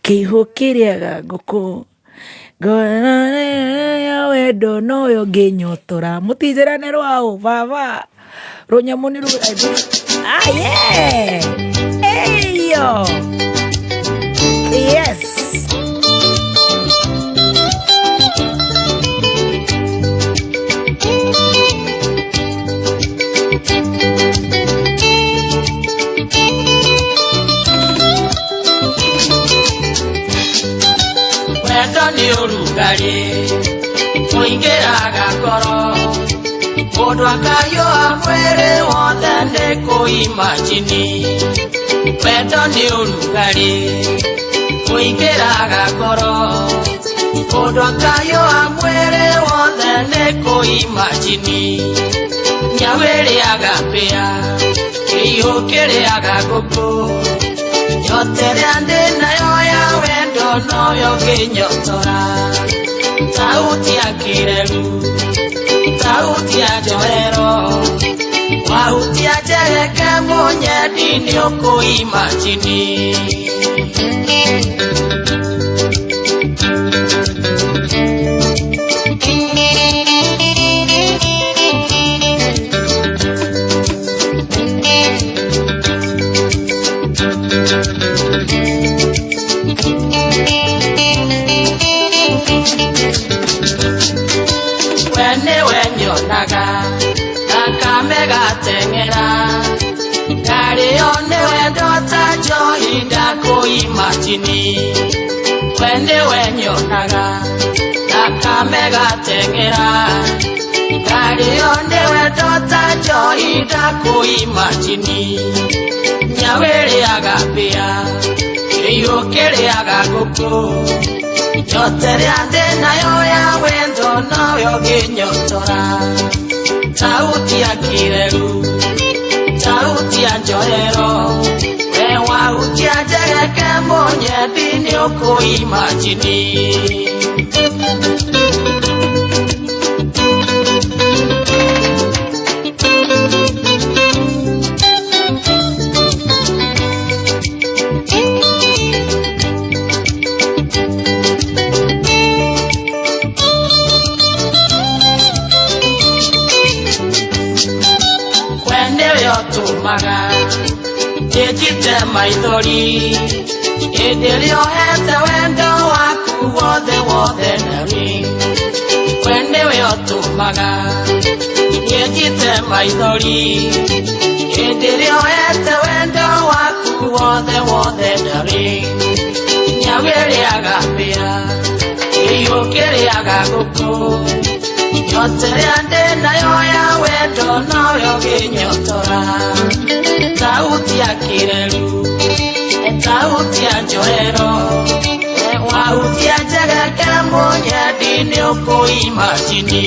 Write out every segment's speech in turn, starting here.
Kiho kiriaga ngoko ya wendo no yo nginyotora mutijirane rwao baba runyamu ni yeah hey yo yes ni urugari muingiraga ngoro mundu akayo amwere wothe ni kuimagini wendo ni urugari muingiraga ngoro mundu akayo amwere wothe ni kuimagini nyawiriaga pia kiyukiriaga guku yote ande nayo ya wendo no yo kinyotora sauti ya kireru sauti ya joero sauti ya jereke monye dini okuimagini imagine wende wenyonaga nakamega tengera kari onde wedota joida kuimagine nyawere agapia yokere agaguko yotere ande nayo ya wendo nayo ginyotora sauti ya kireru sauti ya joero sauti ya jereke monye dini okuimagini kwende yotumaga ejite maithori edelio hete wendo waku wothe wothe nami kwende yotumaga ejite maithori edelio hete wendo waku wothe wothe nami nyawere agapia yokere agaguko yotere ande nayo ya wendo nayo ginyotora sauti ya kireru sauti ya joero sauti ya jereke monye dini okuimagini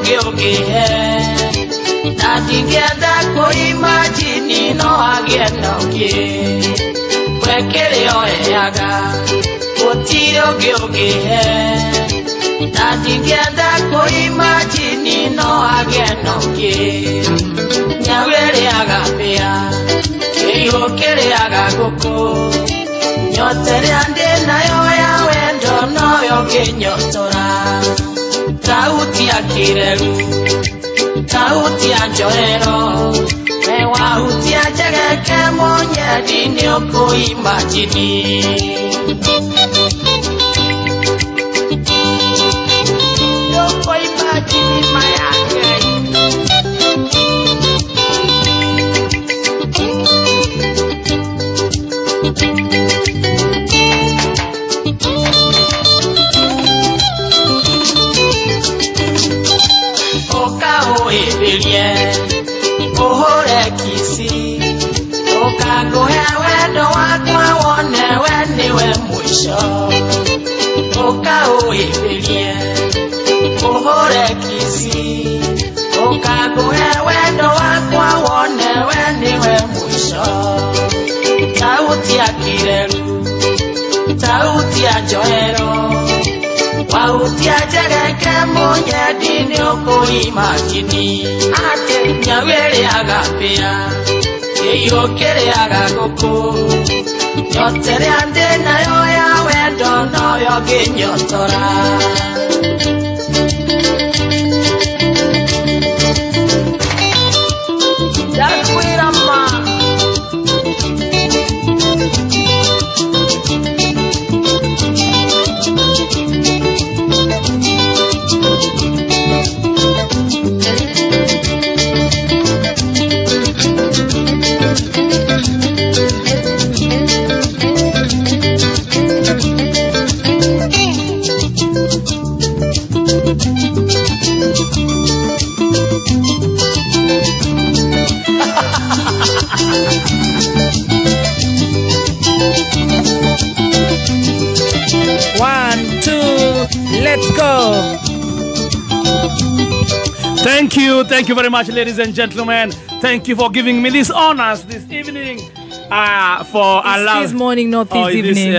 Gyoge na digenda ko imagine no agenda ke kwekere oyaga otiro gyoge na digenda ko imagine no agenda ke nyawere agapea eyokere agagoko nyotere ande nayo ya wendo no yo kinyotora sauti ya kireru sauti ya joero sauti ya jereke monye dini okuimagini yokoimagini mayake ohore kisi okagohe wendo wakwa wone weniwe mwisho oka oibelie uhore kisi ukaguhe wendo wakwa wone we niwe mwisho sauti ya kireru sauti ya joero wauti ya jereke munyedi ni ukuimagini ate nyawere agapia yeyokere agaguku nyotere ande nayo ya wendo noyo ginyotora Let's go. Thank you very much, ladies and gentlemen. Thank you for giving me these honors this evening. For this morning, not this evening.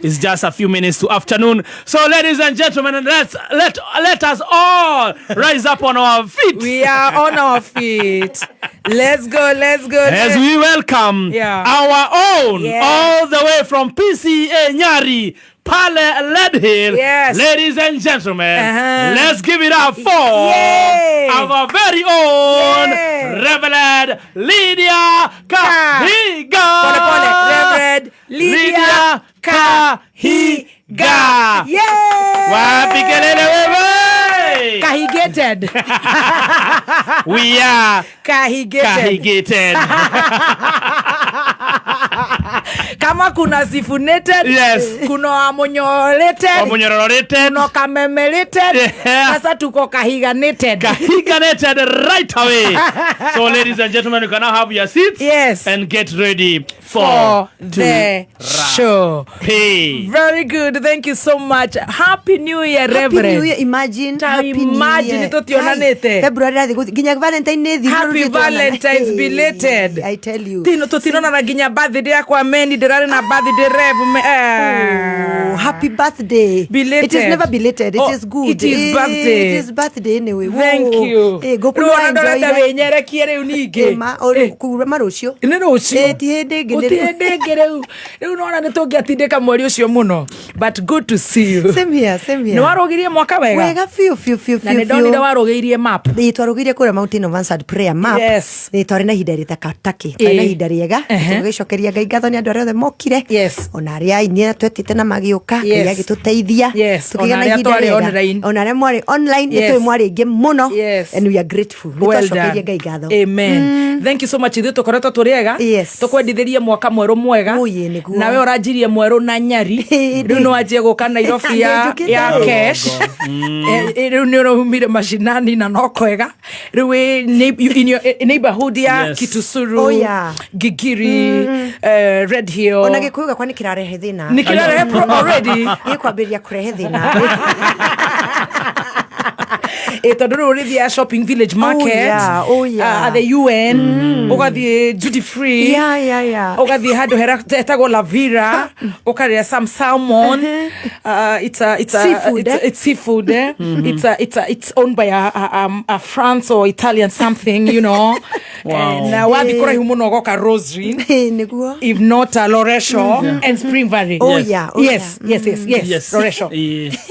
It's just a few minutes to afternoon. So, ladies and gentlemen, let us all rise up on our feet. We are on our feet. Let's go. As we welcome our own, all the way from PCA Nyari, Pale Leadhill. Yes. Ladies and gentlemen, let's give it up for our very own Reverend Lydia Kahiga. Reverend Lydia Kahiga. Wapi kelele wewe? Kahigated. We are Kahigated. Kama kuna sifunated, kuna amonyorated, kuna kamemelated, sasa tuko kahiganated. Kahiganated right away. So, ladies and gentlemen, you can now have your seats and get ready for the show. Hey. Very good. Thank you so much. Happy New Year, Reverend. Happy New Year. Imagine. Happy Valentine's belated. I tell you. Tinona na ginya birthday yakwa meni derare na birthday rev. Happy birthday. Belated. It is never belated. It is good. It is birthday. It is birthday anyway. Thank you. Go put on wenyere kiere unige. Kurama rocio. Ni rocio. Tihende unaona nitũngĩatindĩka mweri ũcio mũno, but good to see you. Same here. Nĩ warũgirie mwaka wega few na nĩ ndonire warũgĩirie map. Twarũgirie kũrĩa Mountain of Answered Prayer map. Twarĩ na ihinda rĩthaka-taki, twarĩ na ihinda rĩega, tũgĩcokeria Ngai ngatho nĩ andũ arĩa othe mokire, ona arĩa aini twetĩte na magĩũka, Ngai agĩtũteithia, tũkĩgĩa na ihinda rĩega, ona arĩa mwarĩ online nĩtũĩ mwarĩ aingĩ mũno, and we are grateful. Nĩtwacokeria Ngai ngatho. Amen. Thank you so much. Ithuĩ tũkoretwo tũrĩ ega, tũkwendithĩrie mwaka mwerũ mwega, nawe ũranjirie mwerũ na Nyari, rĩu nĩ wanjie gũka Nairobi ya cash, rĩu nĩ ũrahumire mashinani na no kwega, rĩu in your neighborhood ya Kitusuru, Gigiri, Red Hill. Ona gĩkũyũ gakwa nĩ kĩrarehe thĩna. Nĩ kĩrarehe already. Gĩkwambĩrĩria kũrehe thĩna. Tondũ rĩu ũrĩthia shopping village market, at the UN, ũgathiĩ duty free, ũgathiĩ handũ hetagwo Lavira, ũkarĩa some salmon, it's seafood, it's seafood, it's owned by a France or Italian something, you know. Na wathiĩ kũraihu mũno ũgoka Rosary, if not Loresho and Spring Valley. Yes, Loresho.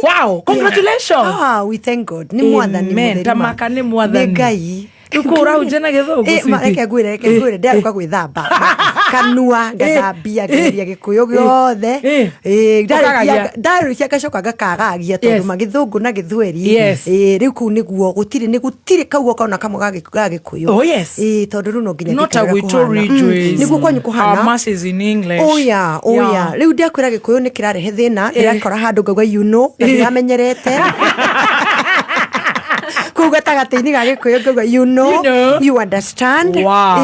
Wow, congratulations. We thank God. Ni mwathani mutheri. Tamaka ni mwathani. Ngai. Ukura ujena githugu sweetie. Mareke ngwire ndaruka gwithamba. Kanua ngathambia ngeria gikuyu giothe. Ndarukia gacoka ngakagagia tondu magithungu na githweri. Riu ku niguo gutire kaugo kauna kamwe ga gikuyu. Oh yes. Tondu ru no nginya not a Wito rejoice. Niguo kwanyu kuhana. Our mass is in English. Oh yeah. Riu ndakwira gikuyu ni kirarehe thina, ndirakora handu ngauga you know, ndamenyerete. Kugatagateini ga gikuyu ngauga you know, you understand. Wow.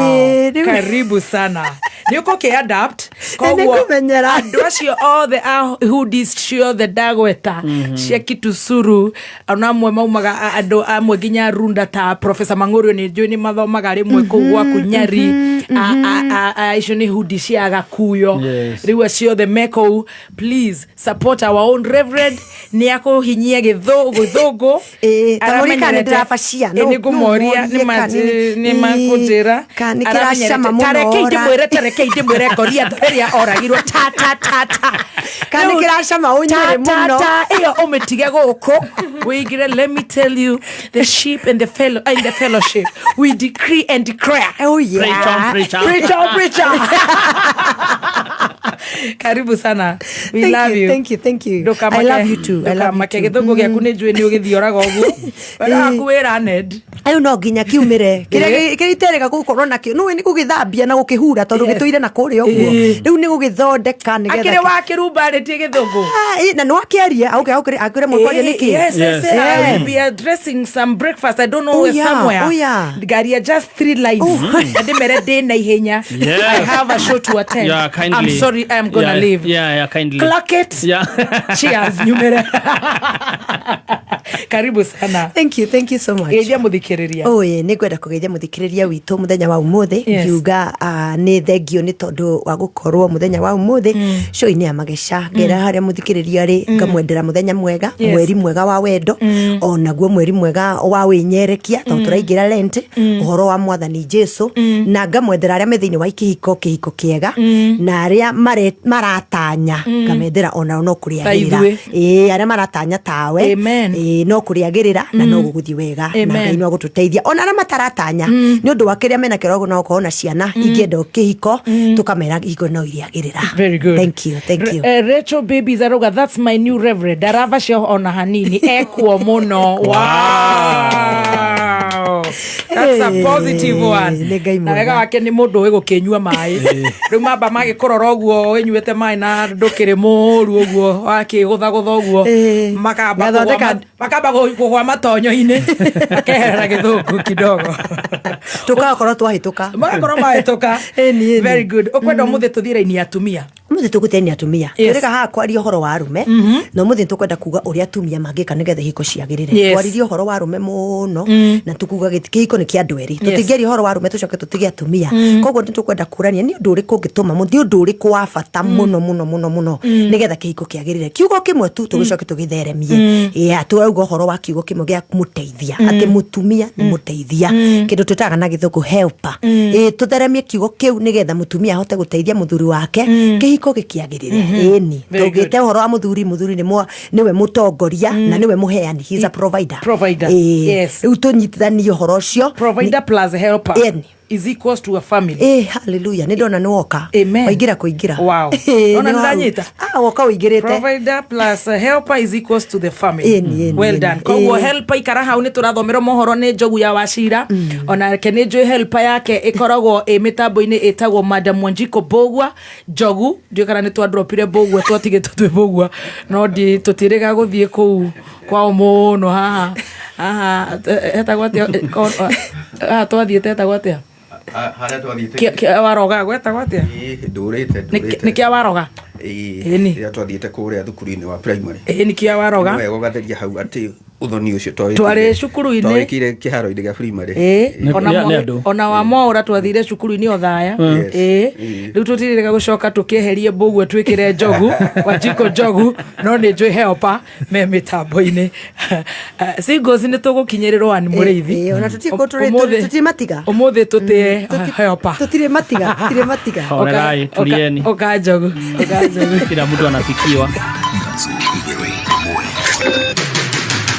Karibu sana. Niko ke adapt koguo andu acio othe hoodies cio the dagweta cia kitusuru onamwe maumaga andu amwe ginya runda ta Professor Mang'orio ni njui ni mathomaga rimwe kugwa kunyari icio ni hoodies cia gakuyo riu acio the meko. Please support our own reverend ni akuhinyia githungu tamurika ndirafashia no ngumoria ni makujira tareke ndimwire koria ndoria oragirwo ta kana kirashama unyere muno iyo umetige guku wigire. Let me tell you, the sheep and the fellowship we decree and declare. Oh yeah, preach on. Karibu sana. We love you. Thank you. I love you too. I love you too. Githungu giaku ni njui ni ugithioraga uguo akuwira Ned ayo no nginya kiumire kiritereka gukorwo nakio no ni gugithambia na gukihura tondu gituire na kuri uguo riu ni gugithondeka nigetha akire wa kirumba riti githungu na no akiaria akire mwaje niki. Yes. I will be addressing some breakfast. I don't know somewhere. Gari just 3 lines and mere day na ihenya. I have a show to attend. I'm sorry, I'm gonna leave. Kindly clock it. Cheers nyumere. Karibu sana. Thank you so much. Geithia muthikiriria. Ni kwenda kugeithia muthikiriria witu muthenya wa umuthi ngiuga ni thengio ni tondu wa gukorwo muthenya wa umuthi show ini ya magesha ngera haria muthikiriria ri ngamwendera muthenya mwega mweri mwega wa wendo onaguo mweri mwega wa winyerekia tondu turaingira Lent uhoro wa mwathani Jesu na ngamwendera aria methini wa kihiko kiega na aria maratanya ngamendera ona no kuriagirira aria maratanya tawe no kuriagirira na no guguthi wega na Ngai no gututeithia ona aria mataratanya ni undu wa kiria mena kirogo no kuona ciana ingienda kihiko tukamera hiko no iriagirira. Very good. Thank you. Rachel Baby Zaroga, that's my new reverend. Darava cio ona hanini ekuo muno. Wow. That's a positive one. Na wega wake ni mundu we gukinyua mai. Riu mamba magikorora uguo wenyuete mai na ndukire muru uguo wakigutha uguo makamba kugwa matonyo-ini akehera githungu kidogo tukakorwo twahituka very good. Ukwenda umuthi tuthira-ini atumia muthi tukuteni atumia reka ha kwaria horo wa arume no muthi tukwenda kuga uria atumia mangika nigetha hiko ciagirire kwaririo horo wa arume muno na tukuga githiko ni kia ndweri tutingeria horo wa arume tucoke tutige atumia koguo tukwenda kurania ni undu uriku ngituma muthi undu uriku wa bata muno nigetha kihiko kiagirire kiugo kimwe tu tugicoke tugitheremie turauga horo wa kiugo kimwe gia muteithia ati mutumia ni muteithia kindu tutaga na githungu helper tutheremie kiugo kiu nigetha mutumia ahote guteithia muthuri wake kihiko gikiagirire ni tugite horo wa muthuri niwe mutongoria na niwe muheani, he is a provider. Yes, utunyitithania horo cio provider plus helper is equals to a family. Hallelujah. Nidona nuoka. Waingira kuingira. Wow. Ona ndanyita. Woka uigirite. Provider plus helper is equals to the family. Well done. Koguo helper ikara hau ni turathomera mohoro ni Njogu ya Wachira. Ona ke ni njui helper yake ikoragwo mitambo-ini etagwo Madam Wanjiko Bogwa Njogu. Ndio kana ni twadropire Bogwa twatige tutwe Bogwa. No di tutirega guthie kuu kwao muno haha. Etagwo atia twathiete etagwo atia haria twathiete kia waroga gweta gwatia ndurite ni kia waroga ni twathiete kuria thukuru-ini wa primary ni kia waroga wewe ugatheria hau ati uthoni ucio twari cukuru-ini twekire kiharo-ini gia primary ona wa mwaura twathire cukuru-ini othaya riu tutirega gucoka tukieherie Mbugua twikire Njogu Wanjiko Njogu no ni njui helper me mitambo-ini singles ni tugukinyirirwo ani muriithi ona tutimatiga umuthi tutie helper tutire matiga orai tulieni oka Njogu kila mtu anafikiwa.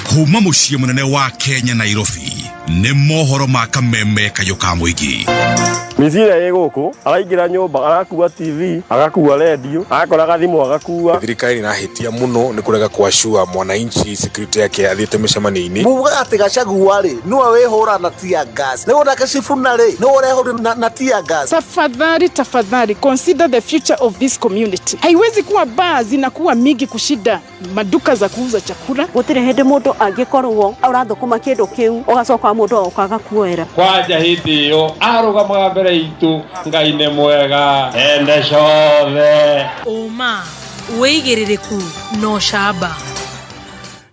Kuma muciĩ munene wa Kenya Nairobi nĩ mohoro ma kameme kayo ka muingi. Mizira yeguku araingira nyumba arakuwa TV agakuwa radio agakoraga thimu agakuwa. Thirikari irahitia muno ni kurega kwashua mwananchi security yake athiete micemani-ini. Muga ati Gachagua ri niwe wihura na tear gas niwe ndakacibuna ri niwe urehura na tear gas. Tafadhali consider the future of this community. Haiwezi kuwa baa zinakuwa mingi kushida maduka za kuuza chakula. Gutire hende mundu angikorwo urathukuma kindu kiu ugacoka mudo okaga kuoera kwaja hindi yo arugamaga mbere itu Ngai nĩ mwega ende ciothe uma wĩigĩrĩrĩku no camba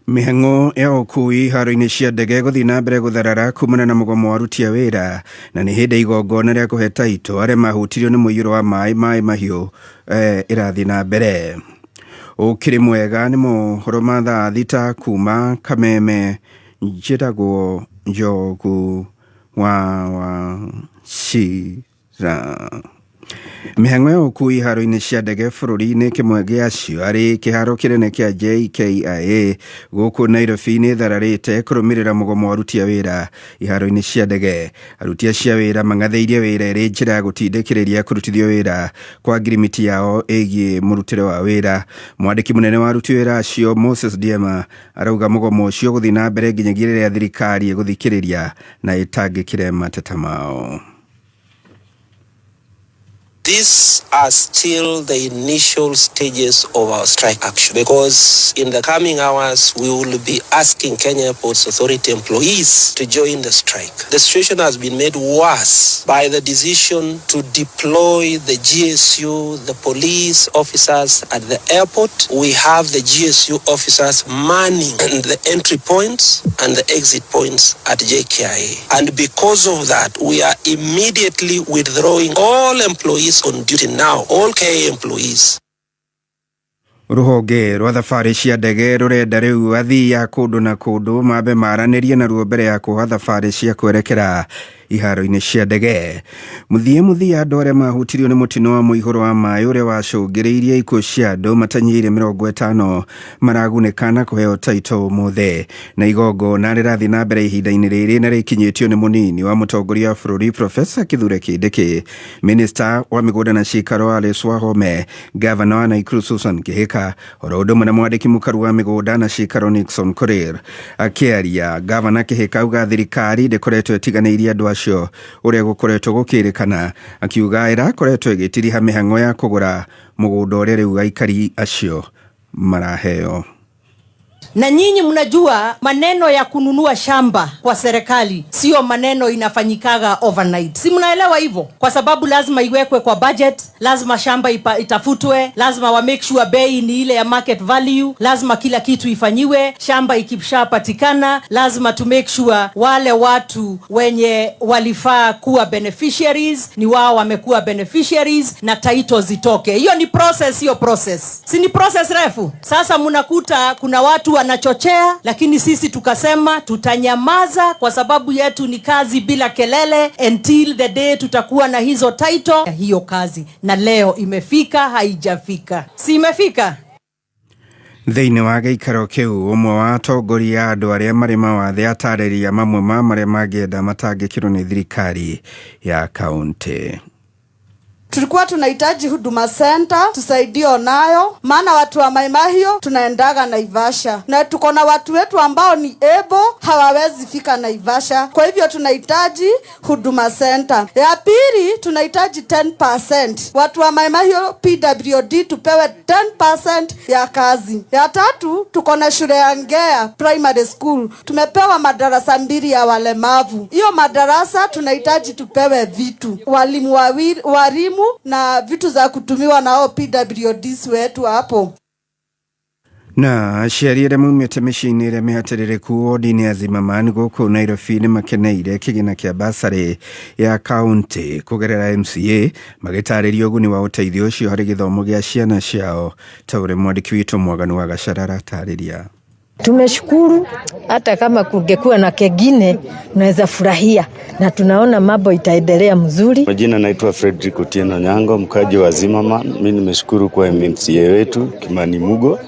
Mĩhang'o ya ũkui haro-inĩ cia ndege gũthiĩ na mbere gũtharara kumana na mũgomo wa aruti a wĩra na nĩ hĩndĩ igongona rĩa kũhe taito arĩa mahutirio nĩ mũiyũro wa maĩ mahiũ ĩrathiĩ na mbere. Ũkĩrĩ mwega nĩ mohoro ma thaa thita kuma Kameme njĩtagwo Njogu wa Shira. Mĩhang'o ya ũkui haro-inĩ cia ndege bũrũri-inĩ kĩmwe gĩacio arĩ kĩharo kĩnene kĩa JKIA gũkũ Nairobi nĩ thararĩte kũrũmĩrĩra mũgomo wa aruti a wĩra iharo-inĩ cia ndege. Aruti acio a wĩra mang'athĩirie wĩra ĩrĩ njĩra ya gũtindĩkĩrĩria kũrutithio wĩra kwa ngirimiti yao ĩgiĩ mũrutĩre wa wĩra. Mwandĩki mũnene wa aruti wĩra acio Moses Diema arauga mũgomo ũcio gũthiĩ na mbere nginyagia rĩrĩa thirikari ĩgũthikĩrĩria na ĩtangĩkĩre mateta mao. These are still the initial stages of our strike action because in the coming hours we will be asking Kenya Airports Authority employees to join the strike. The situation has been made worse by the decision to deploy the GSU, the police officers at the airport. We have the GSU officers manning the entry points and the exit points at JKIA. And because of that, we are immediately withdrawing all employees on duty now, all KA employees. Ruhonge rwa thabarĩ cia ndege rũrenda rĩu athii a kũndũ na kũndũ mambe maranĩrie naruo mbere ya kũoha thabarĩ cia kwerekera iharo-inĩ cia ndege. Mũthia andũ arĩa mahutirio nĩ mũtino wa mũihũro wa maĩ ũrĩa wacũngĩrĩirie ikuũ cia andũ matanyĩire 50 maragunĩka na kũheo taito ũmũthĩ. Na igongona rĩrathiĩ na mbere ihinda-inĩ rĩrĩ na rĩkinyĩtio nĩ mũnini wa mũtongoria wa bũrũri Profesa Kithure Kindiki, Minista wa mĩgũnda na cikaro Alice Wahome, Gavana wa Nakuru Susan Kihika, oro ũndũ ũmwe na mwandĩki mũkaru wa mĩgũnda na cikaro Nixon Korir. Akĩaria, Gavana Kihika auga thirikari ndĩkoretwo ĩtiganĩirie andũ acio ũrĩa gũkoretwo gũkĩrĩkana, akiuga ĩrakoretwo ĩgĩtiriha mĩhang'o ya kũgũra mũgũnda ũrĩa rĩu aikari acio maraheo. Na nyinyi mnajua maneno ya kununua shamba kwa serikali sio maneno inafanyikaga overnight. Si mnaelewa hivyo? Kwa sababu lazima iwekwe kwa budget, lazima shamba itafutwe, lazima wa make sure bei ni ile ya market value, lazima kila kitu ifanyiwe, shamba ikishapatikana, lazima to make sure wale watu wenye walifaa kuwa beneficiaries ni wao wamekuwa beneficiaries na title zitoke. Hiyo ni process, hiyo process. Si ni process refu? Sasa mnakuta kuna watu wanachochea, lakini sisi tukasema tutanyamaza kwa sababu yetu ni kazi bila kelele until the day tutakuwa na hizo title hiyo kazi. Na leo imefika, haijafika. Si imefika? Thĩinĩ wa gĩikaro kĩu ũmwe wa atongoria andũ arĩa marĩ mawathe atarĩria mamwe ma marĩa mangĩenda matangĩkĩrwo nĩ thirikari ya kaunti. Tulikuwa tunahitaji huduma center tusaidio nayo, maana watu wa Maimahio tunaendaga Naivasha na tuko na watu wetu ambao ni able hawawezi fika Naivasha. Kwa hivyo tunahitaji huduma center. Ya pili tunahitaji 10%. Watu wa Maimahio PWD tupewe 10% ya kazi. Ya tatu tuko na shule ya Ngea Primary School. Tumepewa madarasa 2 ya walemavu. Hiyo madarasa tunahitaji tupewe vitu. Walimu na vitu za kutumiwa na PWDs wetu hapo. Na aciari arĩa maumĩte mĩciĩ-inĩ ĩrĩa mĩhatĩrĩrĩku wodi-inĩ ya Zimmerman gũkũ Nairobi nĩ makeneire kĩgĩna kĩa basarĩ ya kaunti kũgerera MCA, magĩtarĩria ũguni wa ũteithio ũcio harĩ gĩthomo gĩa ciana ciao, ta ũrĩa mwandĩki witũ Mwaganu wa Gacara aratarĩria. Tumeshukuru, hata kama kungekuwa na kengine unaweza furahia, na tunaona mambo itaendelea mzuri. Majina naitwa Frederick Otieno Nyango, mkaji wa Zimmerman. Mimi nimeshukuru kwa MCA wetu Kimani Mugo.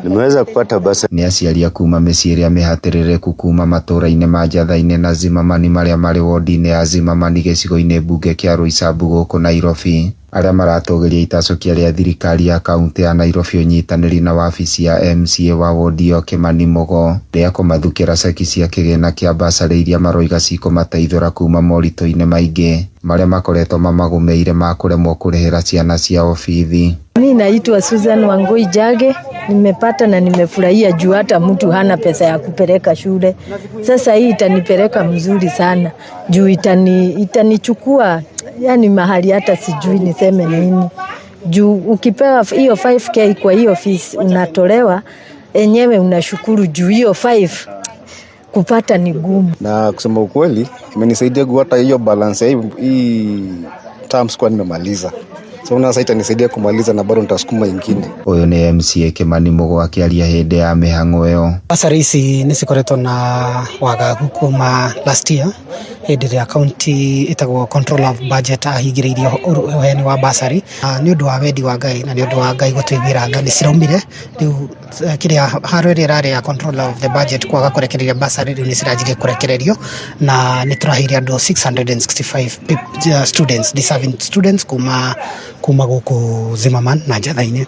Nimeweza kupata basa. Ni aciaria kuma mĩciĩ ĩrĩa mĩhatĩrĩrĩku kuma matũra-inĩ ma Njatha-inĩ na Zimmerman marĩa marĩ wodi-inĩ ya Zimmerman gĩcigo-inĩ mbunge kĩa Roysambu gũkũ Nairobi, arĩa maratũgĩria itacokia rĩa thirikari ya kaunti ya Nairobi ũnyitanĩri na wabici ya MCA wa wodi ĩyo Kimani Mugo rĩa kũmathukĩra ceki cia kĩgĩna kĩa basarĩ iria maroiga cikũmateithũra kuma moritũ-inĩ maingĩ marĩa makoretwo mamagũmĩire ma kũremwo kũrĩhĩra ciana ciao bithi. Mimi naitwa Susan Wangui Jage, nimepata na nimefurahia juu hata mtu hana pesa ya kupeleka shule. Sasa hii itanipeleka mzuri sana juu itanichukua yani mahali hata sijui niseme nini. Juu ukipewa hiyo 5k kwa hiyo fees unatolewa enyewe unashukuru juu hiyo 5 kupata ni gumu. Na kusema ukweli imenisaidia hata hiyo balance hii terms kwa nimemaliza. So na sasa itanisaidia kumaliza na bado nitasukuma ingine. Uyu ni MCA Kimani Mugo akiaria hindi ya mihango iyo. Basari ici nicikoretwo na wagagu kuma last year hindi ya county itagwo control of budget ahingiriirio uheani wa basari ni undu wa wendi wa Ngai na ni undu wa Ngai gutwibira Ngai ciraumire riu kiria haro iri rari ya control of the budget kwaga kurekereria basari riu ni cirajire kurekererio na ni turahiria andu 665 students deserving students kuma guku Zimmerman na Njathaini.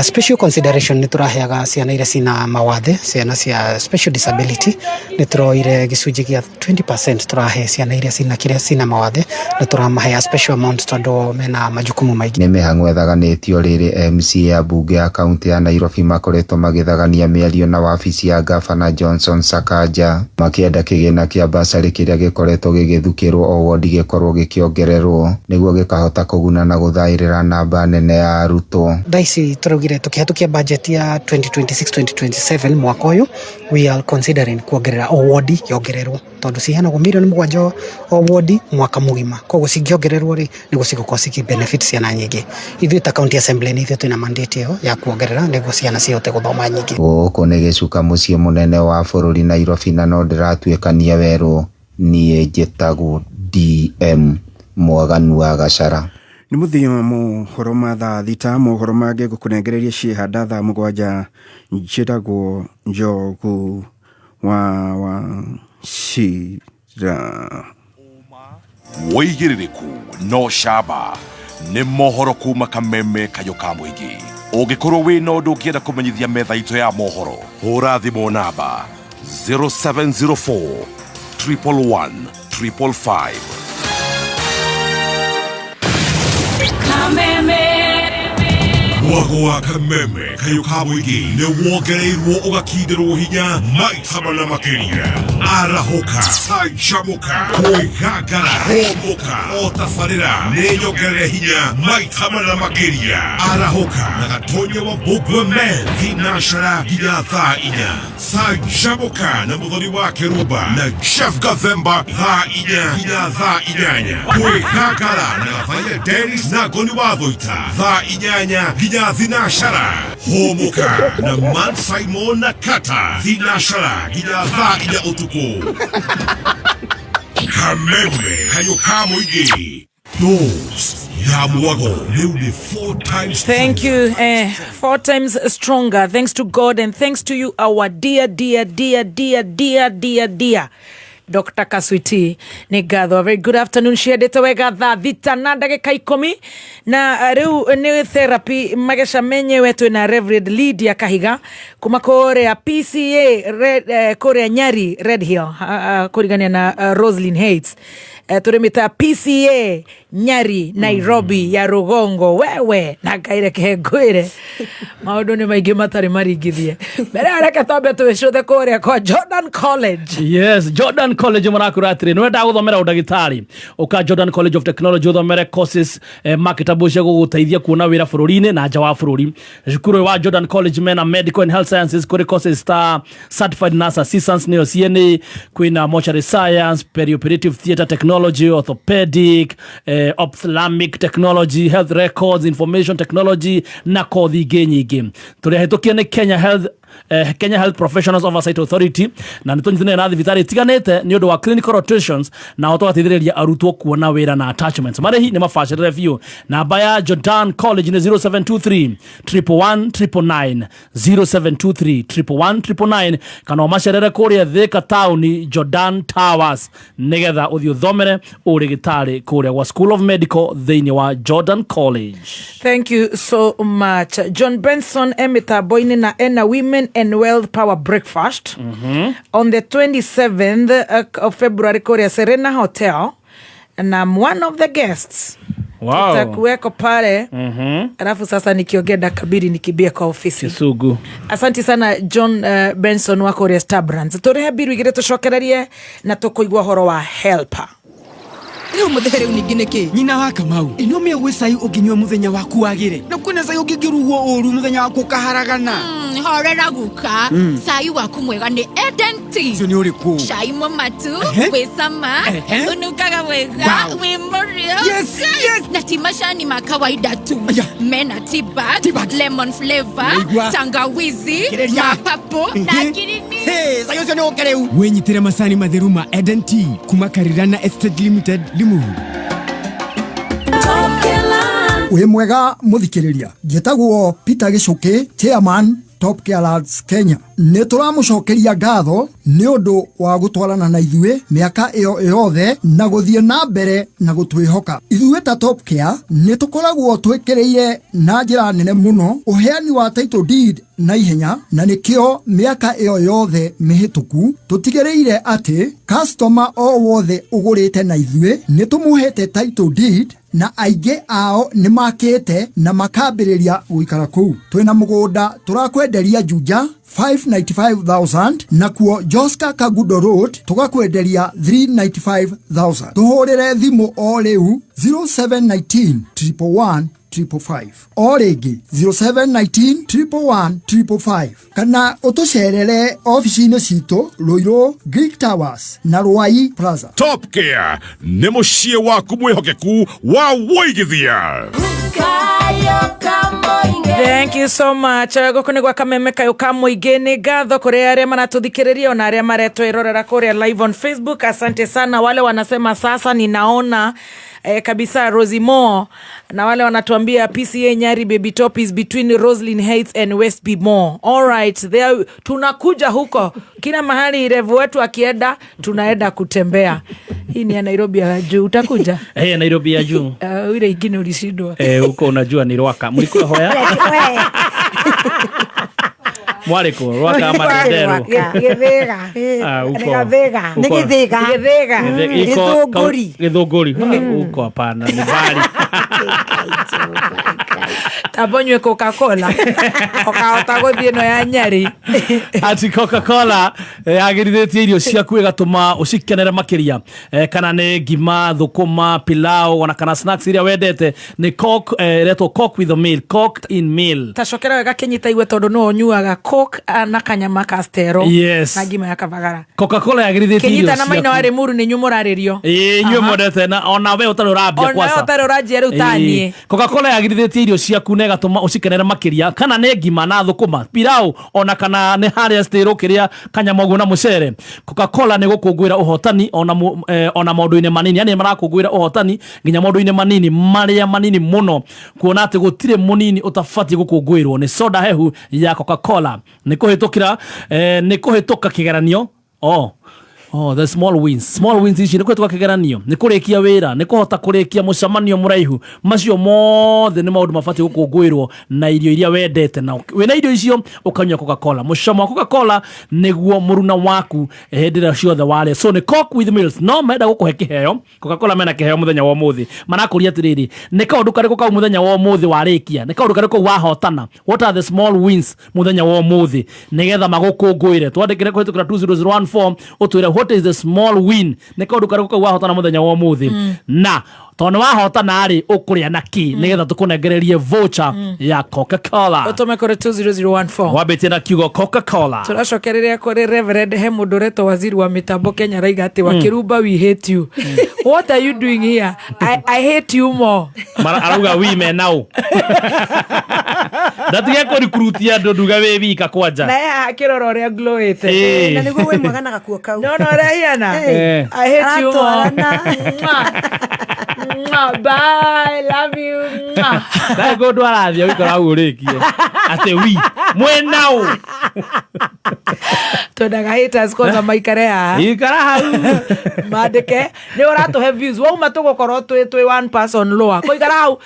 Special consideration ni turaheaga ciana iria cina mawathe, ciana cia special disability ni turoire gicunji gia 20% turahe ciana iria cina mawathe na turamahe special amount tondu mena majukumu maingi. Ni mihango ethaganitio riri MCA ya bunge ya kaunti ya Nairobi makoretwo magithagania miario na wabici ya Gavana Johnson Sakaja makienda kigina kia basari kiria gikoretwo gigithukirwo o wodi gikorwo gikiongererwo niguo gikahota kuguna na guthairira namba nene ya arutwo. Daisi turugire tukihatukia budget ya 2026-2027 mwaka uyu we are considering kuongerera o wodi yongererwo tondu cihana go milioni 7 o wodi mwaka mugima koguo cingiongererwo ri niguo cigukorwo ciki benefits ciana nyingi. Ithuĩ ta county assembly ni ithuĩ twina mandate iyo ya kuongerera niguo ciana cihote guthoma nyingi. Guku ni gicuka mucii munene wa bururi Nairobi na no ndiratuikania weru nie njitagwo DM Mwaganu wa Gachara. Ni muthia mohoro ma thaa thita mohoro mangĩ gũkũnengereria ciĩhanda thaa 7 njĩtagwo Njogu wa Shira. Woigĩrĩrĩku no camba nĩ mohoro kuma Kameme Kayũ ka Mũingĩ. Ũngĩkorwo wĩna ũndũ ũngĩenda kũmenyithia metha itũ ya mohoro hũra thimũ namba 0704 111 555. Mwago wa Kameme Kayũ ka Mũingĩ nĩ wongereirwo ũgakindĩrwo hinya maita mana makĩria. Arahoka, canjamũka, kwĩgangara, homoka, o tabarĩra nĩ nyongerere hinya maita mana makĩria. Arahoka na Gatonye wa Bugweme thinacara nginya thaa 4. Canjamũka na Mũthoni wa Kĩrumba na Chef Gathemba thaa 4 nginya thaa 8. Kwĩgangara na Gathaiya Dennis na Ngoni wa Thũita thaa 8 nginya thinashara. Homoka na Man Simon na Kata thinashara nginya thaa 4 utuku. Kameme Kayũ ka Mũingĩ. Dose ya Mwago rĩu nĩ 4 times. Thank you. 4 times stronger. Thanks to God and thanks to you, our dear Dr. Kaswiti Nigatho. Very good afternoon. Shiendete wega thaa thita na ndagĩka 10 na riu nĩ therapy magesha menye wetu na Reverend Lydia Kahiga kuma kore PCA kore Nyari Red Hill kurigania na Roslyn Heights. Turimita PCA Nyari Nairobi ya Rugongo wewe na Gaire Kehengwire maundu nĩ maingĩ matari maringithie mbere areke twambe twicuthe kore kwa Jordan College. Yes, Jordan College marakuratire no wenda guthomera udagitari uka Jordan College of Technology uthomere courses makitabu cia guguteithia kuona wira bururi-ini na nja wa bururi. Cukuru wa Jordan College mena medical and health sciences kuri courses ta certified nurse assistants neo CNA kwina mortuary science, perioperative theater technology, orthopedic, ophthalmic technology, health records, information technology na kothi nyingi. Turehitukia ni Kenya Health Professionals Oversight Authority na nitonyithane na thibitari tiganete ni undu wa clinical rotations na otogateithĩrĩria arutwo kuona wĩra na attachments. Marehi ni mafasha review. Namba ya Jordan College ni 0723 111 0723 111 kana macerere kuria Thika Town Jordan Towers nigetha uthio thomere urigitari kuria wa School of Medical thĩinĩ wa Jordan College. Thank you so much. John Benson emitaboini na ena Women and Wealth Power Breakfast on the 27th of February Korea Serena Hotel, and I'm one of the guests. Wow. Tutakuweko pale. Alafu sasa nikiongea kabiri nikibia kwa ofisi. Kisugu. Asante sana John Benson wa Korea Star Brands. Turehe biru igire tucokererie na tukuigwa horo wa helper. Leo muthehere uningine ki nyina wa Kamau ino me gwicai uginywa muthenya waku wagire na kwina cai ungigiruwo uru muthenya waku kaharagana horera guka cai waku mwega ni Eden Tea cio ni uriku cai momatu wesama unukaga wega we morio yes na timashani ma kawaida tu mena tea bag lemon flavor tangawizi mapapo na kirini cai ucio ni ukereu wenyitire masani matheruma Eden Tea kuma Karirana Estate Limited Limu. We mwega muthikiriria ngetagwo Peter Gicuki chairman Top Care Lads Kenya ne turamucokeria ngatho ni undu wa gutwarana na ithue miaka iyo yothe na guthie na mbere na gutwihoka ithue ta Top Care ne tukoragwo twekereire na njira nene muno uheani wa title deed na ihenya na nikio miaka iyo yothe mihituku tutigereire ati customer o wothe ugurite na ithue ni tumuhete title deed na aige ao ni makete na makambiriria guikara kuu twina mugunda turakwenderia Juja 595,000 na kuo Joska Kagudo Road tugakwenderia 395,000 tuhurire thimu o riu 0719 111 555 o ringi 0719 111 555 kana utucerere ofisi-ini citu Ruiru Greek Towers na Ruai Plaza. Top Care nĩ mũciĩ waku mwĩhokeku wa woigithia. Thank you so much. Gukunigwa kameme kayo kamuingi ni ngatho kuri aria manatuthikiriria na aria maretwirorera kuria live on Facebook. Asante sana wale wanasema sasa ninaona kabisa Rosie Moore na wale wanatuambia PCA Nyari Baby Top is between Roslyn Heights and Westby Moore. All right, there tunakuja huko kila mahali revu wetu akienda tunaenda kutembea. Hii ni ya Nairobi ya juu utakuja? Nairobi ya juu. Ile ingine ulishindwa. Huko unajua ni Rwaka. Mlikuwa hoya? Mwaliko, Rwaka ama Dendero. Githega. Githunguri. Huko hapana, ni bali. Tabonywe Coca-Cola. Okahota guthie no ya Nyeri. Ati Coca-Cola agirithetie irio ciaku igatuma ucikenere makiria. Kana ne ngima, thukuma, pilau, ona kana snacks iria wendete ni Coke, reto Coke with a meal, cooked in meal. Tacokera wega kenyita iwe tondu no nyuaga Coke na kanyama kastero. Yes. Na ngima ya kabagara. Coca-Cola agirithetie irio ciaku. Kenyita na maina wa Rimuru ni nyumuraririo. Nyuo modete na ona we utarurabia kwasa. Ona utarurajia riu tanie. Coca-Cola agirithetie irio ciaku na gatuma ucikenere makiria kana ne ngima na thukuma, pilau ona kana ne haria stero kiria kanyamogu na mucere. Coca-Cola ni gukungwira uhotani ona maundu-ini manini, yani marakungwira uhotani nginya maundu-ini manini maria manini muno kuona ati gutire munini utafati gukungwirwo ni soda hehu ya Coca-Cola. Ni kuhitukira ni kuhituka kigeranio the small wins ici nikuo tukakigeranio ni kurikia wira ni kuhota kurikia mucamanio muraihu macio mothe ni maundu mafati gukungwirwo na irio iria wendete na wina irio icio ukanywa Coca-Cola. Mucamo wa Coca-Cola niguo muruna waku hendira ciothe wale. So ni Coke with meals no menda gukuhe kiheo. Coca-Cola mena kiheo muthenya wa muthi marakuria atiriri ni kaundu kariku ka muthenya wa muthi warikia ni kaundu kariku wahotana. What are the small wins muthenya wa muthi nigetha magukungwire twandikire kuhitukira 20014 utwire what is the small win ni kaundu kariku wahotana muthenya wa muthi na tono wahotana ri ukuria naki nigetha tukunengererie voucher ya Coca-Cola utume kore 20014 wabetie na kiugo Coca-Cola. Turacokereria kore Reverend Hemudoreto waziri wa mitambo Kenya raiga ati wakiruba we hate you. What are you doing here? I hate you more. Mara arauga women now. Ndatige ko recruit ya nduga we wika kwanja. Na ya kiroro ria glowete. Na niguo we mwagana gakuo kau. No rahiana. I hate you more. Bye, love you. Na go ndwarathia wikora urikie. Ate wi mwenao. Twendaga haters kwanza maikare ha. Ikara hau. Mandike ni uratuhe views wauma tugukorwo twi one person lower. Ko ikara hau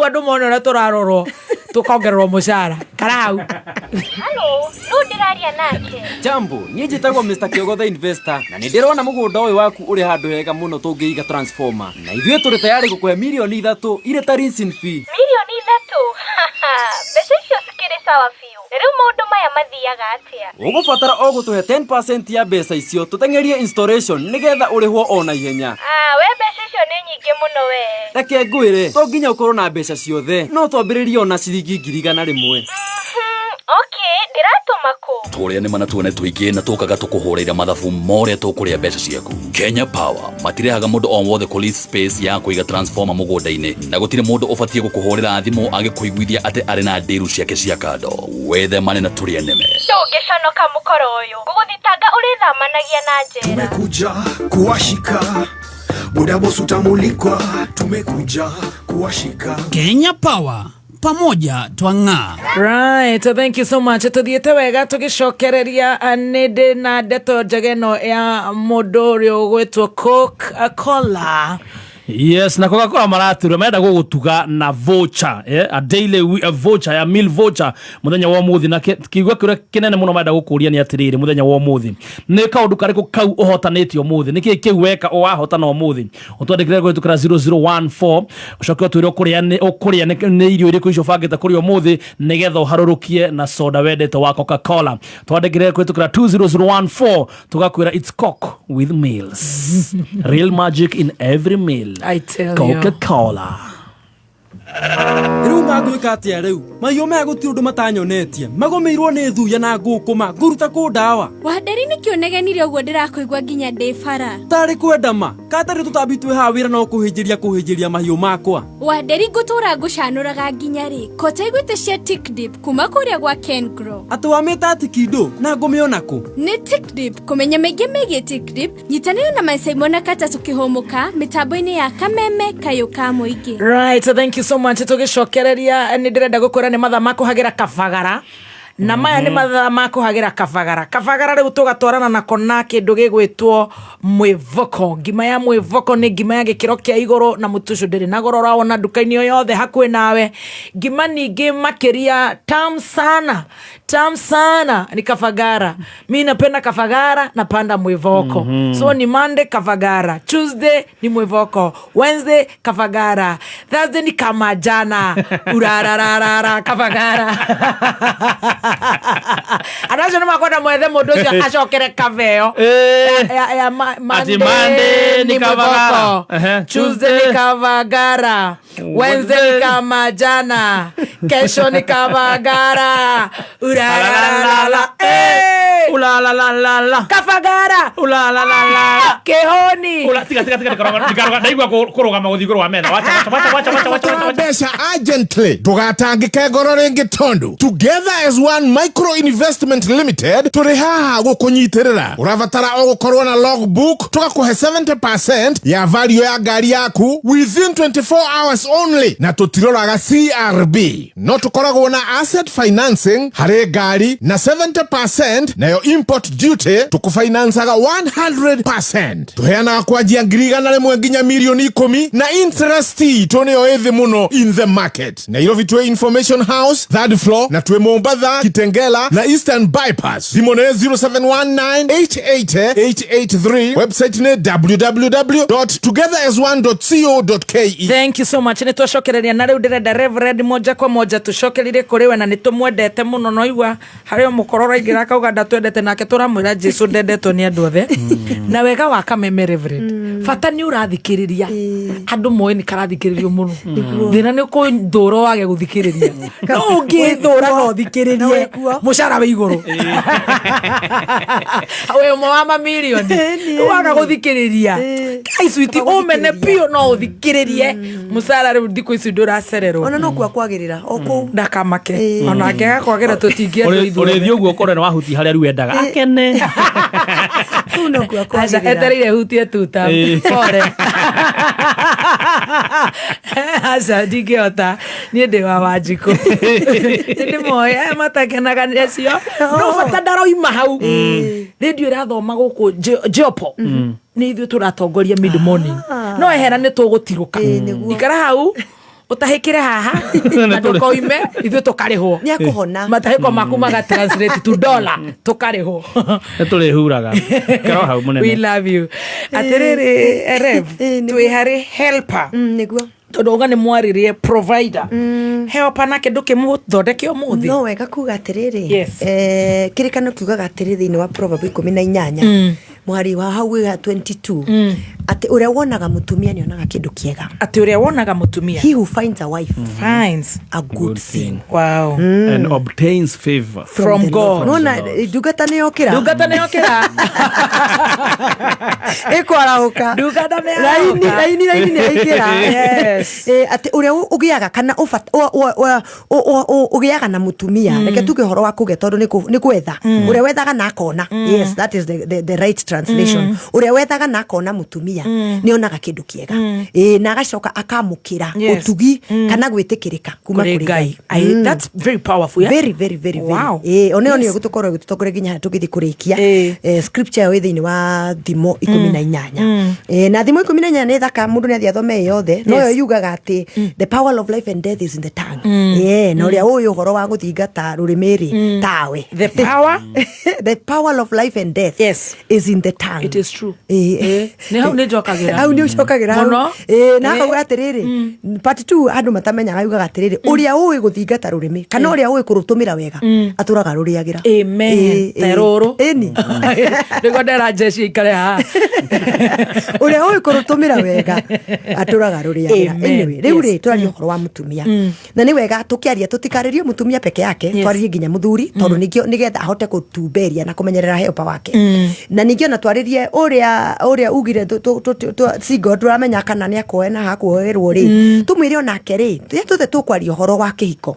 andu mone ora turarorwo tukongererwo mushara. Kara hau. Hello, no ndiraria nake. Jambo, nie njitagwo Mr. Kiogo the investor. Na nindirona mugunda uyu waku uri handu hega muno tungiiga transformer. Na ithue turi tayari gukuhe milioni 3 ile ta rinsing fee. Milioni 3? Mbeca icio cikiri sawa fiu. Riu maundu maya mathiaga atia? Ugubatara o gutuhe 10% ya mbeca icio tutengerie installation nigetha urihwo ona ihenya. We mbeca icio ni nyingi muno we. Reke ngwire, to nginya ukorwo na mbeca ciothe. No twambiririe ona ciringi 100,000. Okay, ndiratuma ku. Turia ni mana tuone tuingi na tukaga tukuhurira mathabu more tukuria mbeca ciaku. Kenya Power matirehaga mundu on wothe kuli space ya kuiga transformer mugunda-ini na gutire mundu ubatie gukuhurira thimu agikuiguithia ati ari na ndiru ciake cia kando. Wethe mane na turia neme. Ndungiconoka mukoro uyu. Guguthitanga urithamanagia na njera. Tumekuja kuwashika. Muda bosu tamulikwa. Tumekuja kuwashika. Kenya Power. Pamoja twang'aa. Right, thank you so much. Tuthiete wega tugicokereria nindi na ndeto njegeno ya mundu urio gwetwo Coca-Cola. Yes, na Coca-Cola maratura menda gugutuga na voucher, a daily voucher ya meal voucher muthenya wa muthi na kiigwa kire kinene muno menda gukuria ni atiriri muthenya wa muthi ni kaundu kariku kau uhotanitio muthi niki kiweka o wahotana o muthi utwandikire gwitukira 0014 ucoke twire ukuria ni irio iriku icio bangita kuri o muthi nigetha uharurukie na soda wendete wa Coca-Cola twandikire gwitukira 20014 tugakwira it's Coke with meals. Real magic in every meal. I tell Coca-Cola. Riu magwika atia riu mayo meguti undu matanyonetie magomeirwo ni thuya na ngukuma nguruta ku ndawa Wanderi ni kionegenirie uguo ndirakuigwa nginya ndifara tari kwenda ma katari tutambi twi ha wira no kuhinjiria mahiu makwa Wanderi ngutura ngucanuraga nginya ri kota igwite cia tick dip kuma kuria gwa Kengro atwamita tikindo na ngumiona ku ni tick dip kumenya mege mege tick dip nyitanira na Simon Kata tukihomuka mitambo-ini ya Kameme Kayuka Muingi. Right, so thank you so much. Tugicokereria ni ndirenda gukura ni matha makuhagira kabagara na maya ni matha makuhagira kabagara riu tugatwarana na kona kindu gigwitwo mwivoko. Ngima ya mwivoko ni ngima ya gikiro kia iguru na mutucu ndiri na goro rawona duka-ini o yothe hakwi nawe. Ngima ningi makiria tam sana ni kabagara. Mimi napenda kabagara, napanda mwivoko. So ni Monday kabagara, Tuesday ni mwivoko, Wednesday kabagara, Thursday ni kama jana urararara kabagara. Anacho nima kwenda mwethe mundu ucio acokere kaveo ya Monday ni mwivoko, Tuesday ni kabagara, Wednesday ni kama jana, kesho ni kabagara ulalalala ulalalala kabagara ulalalala kehoni tiga koroga ndaigwa kurugama guthiguru wa metha wacha Besha urgently tugatangike ngoro ringi tondu Together as One Micro Investment Limited turi haha gukunyitirira uravatara o gukorwo na logbook tugakuhe 70% ya value ya ngari yaku within 24 hours only na tutiroraga CRB no tukoragwo na asset financing hari ngari na 70% nayo import duty tukufinansaga 100%. Tuheana kwanjia ngirigana rimwe nginya milioni 10 na interest toneo ethi muno in the market. Nairobi twe Information House, third floor, na twe Mombasa, Kitengela na Eastern Bypass. Dimone 0719880883. Website ne www.togetheras1.co.ke. Thank you so much. Nitoshokereria na riu ndirenda Reverend moja kwa moja tushokerire kuriwe na nitumwendete muno noigwa hario mukorora ingira kauga ndatwendete nake turamwira Jesu ndendetwo ni andu othe na wega wa Kameme Reverend fata ni urathikiriria andu moe ni karathikiririo muno thina ni ku nduro wage guthikiriria no ngithura no thikiririe mushara wa iguru we mo wa mamilioni waga guthikiriria kai sweet umene pio no uthikiririe mushara ri ndiko ici ndura serero ona no kwa kwagirira oku ndakamake ona ngega kwagira tutingie ndo ithu uri thio guo kore na wahuti haria ru endaga akene no kwa kwagirira eterire hutie tuta pore asa digiota ni ndi wa Wanjiku ndi moya mata takenaga necio no bata ndaroima hau radio irathoma guku Jopo ni ithuĩ tũratongoria mid morning no ehera nĩ tũgũtirũka ikara hau utahikire haha andu koime ithuĩ tũkarĩhwo nĩ akũhona matahiko maku maga translate to dollar tũkarĩhwo tũrĩhuraga karo hau mũnene. We love you atiriri Rev twĩ harĩ helper nĩguo tondu uga nĩ mwaririe provider helper na kĩndũ kĩmwe thondeke ũmũthĩ no wega kuga atiriri kĩrĩkanĩro kiugaga atĩrĩ thĩinĩ wa Proverbs 18 mwari wa hau ga 22 ati uria wonaga mutumia ni onaga kindu kiega ati uria wonaga mutumia he who finds a wife finds a good thing. Wow. And obtains favor from God. Nona dugata ne okira ekwarahuka dugata ne raini ne ikira yes ati uria ugiaga kana ugiaga na mutumia reke tuge horo wa kuge tondu ni kwetha uria wethaga na akona yes that is the right translation uria wethaga na akona mutumia ni onaga kindu kiega na agacoka akamukira utugi kana gwitikirika kuma kuri Ngai. That's very powerful. Very very very wow. One oni gutukoro gututokore ginya tugithi kurikia scripture we thiini wa Thimo 18 na Thimo 18 ni thaka mundu ni athia thome yothe no yo yugaga ati the power of life and death is in the tongue no ria uyu horo wa guthingata rurimiri tawe the power of life and death is in the tongue. It is true. Ni hau ni jokagira hau ni ucokagira na hau atiriri part 2 andu matamenyaga yugaga atiriri uria uyu guthingata rurimi kana uria uyu kurutumira wega aturaga ruriagira amen teroro eni nigo ndera jeshi ikare ha uria uyu kurutumira wega aturaga ruriagira anyway riu ri turaria horo wa mutumia na ni wega tukiaria tutikaririo mutumia peke yake twaririe ginya muthuri tondu nigetha ahote kutumberia na kumenyerera helper wake na ningio na twaririe uria ugire singo turamenya kana ni akoena hakuoerwo ri tumwire onake ri tuthe tukwaria horo wa kihiko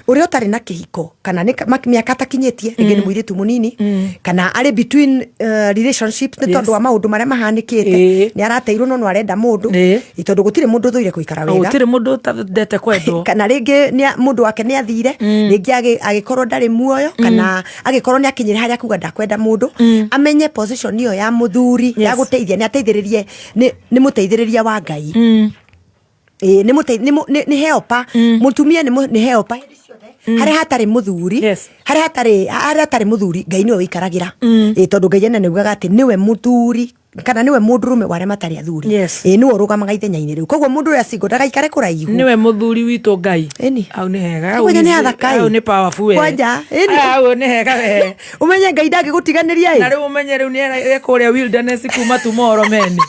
uria utari na kihiko kana ni miaka takinyetie ringi ni mwiritu munini kana ari between relationships ni tondu wa maundu maria mahanikite ni arateirwo no arenda mundu itondu gutire mundu thuire kuikara wega gutire mundu tandete kwendwo kana ringi ni mundu wake ni athire ringi agikorwo ndari muoyo kana agikorwo ni akinyire haria kuga ndakwenda mundu amenye position iyo ya muthuri ya guteithia ni ateithiririe ni muteithiriria wa Ngai ni helper mutumia ni helper hari hatari muthuri hari hatari muthuri Ngai niwe wikaragira tondu Ngai ene niugaga ati niwe muthuri kana niwe mundurume ware matari athuri niwe urugamaga ithenya-ini riu koguo mundu uria singo ndagaikare kuraihu niwe muthuri witu Ngai au ni hega au ni powerful kwanja au ni hega we umenye Ngai ndagigutiganiria na riu umenye riu ni kuria wilderness kuma tomorrow meni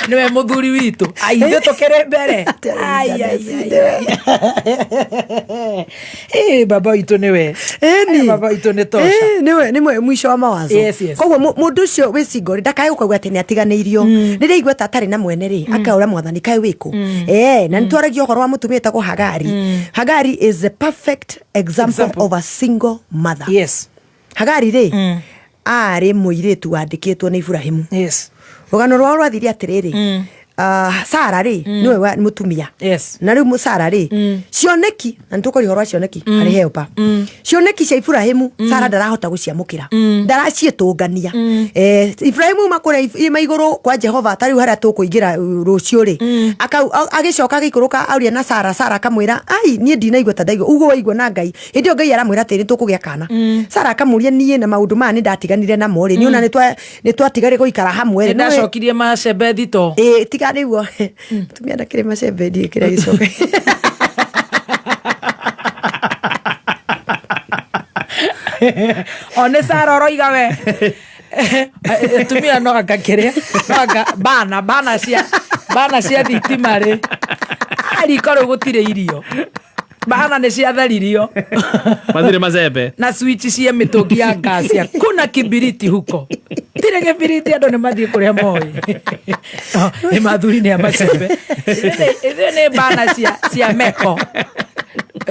niwe muthuri witu aithe tukire mbere baba witu niwe baba witu ni tosha niwe mwisho wa mawazo koguo mundu ucio wi singo ndakae ukauga ati ni atiganeirio riria igwe tatari na mwene ri akaura mwathani kai wiku na nitwaragia horo wa mutumia etagwo Hagari is a perfect example of a single mother. Hagari ri ari muiritu wandikitwo ni Ibrahimu rugano rwao rwathiri atiriri Sara ri niwe mutumia na riu Sara ri cioneki na ntukori horo cioneki ari helper cioneki cia Ibrahimu Sara ndarahota guciamukira ndaracietungania Ibrahimu makore maiguru kwa Jehova tari haria tukuingira rucio ri agicoka agikuruka auria na Sara kamwira ai nie ndinaigua tandaigo ugo waigua na Ngai indio Ngai aramwira ati ni tukugia kana Sara akamuria nie na maundu mani ndatiganire na mori ni ona ni twatigare guikara hamwe ri ndacokirie macembe thito niguo tumia ndakire macembe ndie kira gicoka one Sara oroiga we tumia no akakire no bana cia thitima ri ari koro gutire irio bana ne cia tharirio mathire mazembe na switch cia mitungi ya gas ya kuna kibiriti huko tire kibiriti ando ne mathie kuria moi ni mathuri ne amacembe ithene bana cia meko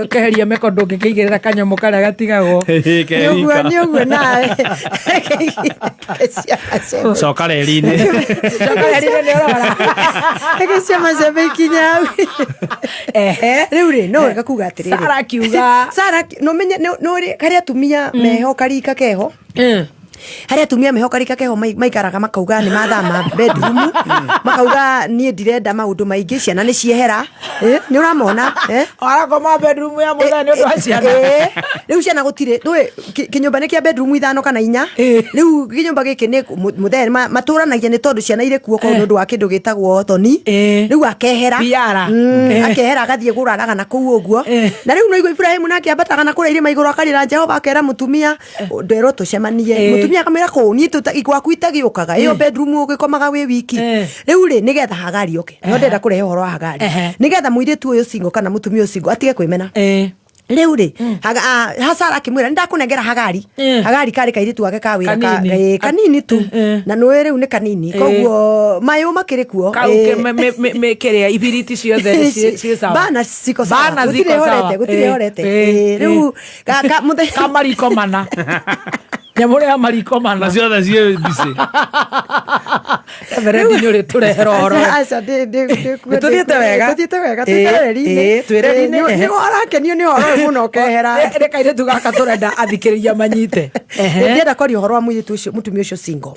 keheria mekondo ngikigirira kanyamu karia gatigagwo ni uguo nawe coka reri-inĩ nĩ ũrora ĩgĩcia macembe ikinya rĩu rĩ no wega kuga atĩrĩrĩ Sara kiuga no menye no karĩa atumia meho karika keho harĩa atumia meho karika keho maikaraga makauga nĩ mathama bedroom makauga niĩ ndirenda maũndũ maingĩ ciana nĩ ciehera nĩ ũramona arakoma bedroom ya mũthenya nĩ ũndũ wa ciana rĩu ciana gũtirĩ ndũĩ kĩnyũmba nĩ kĩa bedroom 5 kana 4 rĩu kĩnyũmba gĩkĩ nĩ mũthenya matũranagia nĩ tondũ ciana irĩ kuo kwa ũndũ wa kĩndũ gĩtagwo thoni rĩu akehera akehera agathiĩ gũraraga na kũu ũguo na rĩu no igua Ibrahim nake ambataga na kũrĩa irĩma igũrũ akarĩra Jehova akera mũtumia nderwo tũcemanie mũtumia akamwĩra kũu niĩ gwaku itagĩũkaga ĩyo bedroom ũgĩkomaga wĩ wiki rĩu rĩ nĩgetha Hagari oke no ndenda kũrehe ũhoro wa Hagari nĩgetha mũirĩtu ũyũ singo kana mũtumia ũyũ singo atige kwĩmena rĩu rĩ Sara akĩmwĩra nĩndakũnengera Hagari karĩ kairĩtu wake ka wĩra kanini tu na nĩ rĩu nĩ kanini koguo mayũ makĩrĩ kuo kĩrĩa ibiriti ciothe ciĩ sawa bana ciko sawa gũtirĩ horete rĩu kamariko mana nyamũrĩ ya mariko mana ciothe ciĩ mbici everendi nĩ ũrĩ tũrehera ũhoro tũthiĩte wega twĩreri-inĩ nĩ warakenio nĩ ũhoro ũyũ mũno ũkehera rĩ kairĩtu gaka tũrenda athikĩrĩria manyite ndĩrenda kwaria ũhoro wa mũirĩtu ũcio mũtumia ũcio singo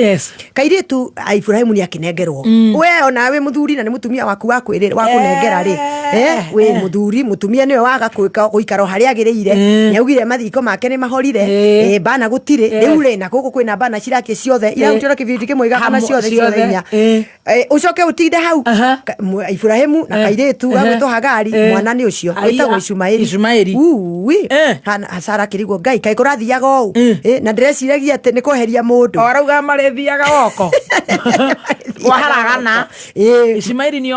kairĩtu Ibrahim nĩ akĩnengerwo we ona wĩ mũthuri na nĩ mũtumia waku wa kũnengera rĩ wĩ mũthuri mũtumia nĩwe waga gũikara harĩa agĩrĩire nĩ augire mathiko make nĩ mahorire bana gũtirĩ rĩu rĩ na gũkũ kwĩna bana cirakie ciothe irarutĩra kĩbiriti kĩmwe igana ciothe inya ucoke ũtinde hau Ibrahimu na kairĩtu agwĩtwo Hagari mwana nĩ ũcio wĩtagwo Ishumaeli Sara akĩrigwo Ngai kaĩ kũrathiaga ũũ na ndĩreciragia atĩ nĩ kweheria mũndũ arauga marĩthiaga goko waharagana Ishumaeli nĩ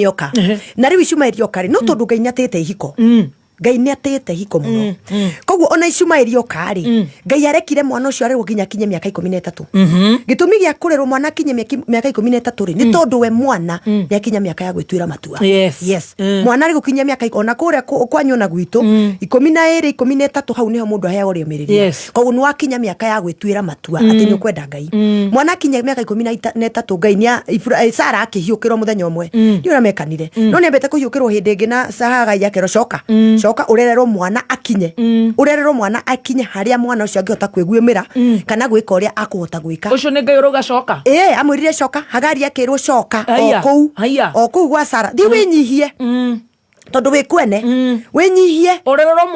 oka na rĩu Ishumaeli oka rĩ no tondũ Ngai nĩatĩte ihiko Ngai nĩ atĩte hiko mũno koguo ona Ishumaeli oka rĩ Ngai arekire mwana ũcio arĩrwo nginya kinye mĩaka 13 gĩtũmi gĩa kũrerwo mwana kinye mĩaka 13 rĩ nĩ tondũ we mwana nĩ akinya mĩaka ya gwĩtuĩra matua mwana arĩ gũkinya mĩaka ona kũrĩa kwanyu na gwitũ 12 13 hau nĩho mũndũ aheagwo rĩũmĩrĩria koguo nĩ wakinya mĩaka ya gwĩtuĩra matua atĩ nĩ ũkwenda Ngai mwana akinya mĩaka 13 Ngai nĩ Sara akĩhiũkĩrwo mũthenya ũmwe nĩ ũramekanire no nĩ ambĩte kũhiũkĩrwo hĩndĩ ĩngĩ na Hagai akerwo coka urererwo mwana akinye haria mwana ucio angihota kwiguimira kana gwika uria akũhota gwika ucio nĩ Ngai uruga coka amwirire coka Hagari akirwo coka o kuu gwa Sara thi winyihie tondu wi kwene winyihie urererwo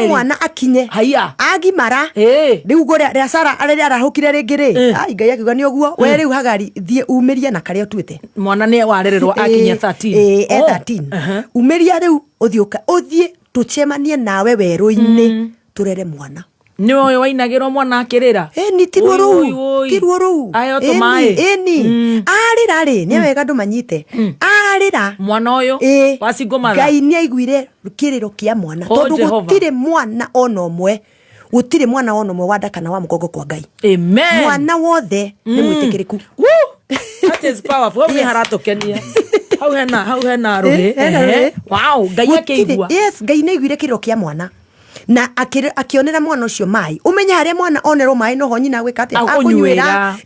mwana akinye agimara riu gore Sara arĩa arahukire ringi ri Ngai akiuga ni uguo we riu Hagari thie umirie na karia utuite mwana nĩ warererwo akinya 13 umiria riu uthie tucemanie nawe werũ-inĩ turere mwana nĩ ũyũ wainagĩrwo mwana akĩrĩra ni tirwo rũu ayo tũmaĩ arĩra rĩ nĩ wega andũ manyite arĩra mwana ũyũ wa single mother Ngai nĩ aiguire kĩrĩro kĩa mwana tondũ gũtirĩ mwana ona ũmwe wa nda kana wa mũgongo kwa Ngai mwana wothe nĩ mwĩtĩkĩrĩku that is powerful we haratũkenia hau hena rũhĩ wow Ngai akĩigua Ngai nĩ aiguire kĩrĩro kĩa mwana na akionera mwana ucio mai umenya haria mwana onerwo mai no honyi na gwika ati akunyuira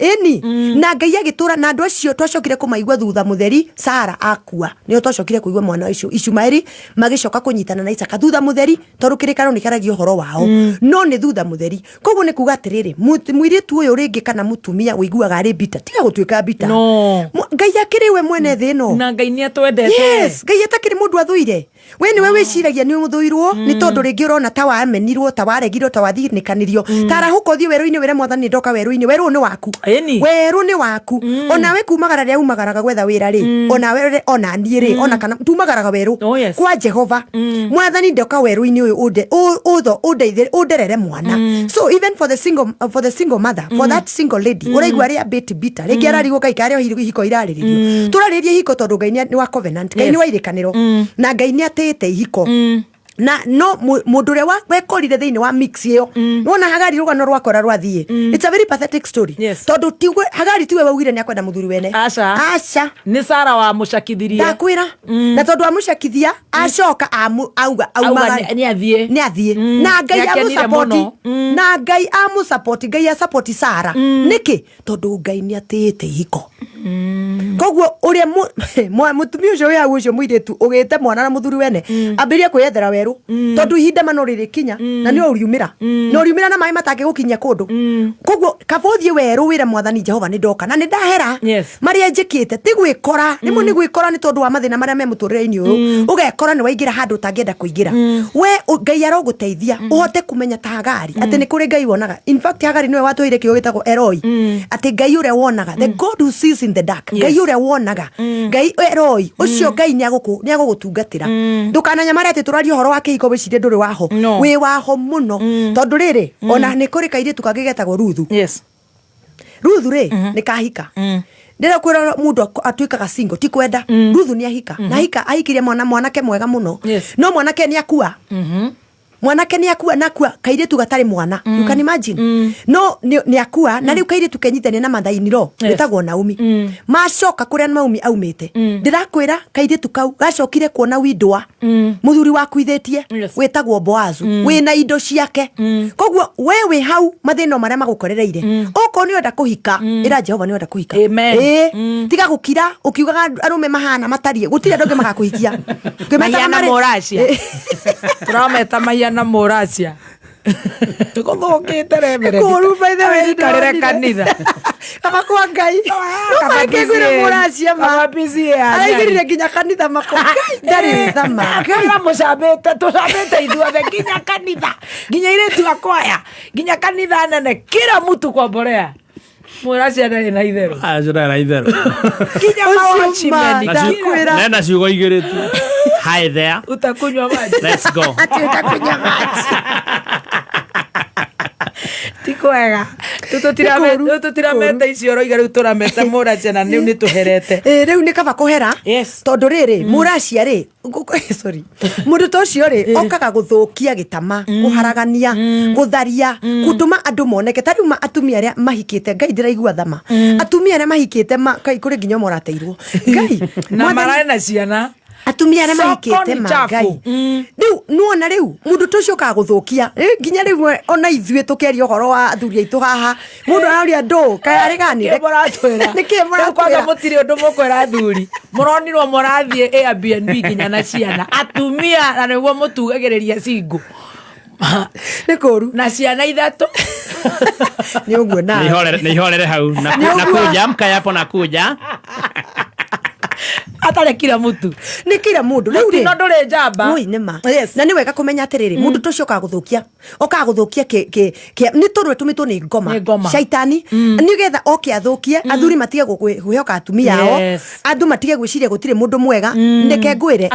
na Ngai agitura na andu acio twacokire kumaigua thutha mutheri Sara akua nio twacokire kuigua mwana ucio Ishumaeli magicoka kunyitana na Isaka thutha mutheri toru kirikano ni karagia uhoro wao no ni thutha mutheri koguo ni kuga atiriri muiritu uyu ringi kana mutumia wiguaga ari bita tiga gutuika bita Ngai akiriwe mwene thino na Ngai ni atwendete Ngai atakiri mundu athuire we niwe wiciragia ni umuthuirwo ni tondu ringi urona ta wamenirwo ta waregirwo ta wathinikanĩrio tarahuko thie werũ-inĩ wĩre mwathani ndoka werũ-inĩ werũ nĩ waku ona we kumagara rĩa umagaraga gwetha wĩra rĩ ona we ona niĩ rĩ ona kana tumagaraga werũ kwa Jehova mwathani ndoka werũ-inĩ ũyũ ũnderere mwana so even for the single mother for that single lady ũraigua rĩa bita rĩngĩ ararigwo Ngai karĩa hiko irarĩrĩrio turarĩrie hiko tondũ Ngai nĩ wa covenant Ngai nĩ wa irĩkanĩro na Ngai nĩ atĩte ihiko na no mundu ria wekorire thiini wa mix iyo wona Hagari rugano rwakora rwathie it's a very pathetic story tondu tigwe Hagari tiwe waugire ni akwenda muthuri wene aca ni Sara wa mucakithirie ndakwira na tondu wa mucakithia acoka auga ni athie na Ngai amu support Ngai ya support Sara niki tondu Ngai ni atite hiko koguo uria mutumia ucio ya ucio muiretu ugite mwana na muthuri wene ambirie kwiyethera weru tondu ihinda mano riri kinya na ni uriumira na mai matange gukinya kundu koguo kabothie weru wire Mwathani Jehova ni ndoka na ni ndahera maria njikite ti gwikora ni ni gwikora ni tondu wa mathina maria me muturire-ini uyu ugekora ni waingira handu tangienda kuingira we Ngai aroguteithia uhote kumenya ta Hagari ati ni kuri Ngai wonaga in fact Hagari niwe watuire kiyo gitagwo Eloi ati Ngai uria wonaga the God who sees in the dark Ngai uria wonaga Ngai Eloi ucio Ngai ni agugutungatira ndukananya maria ati turario horo wa kihiko wicire nduri waho wi waho muno tondu riri ona ni kuri kairitu kagigetagwo Ruthu Ruthu ri ni kahika ndira kwira mundu atuikaga single ti kwenda Ruthu ni ahika na hika ahikirie mwanake mwega muno no mwanake ni akua mwanake ni akua nakua kairitu gatari mwana you can imagine no ni akua na riu kairitu kenyitene na mathaini ro wetagwo Naomi macoka kuria Naomi aumite ndirakwira kairitu kau gacokire kuona widwa muthuri waku ithetie wetagwo Boazu wina indo ciake koguo wewe hau mathino maria magukorereire oko ni onda kuhika ira Jehova ni onda kuhika tiga gukira ukiugaga arume mahana matarie gutire ndoge magakuhikia ngimeta moracia turameta na moracia guthukite remere kuru by the way karere kanitha kama kwa Ngai kama kegure moracia ma busy ya aigirire ginya kanitha mako ndari thama kama musabete tusabete ithuothe ginya kanitha ginya iretu akwaya ginya kanitha nene kila mtu kwa borea moracia ndari na itheru ajura na itheru ginya mawachi meni nena ciugo igiri tu hi there utakunywa maji let's go utakunywa maji tikwega tututirame icio roiga riu turamete moracia na niu nituherete riu ni kaba kuhera tondu riri moracia ri sorry mundu tocio ri okaga guthukia gitama kuharagania gutharia gutuma andu moneke tariuma atumia aria mahikite Ngai ndiraigua thama atumia aria mahikite kai kuri nginya morateirwo Ngai na marae na ciana atumia aria mahikite Ngai riu nuona riu mundu tocio ka guthukia nginya riu ona ithuĩ tukeria uhoro wa athuri aitu haha mundu araria ndo kayari gani muratwira niki muratwira mutiri undu mukwera athuri muronirwo murathie Airbnb nginya na ciana atumia na niguo mutugagiriria single ni kuru na ciana ithatu ni uguo na ni ihorere hau nakuja mka yapo nakuja atare kila mtu ni kila mundu riu ri ndure njamba oi nima na ni wega kumenya atiriri mundu tocio kaguthukia okaguthukia ke ni torwe tumitwo ni ngoma shaitani ni getha oke athukie athuri matige guhoka atumia ao andu matige gwiciria gutire mundu mwega ndeke ngwire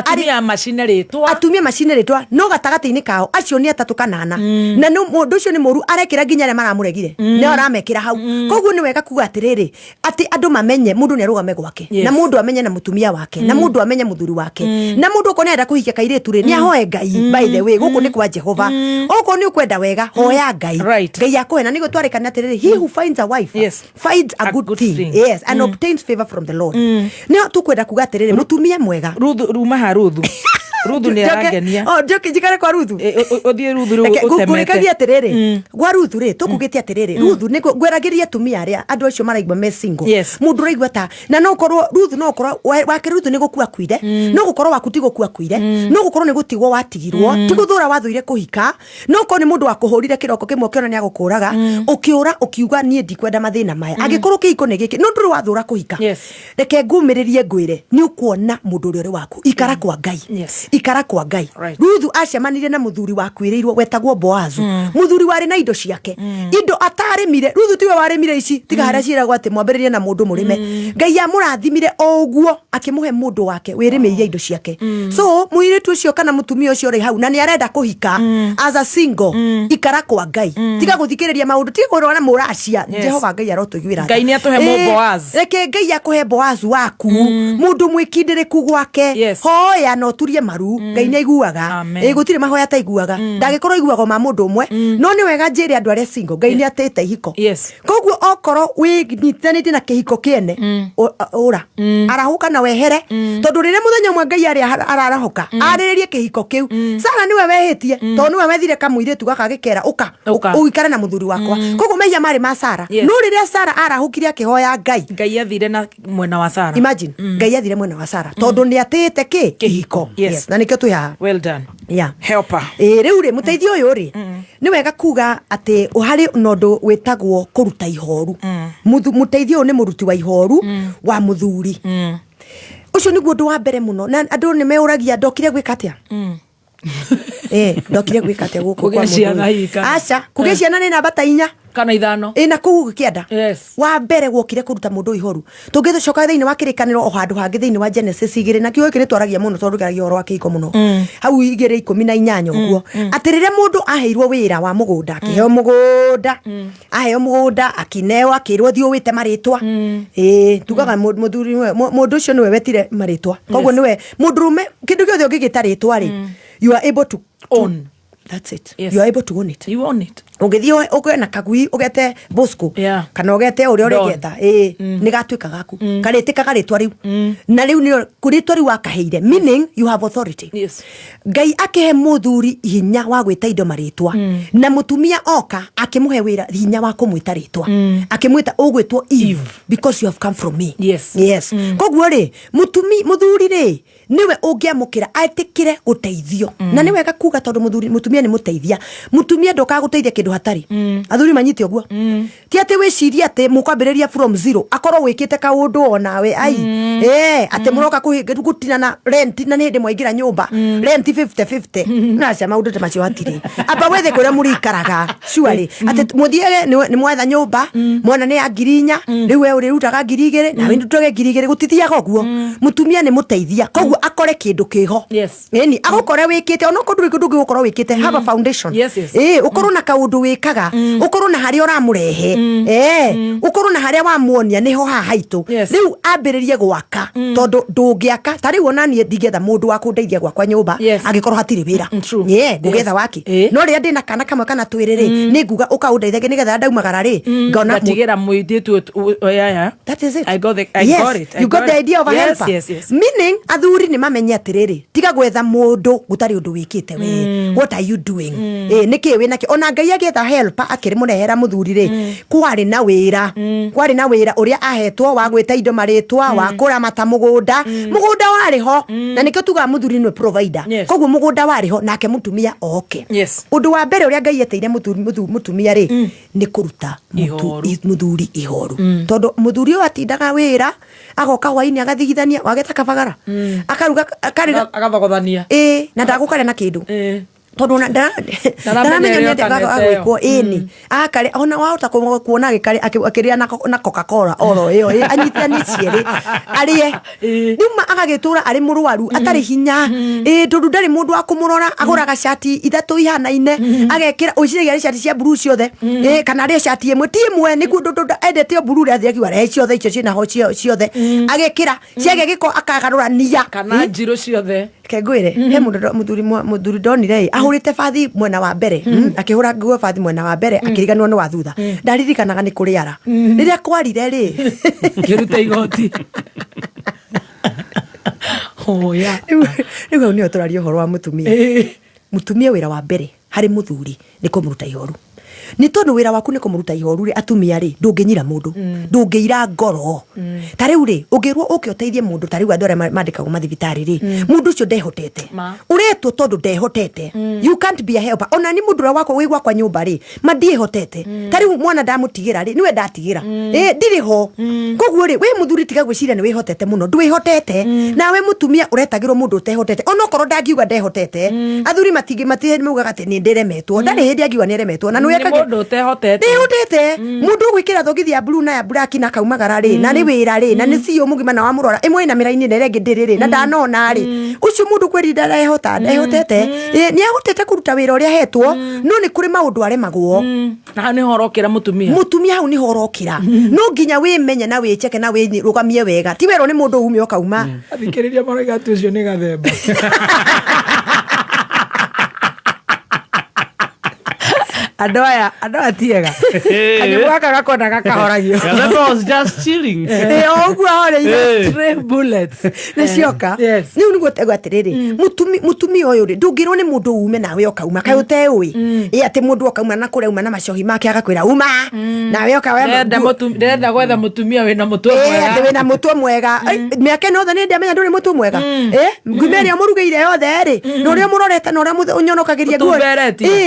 atumia machine ritwa no gatagati-ini kao acio ni atatu kanana na no mundu ucio ni muru arekira nginya re maramuregire ni aramekira hau koguo ni wega kuga atiriri ati andu mamenye mundu ni arugame gwake na mundu amenye na mutumia wake na mundu amenye muthuri wake na mundu uko nenda kuhikia kairitu ri ni ahoe Ngai by the way guku ni kwa Jehova uko ni ukwenda wega hoya Ngai Ngai yako na nigo twarikana atiriri he who finds a wife finds a good thing and obtains favor from the Lord ni tukwenda kuga atiriri mutumia mwega ruma ha Ruthu ni arangenia njoki njikare kwa Ruthu uthie Ruthu ru utemete ngurikagia atiriri gwa Ruthu ri tukugite atiriri Ruthu ni ngweragiria atumia aria andu acio maraigwa me single mundu raigwa ta na no korwo Ruthu no korwo wake Ruthu ni gukua kuire no gukorwo waku ti gukua kuire no gukorwo ni gutigwo watigirwo ti guthura wathuire kuhika no korwo ni mundu wakuhurire kiroko kimwe kiona ni agukuraga ukiura ukiuga nie ndikwenda mathina maya agikorwo kihiko ni giki no nduri wathura kuhika reke ngumiririe ngwire ni ukuona mundu uri waku ikara kwa Ngai ikara kwa Ngai Ruthu acemanirie na muthuri wakwiriirwo wetagwo Boazu muthuri wari na indo ciake indo atarimire Ruthu tiwe warimire ici tiga haria ciragwo ati mwambiririe na mundu murime Ngai amurathimire oguo akimuhe mundu wake wirimiire indo ciake so muiritu ucio kana mutumia ucio ri hau na ni arenda kuhika as a single ikara kwa Ngai tiga guthikiriria maundu tiga kurora na muracia Jehova Ngai arotuiguira Ngai ni atuhe Boaz reke Ngai akuhe Boazu waku mundu mwikindiriku gwake hoya no turie maru mũrwaru Ngai nĩ aiguaga gũtirĩ mahoya ta iguaga ndagĩkorwo iguaga ma mũndũ ũmwe no nĩ wega njĩre andũ arĩa single Ngai nĩ atĩte ihiko koguo okorwo wĩnyitanĩtie na kĩhiko kĩene ũra arahuka na wehere tondũ rĩrĩa mũthenya ũmwe Ngai ararahuka arĩrĩrie kĩhiko kĩu Sara niwe wehĩtie tondũ niwe wethire kamũirĩtu gaka gĩkera ũka ũikare na mũthuri wakwa koguo mehia marĩ ma Sara no rĩrĩa Sara arahukire akĩhoya Ngai athire na mwena wa Sara imagine Ngai athire mwena wa Sara tondũ nĩ atĩte kĩhiko na nĩkĩo twĩ haha well done helper rĩu rĩ mũteithio ũyũ rĩ nĩ wega kuga atĩ harĩ ũndũ wĩtagwo kũruta ihoru mũteithio ũyũ nĩ mũruti wa ihoru wa mũthuri ũcio nĩguo ũndũ wa mbere mũno na andũ nĩ meũragia ndokire gwĩka atĩa ndokire gwĩka atĩa gũkũ kwa mũndũ aca kũgĩa ciana nĩ namba ta 4 kana 5 na kũu gĩkĩenda wa mbere wokire kũruta mũndũ ihoru tũngĩcoka thĩinĩ wa kĩrĩkanĩro o handũ hangĩ thĩinĩ wa Genesis 2 na kĩo gĩkĩ nĩ twaragia mũno tondũ gĩkaragia ũhoro wa kĩhiko mũno hau 2:18 ũguo atĩ rĩrĩa mũndũ aheirwo wĩra wa mũgũnda aheo mũgũnda akineo akĩrwo thiĩ wĩte marĩtwa tugaga mũndũ ũcio nĩwe wetire marĩtwa koguo nĩwe mũndũrũme kĩndũ gĩothe ũngĩgĩta rĩtwa rĩ you are able to own. That's it. Yes. You are able to own it. You own it. Ũngĩthio ũkwena kagui ũgete Bosco kana ũgete ũrĩa ũrĩgeta nĩ gatuĩka gaku karĩtĩkaga rĩtwa rĩu na rĩu nĩ kũrĩtwa rĩu wakaheire meaning you have authority. Yes. Ngai akĩhe mũthuri hinya wa gwĩta indo marĩtwa na mũtumia oka akĩmũhe wĩra hinya wa kũmwĩta rĩtwa akĩmwĩta ũgwĩtwo Eve because you have come from me. Yes. Koguo rĩ mũthuri rĩ niwe ũngĩamũkĩra atĩkĩre gũteithio na nĩ wega kuga tondũ mũtumia nĩ mũteithia mũtumia ndokaga gũteithia kĩndũ hatari athuri manyite ũguo ti atĩ wĩciria atĩ mũkwambĩrĩria from zero akorwo wĩkĩte kaũndũ onawe atĩ mũroka gũtina na rent na nĩ hĩndĩ mwaingĩra nyũmba rent 50-50 nacia maũndũ ta macio hatirĩ amba wethe kũrĩa mũrĩikaraga surely atĩ mũthiĩ nĩ mwetha nyũmba mwana nĩ ya 4,000 rĩu we ũrĩrutaga 2,000 nawe ndutage 2,000 gũtithiaga ũguo mũtumia nĩ mũteithia koguo akore kĩndũ kĩho ĩni agũkore wĩkĩte ona kũndũ gũkorwo wĩkĩte have a foundation ũkorwo na kaũndũ wĩkaga ũkorwo na harĩa ũramũrehe ũkorwo na harĩa wamuonia nĩho haha haitũ rĩu ambĩrĩrie gwaka tondũ ndũngĩaka ta rĩu ona niĩ ndingĩetha mũndũ wa kũndeithia gwakwa nyũmba angĩkorwo hatirĩ wĩra ngũgetha waki no rĩrĩa ndĩna kana kamwe kana twĩrĩ rĩ nĩ nguga ũkaũndeithagia nĩgetha ndaumagara rĩ ngona ngatigĩra mũirĩtu that is it I got it you got the idea of a helper meaning athuri nĩ mamenye atĩrĩrĩ tiga gwetha mũndũ gũtarĩ ũndũ wĩkĩte we what are you doing nĩkĩ wĩna kĩ ona Ngai agĩetha helper akĩmũrehera mũthuri rĩ kwarĩ na wĩra ũrĩa ahetwo wa gwĩta indo marĩtwa wa kũramata mũgũnda warĩ ho na nĩkĩo tugaga mũthuri nĩ provider koguo mũgũnda warĩ ho nake mũtumia oke ũndũ wa mbere ũrĩa Ngai eteire mũtumia rĩ nĩ kũruta mũthuri ihoru tondũ mũthuri ũyũ atindaga wĩra agoka hwainĩ agathigithania wageta kabagara akaruga agathogothania na ndagũkare na kĩndũ tondũ ndaramenya nĩ gwĩkwo ĩni akare ona wahota kuona gĩkari akĩrĩa na Coca-Cola oro ĩyo anyitithanicie rĩ arĩe nyuma agagĩtũra arĩ mũrwaru atarĩ hinya tondũ ndarĩ mũndũ wa kũmũrora agũraga shati 3 ihanaine agekĩra ũciragia shati cia blue ciothe kana arĩ shati ĩmwe ti ĩmwe nĩguo endete o blue rĩa kiuga rĩ ciothe icio ciĩna ho ciothe agekĩra ciage gĩko akagarũrania kana njirũ ciothe kengwĩre he mũthuri ndonire ahũrĩte bathi mwena wa mbere akĩhũra nguo bathi mwena wa mbere akĩriganwo nĩ wa thutha ndaririkanaga nĩ kũrĩ ara rĩrĩa kwarire rĩ ngĩruta igoti rĩu nĩyo tũraria ũhoro wa mũtumia wĩra wa mbere harĩ mũthuri nĩ kũmũruta ihoru nĩ tondũ wĩra waku nĩ kũmũruta ihoru rĩ atumia rĩ ndũngĩnyira mũndũ ndũngĩira ngoro ta rĩu rĩ ũngĩrwo ũkĩoteithie mũndũ ta rĩu andũ arĩa mandĩkagwo mathibitarĩ rĩ mũndũ ũcio ndehotete ũretwo tondũ ndehotete you can't be a helper ona ni mũndũ ũrĩa wako wĩ gwakwa nyũmba rĩ mandiehotete ta rĩu mwana ndamũtigĩra rĩ niwe ndatigĩra ndirĩ ho koguo rĩ we mũthuri tiga gwĩciria nĩ wĩhotete mũno ndwĩhotete nawe mũtumia ũretagĩrwo mũndũ ũtehotete ona okorwo ndangiuga ndehotete athuri matigĩ matimugaga atĩ nĩ ndĩremetwo ndarĩ hĩndĩ angiuga nĩ eremetwo na nĩwekaga Mundu tehotete. Ni hotete. Mundu gwikira thogithia blue na ya black na kaumagara ri na ni wira ri na ni cio mugima na wa murora. Imwe ina miraini na rengi ndiriri na ndanona ri. Ucio mundu kwirida na ehota ehotete. Ni ahotete kuruta wira uria hetwo no ni kuri maundu aremagwo. Na ni horokira mutumia. Mutumia hau ni horokira. No nginya wimenye na wicheke na wirugamie wega. Ti wero ni mundu ume okauma. Athikiriria marega tucio ni gathemba. Adoya tiega. Kanyu waka gakona gakahoragio. That was just chilling. Ogwa hore stray bullets. Ne cionka. Ni uni gotego atiriri. Mutumi oyo ri ndungirwo ni mundu ume nawe okauma. Kai uteui. Ati mundu okauma na kureuma na macohi make agakwira uma. Nawe okawe. Ndenda gwetha mutumia wina mutwe mwega. Ati wina mutwe mwega. Miake no tha ni ndamenya nduri mutwe mwega. Ngumeri amurugeire yothe ri. No ri amurorete no ri unyonokagiria guo.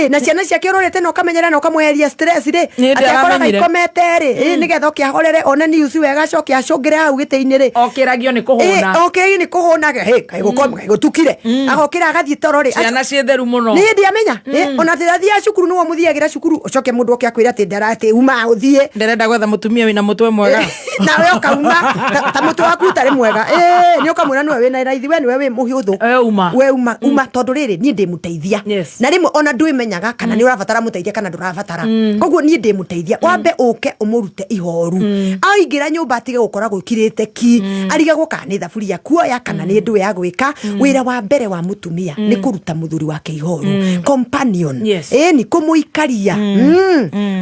Na ciana ciake urorete no kamenyera no kamweheria stress ri atakora ikomete ri nigetha kiahorere ona ni uci wega cokia acungire hau gite-ini ri okiragio ni kuhuna ni kuhuna kai gutukire agokira agathie toro ri ciana citheru muno ni ndi amenya ona thirathia cukuru no muthiagira cukuru ucoke mundu okia kwira ati ndarate uma uthie nderenda gwetha mutumia wina mutwe mwega nawe okauma ta mutwe waku tari mwega ni okamwira niwe wina raithi we niwe wi muhiuthu we uma tondu riri ni ndi muteithia na rimwe ona ndwimenyaga kana ni urabatara muteithia kana ndurabatara koguo ni ndi muteithia wambe uke umurute ihoru aingira nyumba atige gukora gwikirite ki ariga gukani thaburia kuoya kana ni ndu ya gwika wira wa mbere wa mutumia ni kuruta muthuri wake ihoru companion ni kumuikaria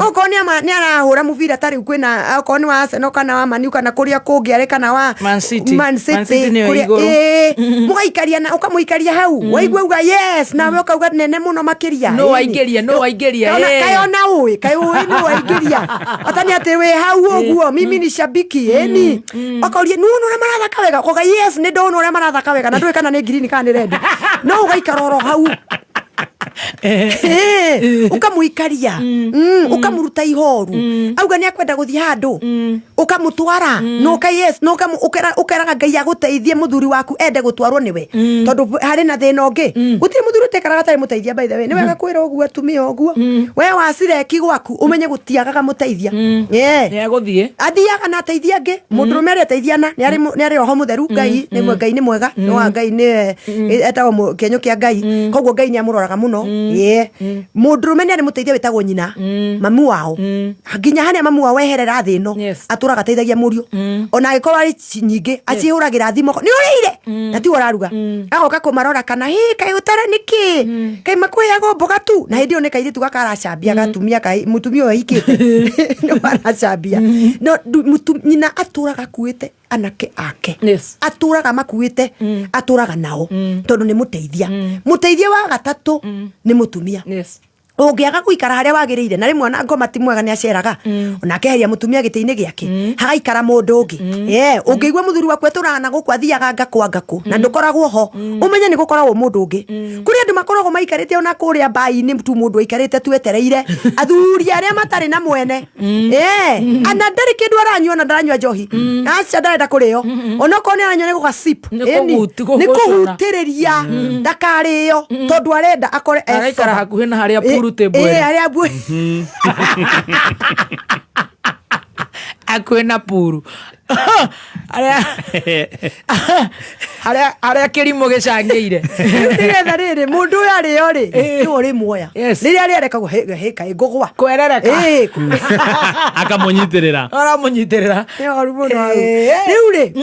oko ni arahura muvira tari kwina oko ni wa Arsenal kana wa Man U kana kuria kungi ari kana wa Man City kuria mugaikaria na ukamuikaria hau waigua uga yes nawe ukauga nene muno makiria no waigeria kayona uwi no waigeria atani ati we hau oguo mimi ni shabiki ni akauria no marathaka wega koga yes ni ndo no marathaka wega na ndwe kana ni green kana ni red no ugaikara hau ukamuikaria ukamuruta ihoru auga ni akwenda guthie handu ukamutwara no ka yes no ukeraga Ngai aguteithie muthuri waku ende gutwarwo niwe tondu hari na thina ungi gutire muthuri tekaraga gatari muteithia by the way ni wega kwira oguo atumia oguo we wasireki gwaku umenye gutiagaga muteithia ni aguthie athiaga na ateithia ngi mundu rumeri ateithiana ni ari oho mutheru Ngai ni mwega no Ngai ni etagwo kenyo kia Ngai koguo Ngai ni amuroraga muno mundu rumeni ari muteithia wetagwo nyina mamu wao nginya hane mamu wao weherera thino aturaga teithagia murio ona agikora ari nyingi acihuragira thimo ni urire na ti uraruga agoka kumarora kana kai utara niki kai makuyago mboga tu na hindi one kairitu gakaracambia gatumia kai mutumia hikite no aracambia no nyina aturaga kuite anake ake aturaga makuite aturaga nao tondu ni muteithia wa gatatu ni mutumia ungiaga guikara haria wagiriire na rimwe ona ngoma ti mwega ni aceraga ona keheria mutumia giti-ini giake hagaikara mundu ungi ungigwa muthuri waku eturana guku athiaga ngakwa na ndukoragwo ho umenye ni gukoragwo mundu ungi kuri andu makoragwo maikarite ona kuria bai-ini tu mundu aikarite tu etereire athuri aria matari na mwene ana ndari kindu aranyua na ndaranyua njohi acha ndarenda kurio ona ko ni aranyua ni gugacip ni kuhutiriria ndakario tondu arenda akore araikara hakuhi na haria aria bwe akwena puru aria kirimo gicangire nigetha riri mundu uyu ario ri ni uri muoya riria rierekagwo heka ngugwa kwerereka akamunyitirira aramunyitirira riu ri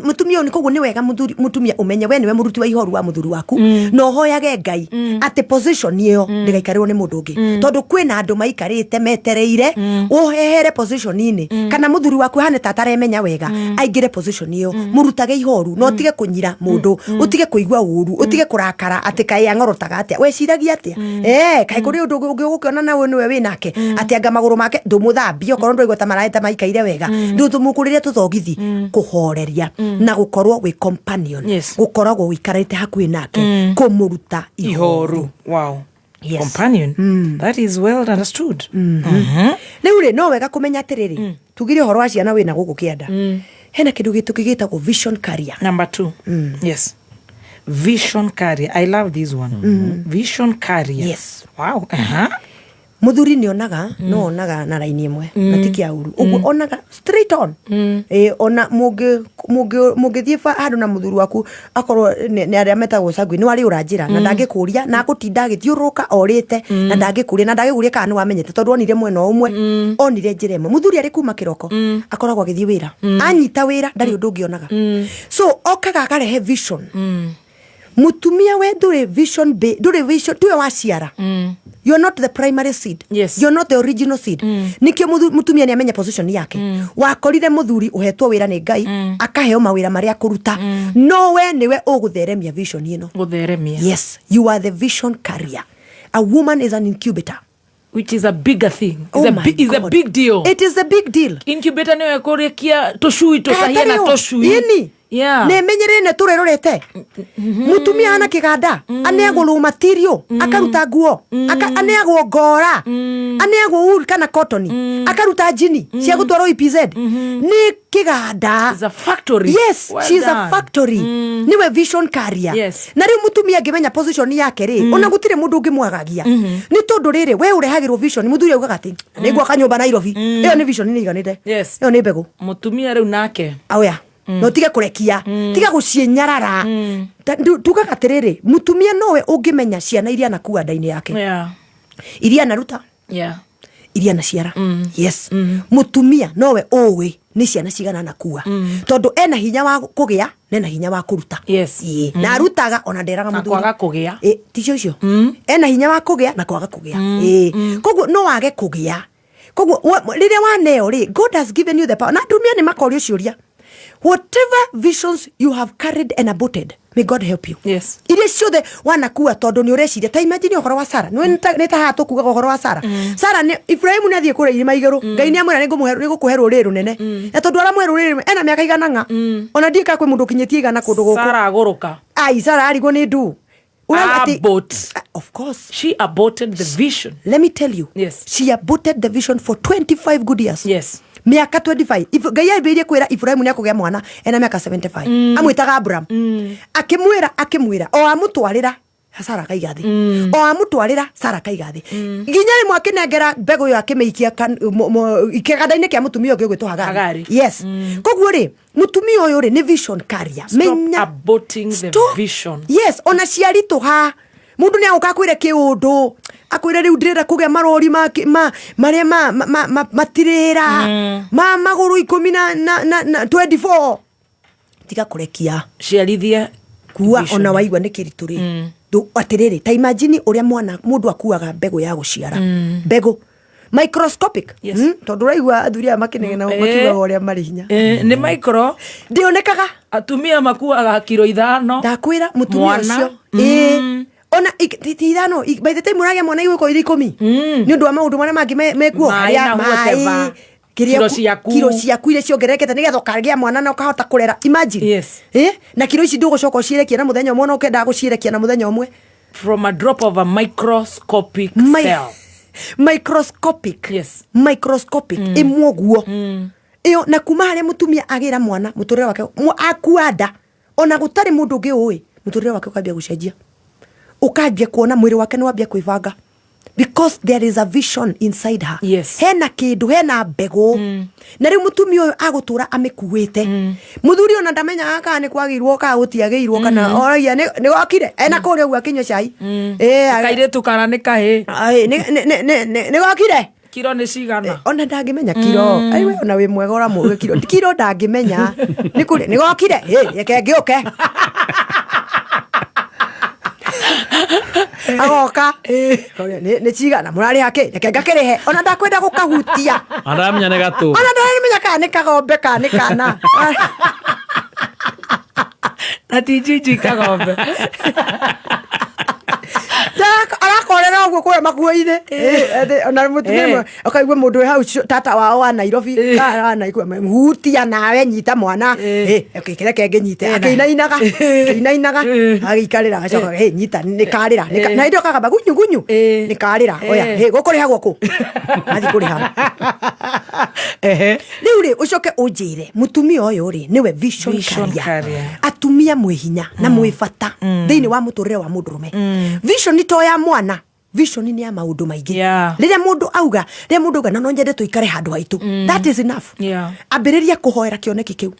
mutumia ni koguo ni wega mutumia umenye we niwe muruti wa ihoru wa muthuri waku no hoyage Ngai ati position iyo ndigaikarwo ni mundu ungi tondu kwina andu maikarite metereire uhehere position ini kana muthuri waku hane tataremenya wega aingire position iyo murutage ihoru no tige kunyira mundu utige kuigwa uru utige kurakara ati kai angorotaga atia we ciragia atia kai kuri undu ungi ugukiona nawe niwe winake ati anga maguru make ndumuthambia okorwo ndwaigwa ta maraita maikaire wega ndutumukurire tuthogithi kuhoreria na gukorwo wi companion gukoragwo wikarite hakuhi nake kumuruta ihoru wow companion that is well understood riu no wega kumenya atiriri tugire horo wa ciana wina guku kienda hena kindu gitugigitagwo vision career number 2 yes vision career I love this one vision career yes wow muthuri ni onaga no onaga na line imwe matikia uru ugu onaga straight on ona muge handu na muthuri waku akorwo ni aria metagwo sagwi ni wari uranjira na ndangikuria na gutinda githiuruka orite na ndangikuria na ndangiguria kana ni wamenyete tondu onire mwena umwe onire njira imwe muthuri ari kuma kiroko akoragwo agithii wira anyita wira ndari undu ngionaga so okaga akarehe vision mutumia we ndure vision tuwe waciara you're not the primary seed. Yes. You're not the original seed. Nikio mutumia ni amenya position yake. Wakorire muthuri uhetwo wira ni Ngai akaheo mawira maria kuruta. No we niwe ugutheremia vision ino. Gutheremia. Yes, you are the vision carrier. A woman is an incubator. Which is a bigger thing. It's a big deal. It is a big deal. Incubator niwe kurekia toshui tosahia na toshui. Yini? Yeah. Ne menyere ne turerorete. Mutumia ana kiganda, aneagwo raw material, akaruta nguo, aneagwo ngora, aneagwo wool kana cotton, akaruta jini, cia gutwaro EPZ. Ni kiganda. It's a factory. Yes, well she's done. A factory. Niwe vision carrier. Yes. Na riu mutumia ngimenya position yake ri, ona gutire mundu ngimwagagia. Ni tondu riri we urehagirwo vision, muthuri augaga ati, nigwa kanyumba Nairobi. Iyo ni vision ni iganite. Yes. Iyo ni mbegu. Mutumia riu nake. Oya. No tiga kurekia tiga gucienyarara tugaga atiriri mutumia nowe ungimenya ciana iria nakua ndaini yake iria naruta iria na ciara yes mutumia nowe owe ni ciana cigana nakua tondu ena hinya wa kugia nena hinya wa kuruta na arutaga ona nderaga muthuri kwaga kugia ticio cio ena hinya wa kugia na kwaga kugia koguo no wage kugia koguo riria waneo ri God has given you the power na dumia ni makorio ciuria. Whatever visions you have carried and aborted, may God help you. Yes. Iria ciothe wanakua tondu ni ureciria ta imagine uhoro wa Sara ni ta hatu kuga uhoro wa Sara Sara ni Ibrahimu ni athie kure irima iguru Ngai ni amwira ni gukuhe ruri runene na tondu ara mwe ruri ena miaka igana nga ona ndika kwe mundu kinyetie igana kundu guku Sara aguruka Sara arigo ni ndu of course she aborted the vision. Let me tell you. Yes. She aborted the vision for 25 good years. Yes. Miaka 25 Ngai abirie kwira Ibrahimu ni akugia mwana ena miaka 75 amwitaga Abraham akimwira o amutwarira Sara kaigathi o amutwarira Sara kaigathi ginyari mwakinengera mbego yo akimeikia ikeganda-ini kia mutumia ungi gwitwo Hagari. Yes. Koguo ri mutumia uyu ri ni vision carrier. Stop aborting the vision. Yes, ona ciarito ha mundu ni aguka kwire kiundu akwire riu ndirenda kugia marori maria matirira maguru 10 na 24 tiga kurekia ciarithia kuwa ona waigwa ni kiritu ri atiriri ta imagine uria mwana mundu akuaga mbego ya guciara mbego microscopic tondu raigwa athuria makinegena makiuga uria mari hinya ni micro ndionekaga atumia makuaga kilo 5 ndakwira mutumia ucio ona ithano by the time uragia mwana iwe ko 10 ni undu wa maundu maria mangi mekuo haria mai kilo ciaku iria ciongerekete nigetha ukagia mwana na ukahota kurera imagine. Yes. Na kilo ici ndugucoka ucierekia na muthenya umwe na ukenda gucierekia na muthenya umwe from a drop of a microscopic cell. Microscopic. Yes. Microscopic imwe guo iyo na kuma haria mutumia agira mwana muturire wake akuanda ona gutari mundu ungi uwi muturire wake ukambia gucenjia ukambia kuona mwiri wake ni wambia kwivanga because there is a vision inside her. Yes. Hena kindu hena mbego na riu mutumia uyu agutura amikuwite muthuri ona ndamenya aka ni kwagirwo ka gutiagirwo kana oria ni gwakire ena kuria gwa kinywa cai kairetu kana ni kahi ni gwakire kiro ni cigana ona ndangimenya kiro aiwe ona wi mwega ora muge kiro ndangimenya ni kuri ni gwakire yeke ngiuke agoka ni cigana murari hake reke ngakirihe ona ndakwenda gukahutia aramenya ne gato ona ndaramenya kana ni kagombe kana ni kana atijiji kagombe arakorera uguo kuria makuo-ini ona mutumia akaigua mundu we hau tata wao wa Nairobi kana igua hutia nawe nyita mwana akikire kenge nyite akinainaga agikarira agacoka nyita nikarira na indo kagamba gunyu nikarira oya gukuriha guku athi kuriha riu ri ucoke unjire mutumia uyu ri niwe vision carrier atumia mwihinya na mwifata thiini wa muturire wa mundurume vision ni to ya mwana vision ni ya maundu maingi rĩrĩa mũndũ auga na no nyende tuikare handũ haitu that is enough ambĩrĩria kuhoera kĩoneki kĩu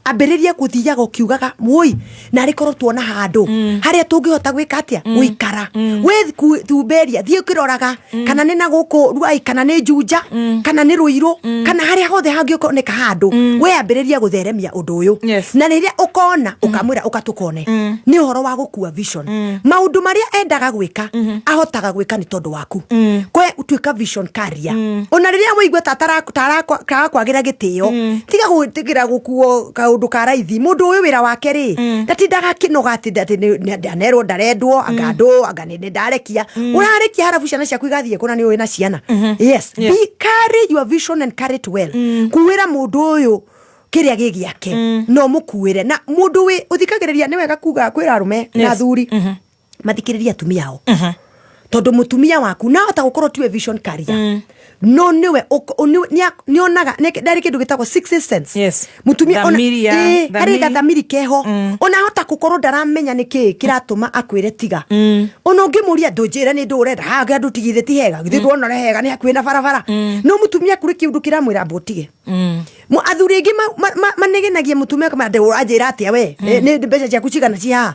ambĩrĩria gũthiaga ũkiugaga muoi na rĩkorwo tuona handũ harĩa tũngĩhota gwĩka atĩa gũikara we thuberia thiĩ ũkĩroraga kana nĩ na gũkũ ruai kana nĩ Juja kana nĩ Ruiru kana harĩa hothe hangĩoneka handũ we ambĩrĩria gũtheremia ũndũ ũyũ na rĩrĩa ũkona ũkamwĩra ũkatukone nĩ ũhoro wa gũkua vision maũndũ marĩa endaga gwĩka ahotaga gwĩka nĩ tondũ waku kwe utuĩka vision carrier ona rĩrĩa waigua kwagĩra gĩtĩo tiga gũtigĩra gũkuo kaũndũ karaithi mũndũ ũyũ wĩra wake rĩ ndatindaga kĩnoga atĩ ndanerwo ndarendwo anga nĩ ndarekia ũrarekia harabu ciana ciaku igathiĩ kũna nĩ ũĩ na ciana yes carry your vision and carry it well kuwĩra mũndũ ũyũ kĩrĩa gĩgĩake no mũkuĩre na mũndũ wĩ ũthikagĩrĩria nĩ wega kuga kwĩra arũme na thuri mathikĩrĩria atumia ao tondũ mũtumia waku na hota gũkorwo tiwe vision carrier no niwe nionaga ndarĩ kĩndũ gĩtagwo sixth sense mũtumia harĩ gathamiri keho ona hota gũkorwo ndaramenya nĩkĩ kĩratũma akwĩre tiga ona ũngĩmũria ndũnjĩra nĩ ndũrenda haga ndũtigithĩ ti hega githĩ ndwona hega nĩ hakuhĩ na barabara no mũtumia kũrĩ kĩndũ kĩramwĩra mbũtige athuri aingĩ manegenagia mũtumia kama ndĩranjĩra atĩa we nĩ mbeca ciaku cigana ci haha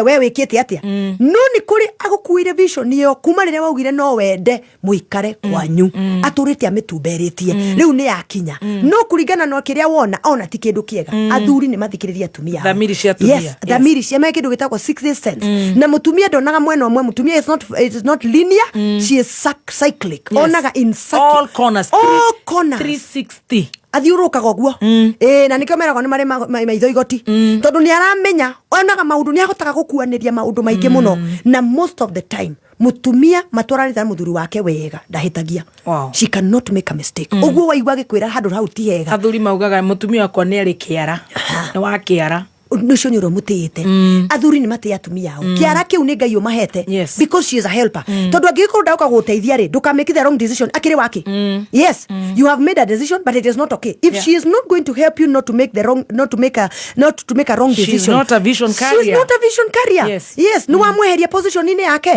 we wĩkĩte atĩa no nĩ kũrĩ agũkuire vision ĩyo kuma rĩrĩa waugire no wende mũikare kwanyu atũrĩte amĩtumberĩtie rĩu nĩ yakinya no kũringana na kĩrĩa wona ona ti kĩndũ kĩega athuri nĩ mathikĩrĩria atumia thamiri cia atumia thamiri cia kĩndũ gĩtagwo sixth sense na mũtumia ndonaga mwena ũmwe mũtumia is not linear she is cyclic onaga in all corners 360 athiũrũkaga ũguo na nĩkĩo meragwo nĩ marĩ maitho igoti tondũ nĩ aramenya onaga maũndũ nĩ ahotaga gũkuanĩria maũndũ maingĩ mũno na most of the time mutumia matwaranĩte na mũthuri wake wega ndahĩtagia she cannot make a mistake ũguo waigua gĩkwĩra handũ hau ti hega athuri maugaga mũtumia wakwa nĩ arĩ kĩara nĩ wa kĩara nĩcio nĩ ũromũtĩĩte athuri nĩ matĩĩ atumia ao kĩara kĩu nĩ Ngai ũmahete because she is a helper tondũ angĩkorwo ndauka gũteithia rĩ ndũkamake the wrong decision akĩrĩ wake yes you have made a decision but it is not okay if she is not going to help you not to make a wrong decision she's not a vision carrier yes nĩ wamweheria position inĩ yake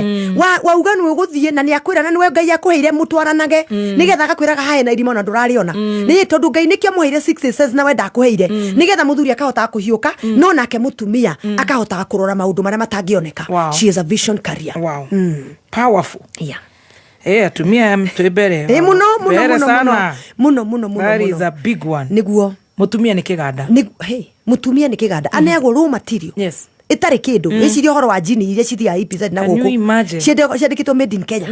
wauga nĩ ũgũthiĩ na nĩ akwĩra na nĩwe Ngai akũheire mũtwaranage nĩgetha agakwĩraga hahe na irima na ndũrarĩona nĩ tondũ Ngai nĩkĩo amũheire 6 sense na we ndakũheire nĩgetha mũthuri akahotaga kũhiũka no nake mutumia akahotaga kurora maundu maria matangioneka she is a vision carrier powerful atumia mtwebere muno that is a big one niguo mutumia ni kiganda mutumia ni kiganda aneagwo raw material itari kindu wiciria horo wa jini iria cithiaga EPZ na guku ciandikitwo made in Kenya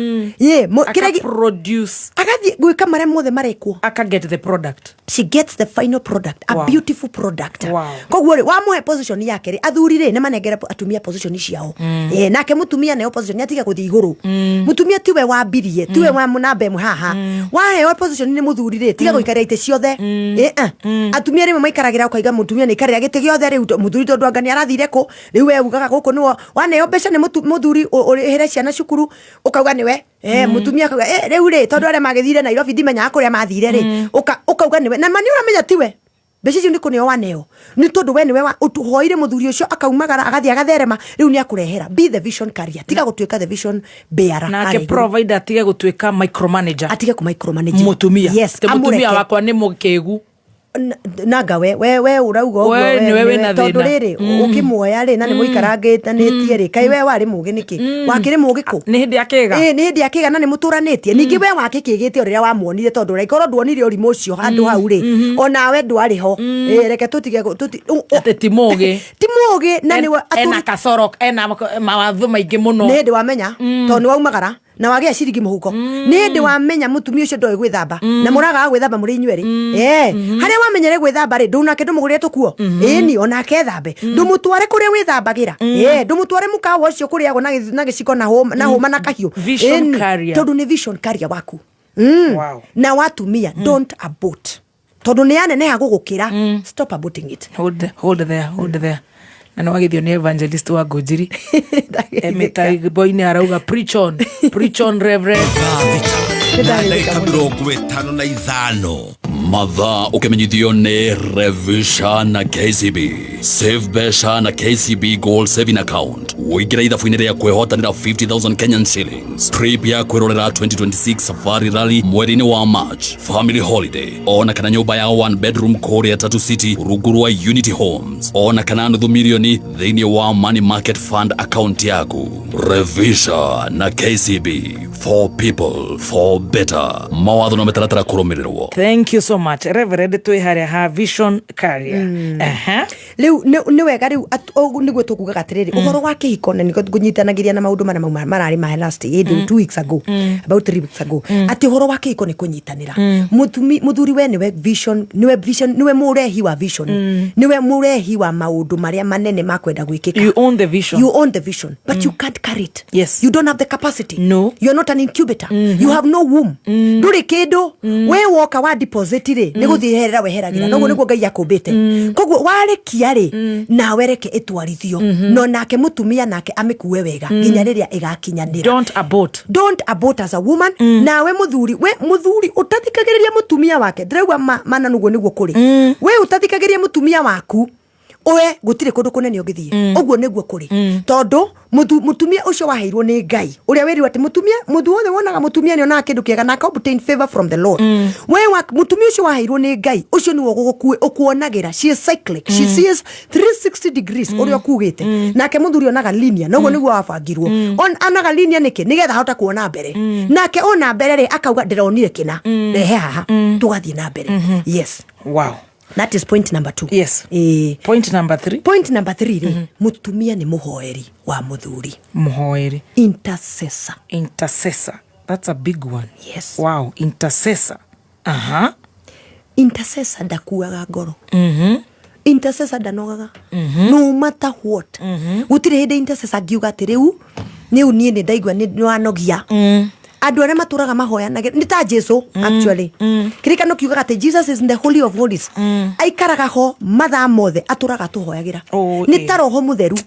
produce agathi gwika maria mothe marekwo get the product she gets the final product a beautiful product koguo wamuhe position yake ri athuri ri ne manengera atumia position ciao nake mutumia ne position atiga guthi iguru mutumia tiwe wambirie tiwe wa munambe mu haha wahe position ni muthuri ri tiga guikaria ite ciothe atumia ri maikaragira ukaiga mutumia ni karira gite giothe ri muthuri tondu anga ni arathire ku riu we ugaga guku niwo waneo mbeca ni muthuri urihere ciana cukuru ukauga niwe mutumia akauga riu ri tondu aria magithire Nairobi ndimenya kuria mathire ri ukauga niwe na mani uramenya tiwe mbeca icio niko nio waneo ni tondu we niwe utuhoire muthuri ucio akaumagara agathia agatherema riu ni akurehera be the vision carrier tiga gutuika the vision bearer nake provider atige gutuika micromanager atige ku micromanager mutumia mutumia wakwa ni mukegu naga we urauga ũguo tondu riri ukimwoya ri na ni muikarangitanĩtie ri kai we wari mugi niki wakiri mugi ku ni hindi akiga ni hindi akiga na ni muturanĩtie ningi we wakikigite ũrĩa wamuonire tondu raikorwo ndwonire ũrimũ ũcio handu hau ri ona we ndwari ho reke tutige ti mugi na ni ena kasoro ena mawatho maingĩ mũno ni hindi wamenya tondu waumagara na wagea ciringi muhuko ni hindi wamenya mutumia ucio ndoe gwithamba na muraga gwithamba muri inyueri haria wamenyere gwithamba ri ndunake ndumugurire tukuo ni onake thambe ndumutware kuria withambagira ndumutware mukawa ucio kuria go na giciko na homa na kahiu tondu ni vision carrier waku na watumia don't abort tondu ni aneneha gugukira stop aborting it hold there na no wagithio ni evangelist wa Ngũnjiri emeta boy ni arauga preach on reverend ndagĩka 55 mathaa ũkĩmenyithio nĩ Revisha na KCB Save Besha na KCB Gold Saving Account Uingira ithabu-inĩ rĩa kwĩhotanĩra 50,000 Kenyan shillings. Trip ya kwĩrorera 2026 Safari Rally mweri-inĩ wa March. Family holiday. Ona kana nyũmba ya 1 bedroom Korea Tatu City rungu rwa Unity Homes. Ona kana nuthu milioni thĩinĩ wa Money Market Fund account yaku. Revision na KCB. For people, for better. Mawatho na mĩtaratara kũrũmĩrĩrwo. Thank you so much. Reverend twĩ harĩa ha Vision Career. Rĩu nĩ wega rĩu nĩguo tũkugaga atĩrĩrĩ ũhoro wa kĩhiko na nĩguo kũnyitanagĩria na maũndũ marĩa marĩ last 2 weeks ago, about 3 weeks ago, atĩ ũhoro wa kĩhiko nĩ kũnyitanĩra. Mũthuri we nĩwe vision, nĩwe mũrehi wa vision, nĩwe mũrehi wa maũndũ marĩa manene ma kwenda gwĩkĩka. You own the vision. You own the vision, but you can't carry it. Yes. You don't have the capacity. No. You're not an incubator. You have no womb. Ndũrĩ kĩndũ. We woka wa deposit rĩ nĩ gũthiherera weheragira. Noguo nĩguo Ngai akũmbĩte. Koguo warĩkia rĩ na wereke ĩtwarithio. No nake mũtumia nake amĩkue wega nginya rĩrĩa ĩgakinyanĩra. Don't abort. Don't abort as a woman. Nawe mũthuri, we mũthuri ũtathikagĩrĩria mũtumia wake. Ndĩrauga mana nuguo nĩguo kũrĩ. We ũtathikagĩrĩria mũtumia waku. Oe gutire kundu kunene ungithie oguo niguo kuri tondu mutumia ucio waheirwo ni Ngai uria wiriwe ati mutumia muthu wothe wonaga mutumia ni ona kindu kiega na obtain favor from the Lord. We wa mutumia ucio waheirwo ni Ngai ucio niwo gugukue ukuonagira. She is cyclic. She sees 360 degrees uria kugite nake muthuri onaga linear noguo niguo wabangirwo anaga linear niki nigetha hota kuona mbere nake ona mbere ri akauga ndironire kina rehe haha tugathie na mbere. Yes. Wow. That is point number 2. Yes. Point number 3. Point number 3 mutumia ni muhoeri wa muthuri. Muhoeri. Intercessor. Intercessor. That's a big one. Yes. Wow. Intercessor. Intercessor ndakuaga ngoro. Intercessor ndanogaga. No matter what. Gutire hinde intercessor ngiuga ati riu ni unie ni ndaigua ni wanogia. Andu arĩa matũraga mahoya nĩ ta Jesu actually. Kirikano kiugaga atĩ Jesus is in the holy of holies. Aikaraga ho mathaa mothe atũraga tũhoyagĩra. Nĩ ta roho mũtheru.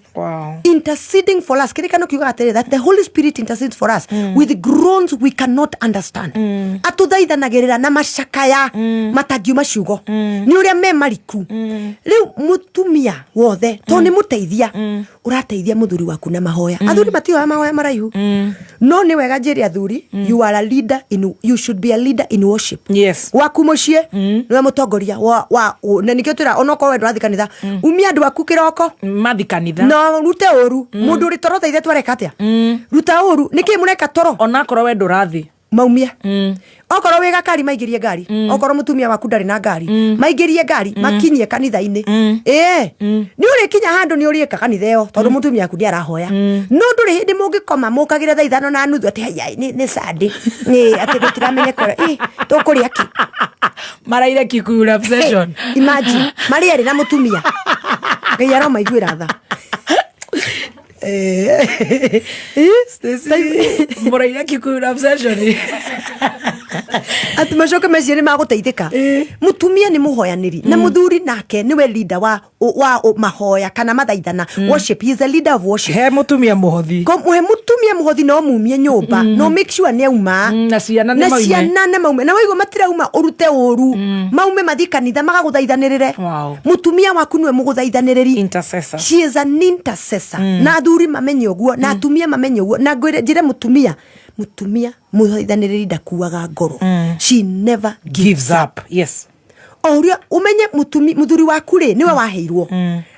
Interceding for us. Kirikano kiugaga atĩ that the Holy Spirit intercedes for us with groans we cannot understand. Atũthaithanagĩrĩra na macakaya matangiuma ciugo. Nĩ ũrĩa me mariku. Rĩu mũtumia wothe to nĩ mũteithia ũrateithia mũthuri waku na mahoya. Athuri matioya mahoya maraihu. No nĩ wega njĩri athuri. You are a leader you should be a leader in worship. Yes. Waku mucie niwe mutongoria wa na nikio twira onoko we ndwathi kanitha umia andu aku kiroko mathi kanitha no rute oru mundu uri toro thaithe twareka atia ruta oru niki mureka toro onakoro we ndurathi maumia okoro wega kari maigirie ngari okoro mutumia waku ndari na ngari maigirie ngari makinyie kanitha-ini ni uri kinya handu ni uri eka kanitha yo tondu mutumia waku ndi arahoya no nduri hindi mungikoma mukagire thaa 5:30 ati haya ni sadi ni ati gutiramenyeka tukuri aki maraire Kikuyu Rap Session imagine mari ari na mutumia ngai aromaiguira tha muraire Kikuyu Rap Session ati macoke meciria ni maguteithika mutumia ni muhoyaniri na muthuri nake niwe leader wa mahoya kana mathaithana worship. He is a leader of worship. He mutumia muhothi he mutumia muhothi no mumie nyumba no make sure ne uma na ciana ne maume na waigo matirauma urute uru maume mathi kanitha magaguthaithanirire. Mutumia waku niwe muguthaithaniriri. Intercessor. She is an intercessor. Na athuri mamenye uguo na atumia mamenye uguo na njire mutumia muhoithaniriri ndakuaga ngoro. She never gives up. Yes. Oria umenye muthuri waku ri niwe waheirwo.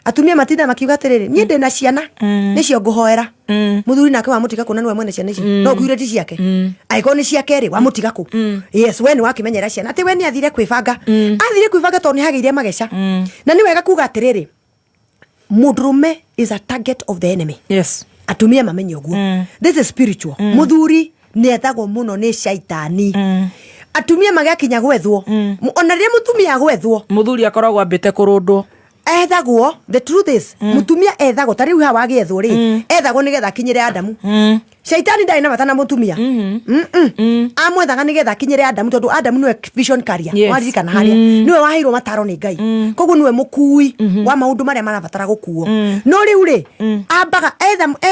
Atumia matinda makiuga atiriri nie ndina ciana nicio nguhoera. Muthuri nake wa mutiga kuna niwe mwene ciana ici no kuire ti ciake aiko ni ciake ri wa mutiga ku. Yes, we ni wakimenyera ciana ati we ni athire kwibanga to ni hageire mageca na ni wega kuga atiriri mudrume is a target of the enemy. Yes. Atumia mamenye uguo. This is spiritual. Muthuri ni ethagwo muno ni shaitani. Atumia magakinya gwethwo ona ria mutumia gwethwo muthuri akoragwo ambite kurundwo ethagwo. The truth is mutumia ethagwo tari uha wagethwo ri ethagwo nigetha kinyire Adamu. Shaitani ndai na batana mutumia amwethaga nigetha kinyire Adamu tondu Adamu niwe vision carrier. Waririkana haria niwe waheirwo mataro ni Ngai koguo niwe mukui wa maundu maria marabatara gukuo no riu ri ambaga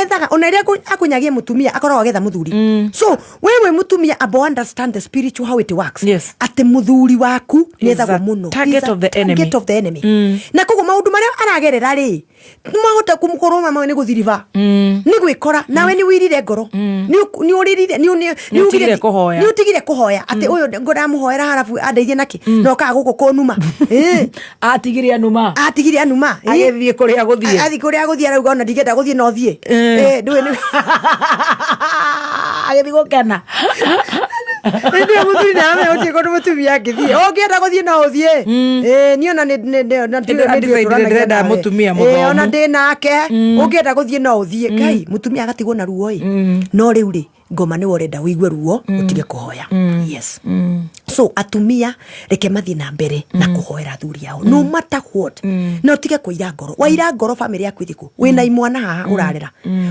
ethaga ona ria akunyagie mutumia akoragwo agetha muthuri. So wewe mutumia abo understand the spiritual how it works. Yes. Ati muthuri waku ni ethagwo muno target of the enemy na koguo maundu maria aragerera ri mahota kumkoroma mawe ni guthiriva ni gwikora nawe ni wirire ngoro ni uririre ni ugire kuhoya ati uyu ngoramuhoera harafu andeithie naki no ka guko konuma atigire anuma agithie kuria guthie athi kuria guthie rauga ona ndigenda guthie no thie ndwe ni agithie gukena ndio muthuri nawe uti ko mutumia ngithie ongienda guthie no uthie ni ona ndenda mutumia muthomu ona ndinake ungienda guthie no uthie kai mutumia agatigwo na ruo no riu ri ngoma ni worenda wigue ruo utige kuhoya yes so atumia reke mathie na mbere na kuhoera thuri yao no matter what no tige kuira ngoro waira ngoro family yaku ithiko wina imwana haha urarera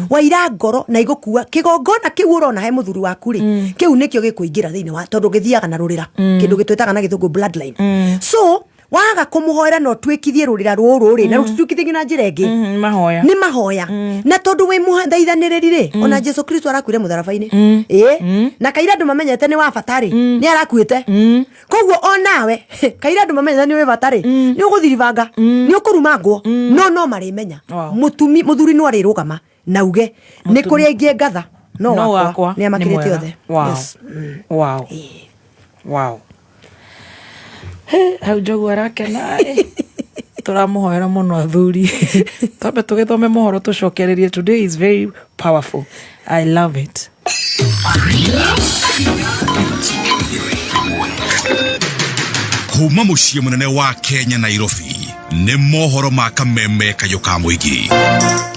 waira ngoro na igukua kigongona kiu urona he muthuri waku ri kiu nikio gikuingira thiini wa tondu githiaga na rurira kindu gitwetaga na githungu bloodline so waga kumuhoera no twikithie rurira ruru ri na tutwikithie na njira ingi ni mahoya na tondu wi muhathaithaniriri ri ona Jesu Kristo arakuire mutharabaini na kaira andu mamenyete ni wa batari ni arakuite koguo onawe kaira andu mamenyete ni wi batari ni uguthirivanga ni ukurumangwo no marimenya muthuri no arirugama nauge ni kuria ingi ngatha no wakwa ni amakirite othe wow hau jogu arakena turamuhoera muno athuri tambe tugithome mohoro tucokererie. Today is very powerful. I love it. Kuma muciĩ munene wa Kenya Nairobi nĩ mohoro ma kameme kayo ka muingi.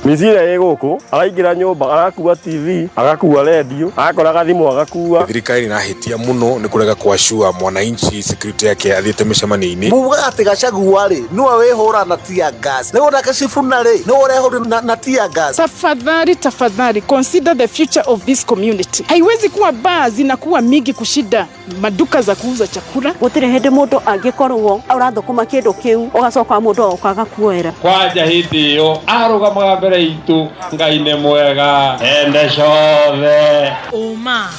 Mizira guku araingira nyumba arakua TV agakua radio agakoraga thimu agakua. Thirikari nahitia muno ni kurega kwashua mwananchi security yake athiete micemani-ini. Muga ati Gachagua ri niwe wihura na tear gas niwe ndakacibuna ri niwe urehura na tear gas. Tafadhali consider the future of this community. Haiwezi kuwa baa zinakuwa mingi kushida maduka za kuuza chakula. Gutire hende mundu angikorwo urathukuma kindu kiu ugacoka mundu ukaga kuoera kwaja hindi yo arugamaga mbere itu Ngai ni mwega ende cothe uma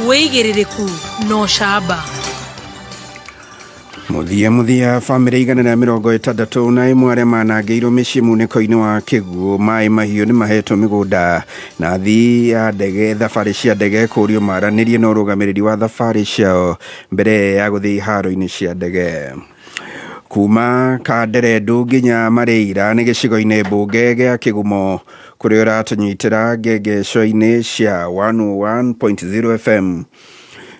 weigiririku no shaba muthia family igana na 61 aria manangeirwo micii muniko-ini wa Kiguo mai mahiu ni mahetwo migunda na thii ya ndege thabari cia ndege kurio maranirie na urugamiriri wa thabari ciao mbere ya guthii haro-ini cia ndege kuma Kanderendu nginya Mareira ni gicigo-ini mbunge gia Kigumo kuria uratanyitira ngengeco-ini cia 101.0 FM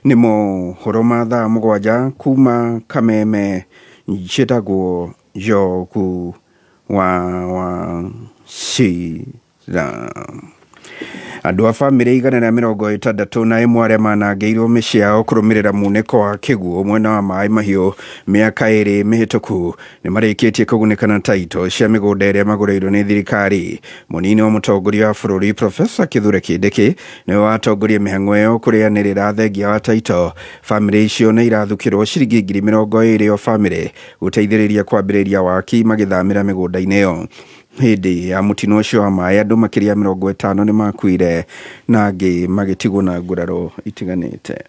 ni mohoro ma thaa mugwanja kuma Kameme njitagwo Joku wa Shira. Andu a family igana na 61 aria manangeirwo micii yao kurumirira muniko wa Kiguo mwena wa mai mahiu miaka iri mihituku ni marikitie kugunikana taito cia migunda iria magureirwo ni thirikari. Munini wa mutongoria wa bururi Professor Kithure Kindiki ni watongoria mihang'o iyo kurianirira thengia wa taito. Family icio ni irathukirwo ciringi 20,000 o family guteithiriria kwambiriria waki magithamira migunda-ini iyo. Hindi ya mutino ucio wa mai andu makiria 50 ni makuire na angi magitigwo na nguraro itiganite.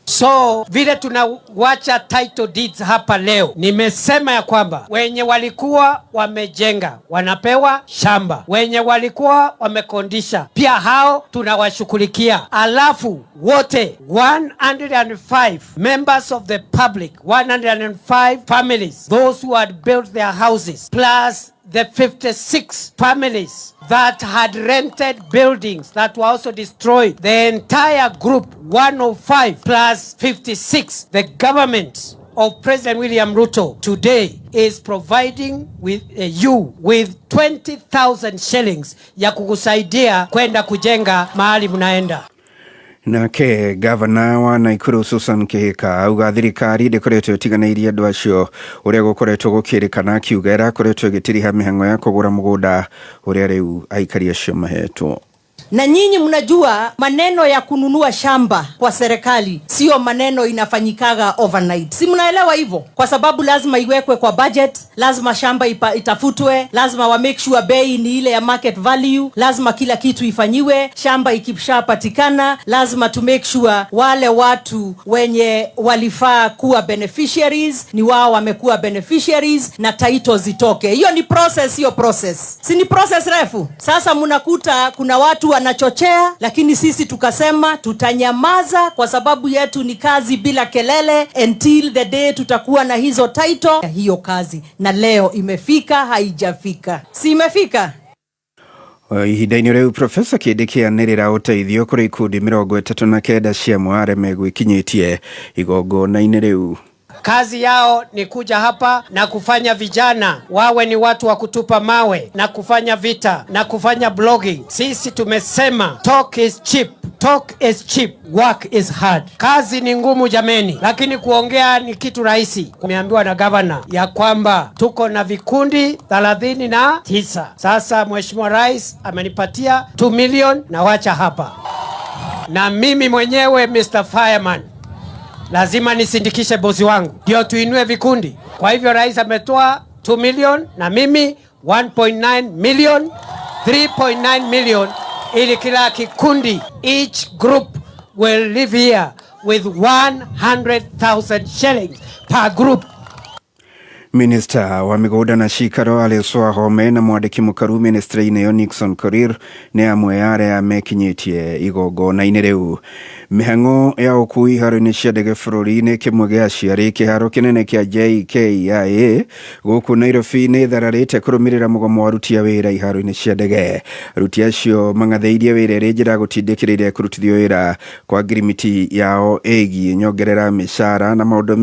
So vile tunawacha title deeds hapa leo, nimesema ya kwamba wenye walikuwa wamejenga wanapewa shamba, wenye walikuwa wamekondisha pia hao tunawashughulikia. Alafu wote 105 members of the public, 105 families, those who had built their houses, plus the 56 families that had rented buildings that were also destroyed, the entire group 105 plus 56, the government of President William Ruto today is providing with you with 20,000 shillings ya kukusaidia kwenda kujenga mahali mnaenda. Nake gavana wa Naikuru Susan Kihika auga thirikari ndikoretwo itiganĩirie andũ acio ũrĩa gũkoretwo gũkĩrĩkana akiuga ĩrakoretwo ĩgĩtiriha mĩhang'o ya kũgũra mũgũnda ũrĩa rĩu aikari acio mahetwo. Na nyinyi mnajua maneno ya kununua shamba kwa serikali sio maneno inafanyikaga overnight. Si mnaelewa hivyo? Kwa sababu lazima iwekwe kwa budget, lazima shamba itafutwe, lazima wa make sure bei ni ile ya market value, lazima kila kitu ifanyiwe. Shamba ikishapatikana, lazima to make sure wale watu wenye walifaa kuwa beneficiaries ni wao wamekuwa beneficiaries na title zitoke. Hiyo ni process, hiyo process. Si ni process refu? Sasa mnakuta kuna watu wanachochea, lakini sisi tukasema tutanyamaza kwa sababu yetu ni kazi bila kelele until the day tutakuwa na hizo title hiyo kazi. Na leo imefika, haijafika. Si imefika? Ihinda-inĩ rĩu Profesa Kĩndĩ kĩanĩrĩra ũteithio kũrĩ ikundi 39 cia Mwareme gwĩkinyĩtie igongona-inĩ rĩu. Kazi yao ni kuja hapa na kufanya vijana wawe ni watu wa kutupa mawe na kufanya vita na kufanya blogging. Sisi tumesema talk is cheap. Talk is cheap, work is hard. Kazi ni ngumu jameni, lakini kuongea ni kitu rahisi. Kumeambiwa na governor ya kwamba tuko na vikundi 39. Sasa Mheshimiwa Rais amenipatia 2 million na wacha hapa. Na mimi mwenyewe Mr. Fireman lazima nisindikishe bosi wangu ndio tuinue vikundi. Kwa hivyo Rais ametoa 2 million na mimi 1.9 million, 3.9 million ili kila kikundi, each group will live here with 100,000 shillings per group. Minister wa migũnda na cikaro Alice Wahome na mwandĩki mũkaru ministry-inĩ ĩyo Nixon Korir nĩ amwe arĩa mekinyĩtie igongona-inĩ rĩu. Mĩhang'o ya ũkui iharo-inĩ cia ndege bũrũri-inĩ kĩmwe gĩa ciarĩ kĩharo kĩnene kĩa JKIA gũkũ Nairobi nĩ thararĩte kũrũmĩrĩra mũgomo wa aruti a wĩra iharo-inĩ cia ndege. Aruti acio mang'athĩirie wĩra ĩrĩ njĩra gũtindĩkĩrĩria kũrutithio wĩra kwa ngirimiti yao ĩgiĩ nyongerera mĩcara na maũndũ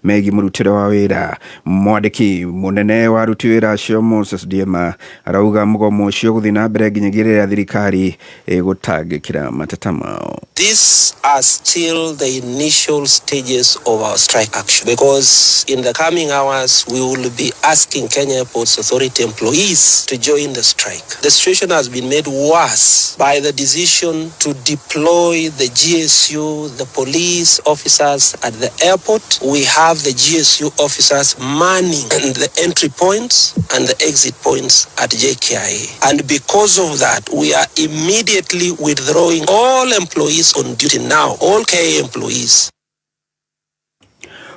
megiĩ mũrutĩre wa wĩra. Mwandĩki mũnene wa aruti wĩra acio Moses Diema arauga mũgomo ũcio gũthiĩ na mbere nginyagia rĩrĩa thirikari ĩgũtangĩkĩra mateta mao. These are still the initial stages of our strike action, because in the coming hours we will be asking Kenya Airports Authority employees to join the strike. The situation has been made worse by the decision to deploy the GSU, the police officers at the airport. We have the GSU officers manning the entry points and the exit points at JKIA. And because of that, we are immediately withdrawing all employees on duty now, all KA employees.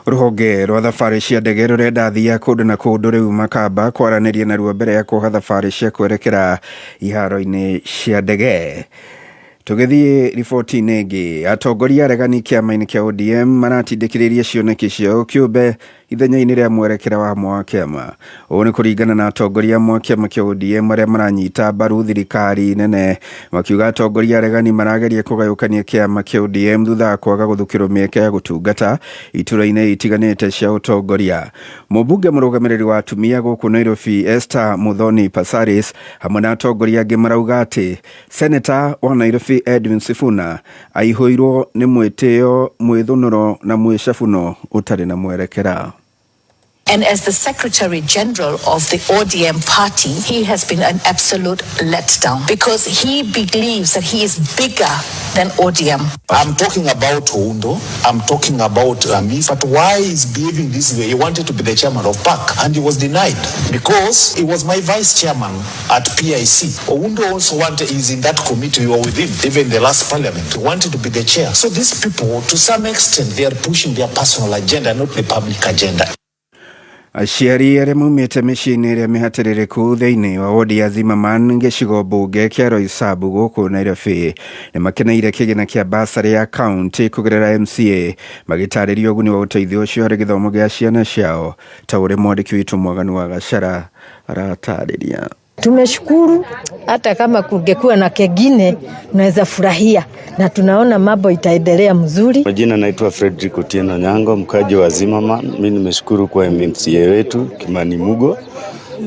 Rũhonge rwa thabarĩ cia ndege rũrenda thia kũndũ na kũndũ rĩu makamba kwaranĩria naruo mbere ya kuoha thabarĩ cia kwerekera iharo-inĩ cia ndege. Tũgĩthiĩ riboti-inĩ ĩngĩ, atongoria aregani kĩama-inĩ kĩa ODM maratindĩkĩrĩria cioneki ciao kĩũmbe ithenya-inĩ rĩa mwerekera wa hamwe wa kĩama. Ũũ nĩ kũringana na atongoria amwe a kĩama kĩa ODM arĩa maranyita mbaru thirikari nene, makiuga atongoria aregani marageria kũgayũkania kĩama kĩa ODM thutha wa kwaga gũthukĩrwo mĩeke ya gũtungata itura-inĩ itiganĩte cia ũtongoria. Mũmbunge mũrũgamĩrĩri wa atumia gũkũ Nairobi Esther Muthoni Passaris hamwe na atongoria angĩ marauga atĩ Senator wa Nairobi Edwin Sifuna aihũirwo nĩ mwĩtĩo, mwĩthũnũro na mwĩcabuno ũtarĩ na mwerekera. And as the Secretary General of the ODM party, he has been an absolute letdown because he believes that he is bigger than ODM. I'm talking about Oundo, I'm talking about Ramis, but why is behaving this way? He wanted to be the chairman of PAC and he was denied because he was my vice chairman at PIC. Oundo also wanted, he's in that committee, we were with him, even the last parliament, he wanted to be the chair. So these people, to some extent, they are pushing their personal agenda, not the public agenda. Aciari arĩa maumĩte mĩciĩ-inĩ ĩrĩa mĩhatĩrĩrĩku thĩinĩ wa wodi ya Zimmerman gĩcigo mbunge kĩa Roysambu gũkũ Nairobi nĩ makeneire kĩgĩna kĩa basarĩ ya kaunti kũgerera MCA magĩtarĩria ũguni wa ũteithio ũcio harĩ gĩthomo gĩa ciana ciao, ta ũrĩa mwandĩki witũ Mwaganu wa Gacara aratarĩria. Tumeshukuru, hata kama kungekuwa na kengine tunaweza furahia na tunaona mambo itaendelea mzuri. Majina naitwa Frederick Otieno Nyango, mkaji wa Zimmerman. Mimi nimeshukuru kwa MCA wetu Kimani Mugo.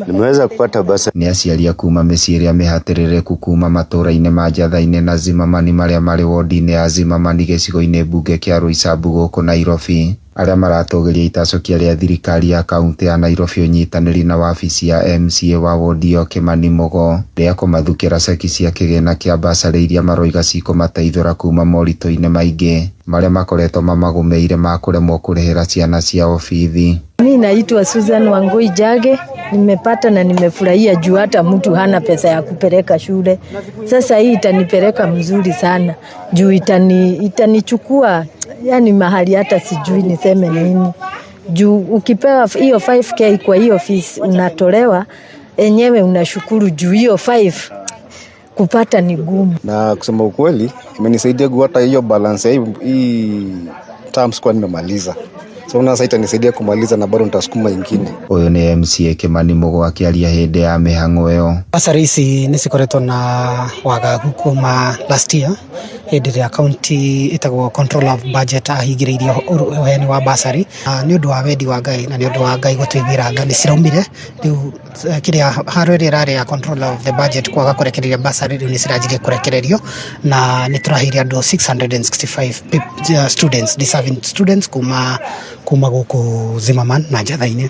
Nimeweza kupata basa. Nĩ aciari kuma mĩciĩ ĩrĩa mĩhatĩrĩrĩku kuma matũũra-inĩ ma Njatha-inĩ na Zimmerman marĩa marĩ wodi-inĩ ya Zimmerman gĩcigo-inĩ mbunge kĩa Roysambu gũkũ Nairobi Arĩa maratogeria itacokia rĩa thirikari ya kaunti ya Nairobi ũnyitanĩri na wabici ya MCA wa wodi ya Kimani Mugo rĩa kũmathukĩra ceki cia kĩgĩna kĩa basarĩ iria maroiga cikũmateithũra kuma moritũ-inĩ maingĩ marĩa makoretwo mamagũmĩire ma kũremwo kũrĩhĩra ciana ciao bithi. Mimi naitwa Susan Wangui Jage, nimepata na nimefurahia juu hata mtu hana pesa ya kupeleka shule. Sasa hii itanipeleka mzuri sana juu itanichukua yani mahali hata sijui niseme nini. Juu ukipewa hiyo 5k kwa hiyo fees unatolewa enyewe unashukuru juu hiyo 5 kupata ni gumu. Na kusema ukweli imenisaidia hata hiyo balance hii terms kwa nimemaliza. So na sasa itanisaidia kumaliza na bado nitasukuma ingine. Uyu ni MCA Kimani Mugo akiaria hindi ya mihango iyo. Basari ici nĩcikoretwo na wagagu kuma last year hindi ya county itagwo control of budget ahingĩrĩirie ũheani wa basari nĩ ũndũ wa wendi wa Ngai na nĩ ũndũ wa Ngai gũtũiguĩra tha nĩciraumire rĩu kĩrĩa haro ĩrĩa ĩrarĩ ya control of the budget kwaga kũrekereria basari rĩu nĩciranjirie kũrekererio na nĩtũraheire andũ 665 students deserving students kuma gũkũ Zimmerman na Njatha-inĩ.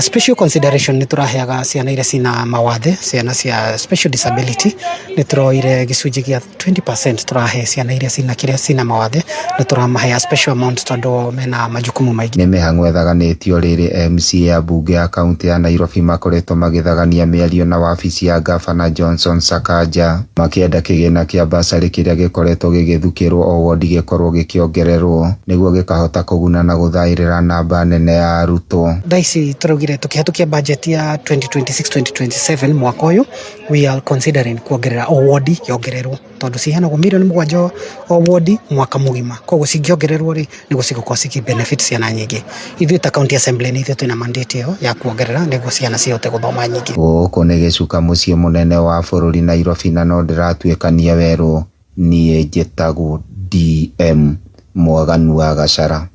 Special consideration nĩtũraheaga ciana iria cina mawathe, ciana cia special disability nĩtũroire gĩcunjĩ gĩa 20% tũrahe ciana iria cina mawathe nĩtũramahea special amount tondũ mena majukumu maingĩ. Nĩ mĩhang'o ethaganĩtio rĩrĩ MCA ya bunge ya kaunti ya Nairobi makoretwo magĩthagania mĩario na wabici ya gavana Johnson Sakaja makĩenda kĩgĩna kĩa basarĩ kĩrĩa gĩkoretwo gĩgĩthukĩrwo o wodi gĩkorwo gĩkĩongererwo nĩguo gĩkahota kũguna na gũthaĩrĩra namba nene ya arutwo. Daisi tũraugire tũkĩhetũkia budget ya 2026-2027 mwaka ũyũ we are considering kuongerera o wodi yongererwo tondũ ciheanagwo milioni 7 o wodi mwaka mũgima. Koguo cingĩongererwo rĩ nĩguo cigũkorwo cikĩ-benefit ciana nyingĩ. Ithuĩ ta county assembly nĩ ithuĩ twĩna mandate ĩyo ya kuongerera nĩguo ciana cihote gũthoma nyingĩ. Gũkũ nĩ gĩcuka mũciĩ mũnene wa bũrũri Nairobi na no ndĩratuĩkania werũ. Niĩ njĩtagwo DM Mwaganu wa Gacara.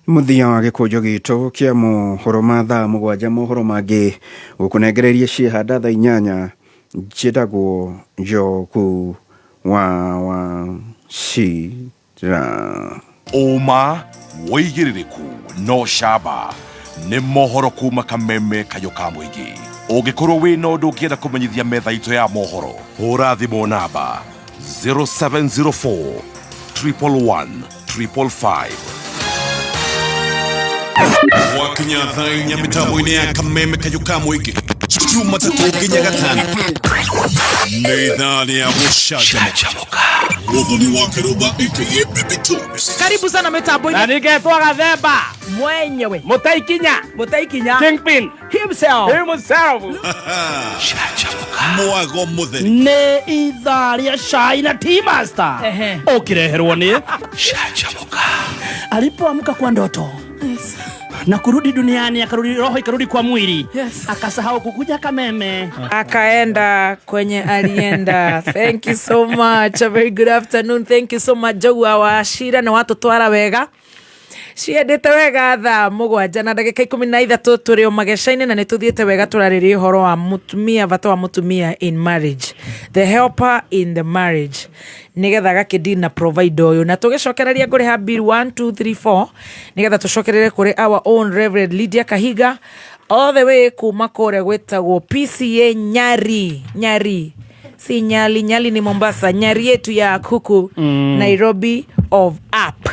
Muthia wa gĩkũnjũ gitũ kĩa mohoro ma thaa 7 mohoro mangĩ gũkũnengereria ciĩhanda thaa 8 njĩtagwo Njoku wa Shira. Uma woigĩrĩrĩku no camba nĩ mohoro kuma Kameme Kayũ ka Mũingĩ. Ũngĩkorwo wĩna ũndũ ũngĩenda kũmenyithia metha itũ ya mohoro hũra thimũ namba 0704 111 555. Wakinya thaĩnya mĩtambo-inĩ ya Kameme Kayũ ka Mũingĩ Jumatatu nginya Gatano nĩ ithaa rĩa gũcanjamũka. Mũthoni wa Kĩrũmba aka Baby Tones. Karibu sana mitambo-inĩ. Na ningetwa Gathemba mwenyewe Mũtaikinya Kingpin himself. Mwago mũtheri nĩ ithaa rĩa cai na Tea Master ũkĩreherwo nĩ Canjamũka. Alipoamka kwa ndoto na kurudi duniani, akarudi roho ikarudi kwa mwili. Akasahau kukuja Kameme, akaenda kwenye alienda. Thank you so much. A very good afternoon. Thank you so much Joa wa Shira na watu twara wega ciendete wega thaa 7 na ndagĩka 13 tũrĩ o mageca-inĩ na nĩtũthiĩte wega tũrarĩrĩria ũhoro wa mũtumia, bata wa mũtumia in marriage, the helper in the marriage, nĩgetha gakĩdini na provider ũyũ, na tũgĩcokereria kũrĩha bill 1 2 3 4 nĩgetha tũcokerere kũrĩ our own Reverend Lydia Kahiga all the way kuma kũrĩa gwĩtagwo PCA Nyari si Nyali ni Mombasa, Nyari yetu ya kuku Nairobi of up.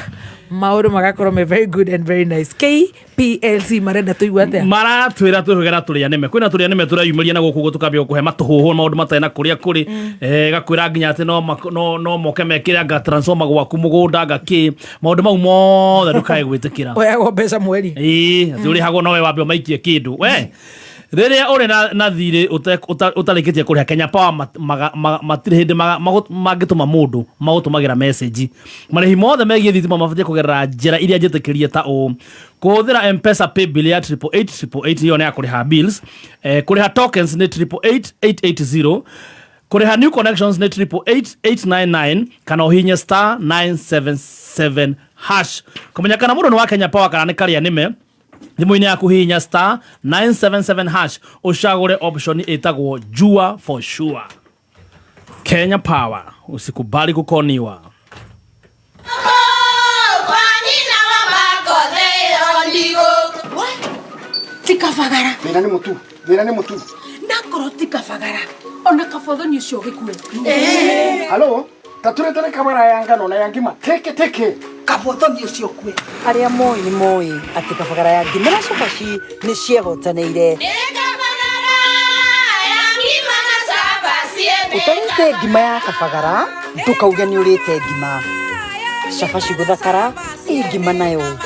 Maũndũ magakorwo me very good and very nice. KPLC marenda tũigua atĩa? Maratwĩra twĩhũgĩra tũrĩa nĩme. Kwĩna tũrĩa nĩme tũrayumĩria na gũkũ tũkambia gũkũhe matũhũhũ maũndũ matarĩ na kũrĩa kũrĩ. Gakwĩra nginya atĩ no moke mekĩre anga transformer gwaku mũgũnda ngakĩ. Maũndũ mau mothe ndũkae gwĩtĩkĩra. Oyagwo mbeca mweri. Ũrĩhagwo nowe wambe maikie kĩndũ. We rĩrĩa ũrĩ na thirĩ ũtarĩkĩtie kũrĩha Kenya Power matirĩ hĩndĩ mangĩtũma mũndũ magũtũmagĩra message. Marĩhi mothe megiĩ thitima mabatiĩ kũgerera njĩra iria njĩtĩkĩrie ta ũũ: kũhũthĩra M-Pesa pay bill ya 88888 hiyo nĩ ya kũrĩha bills, kũrĩha tokens nĩ 888880, kũrĩha new connections nĩ 888899 kana ũhinye *977#. Kũmenya kana mũndũ nĩ wa Kenya Power kana nĩ karĩa nĩme, thimũ-inĩ yaku hihinya *977# ucagũre option ĩtagwo Jua for sure. Kenya Power, usikubali kukoniwa. Kabagara. Thina ni mutu. Nakoroti kabagara. Ona kabotho ni ucio gikue. Halo, taturete kamera ya ngano na ya ngima. Teke. Kabotho ni ucio kue. Aria moi ni moi ati kabagara ya ngima na cabaci ni ciehotaneire. Utarite ngima ya kabagara, ndukauge ni urite ngima. Cabaci guthakara, ngima nayo.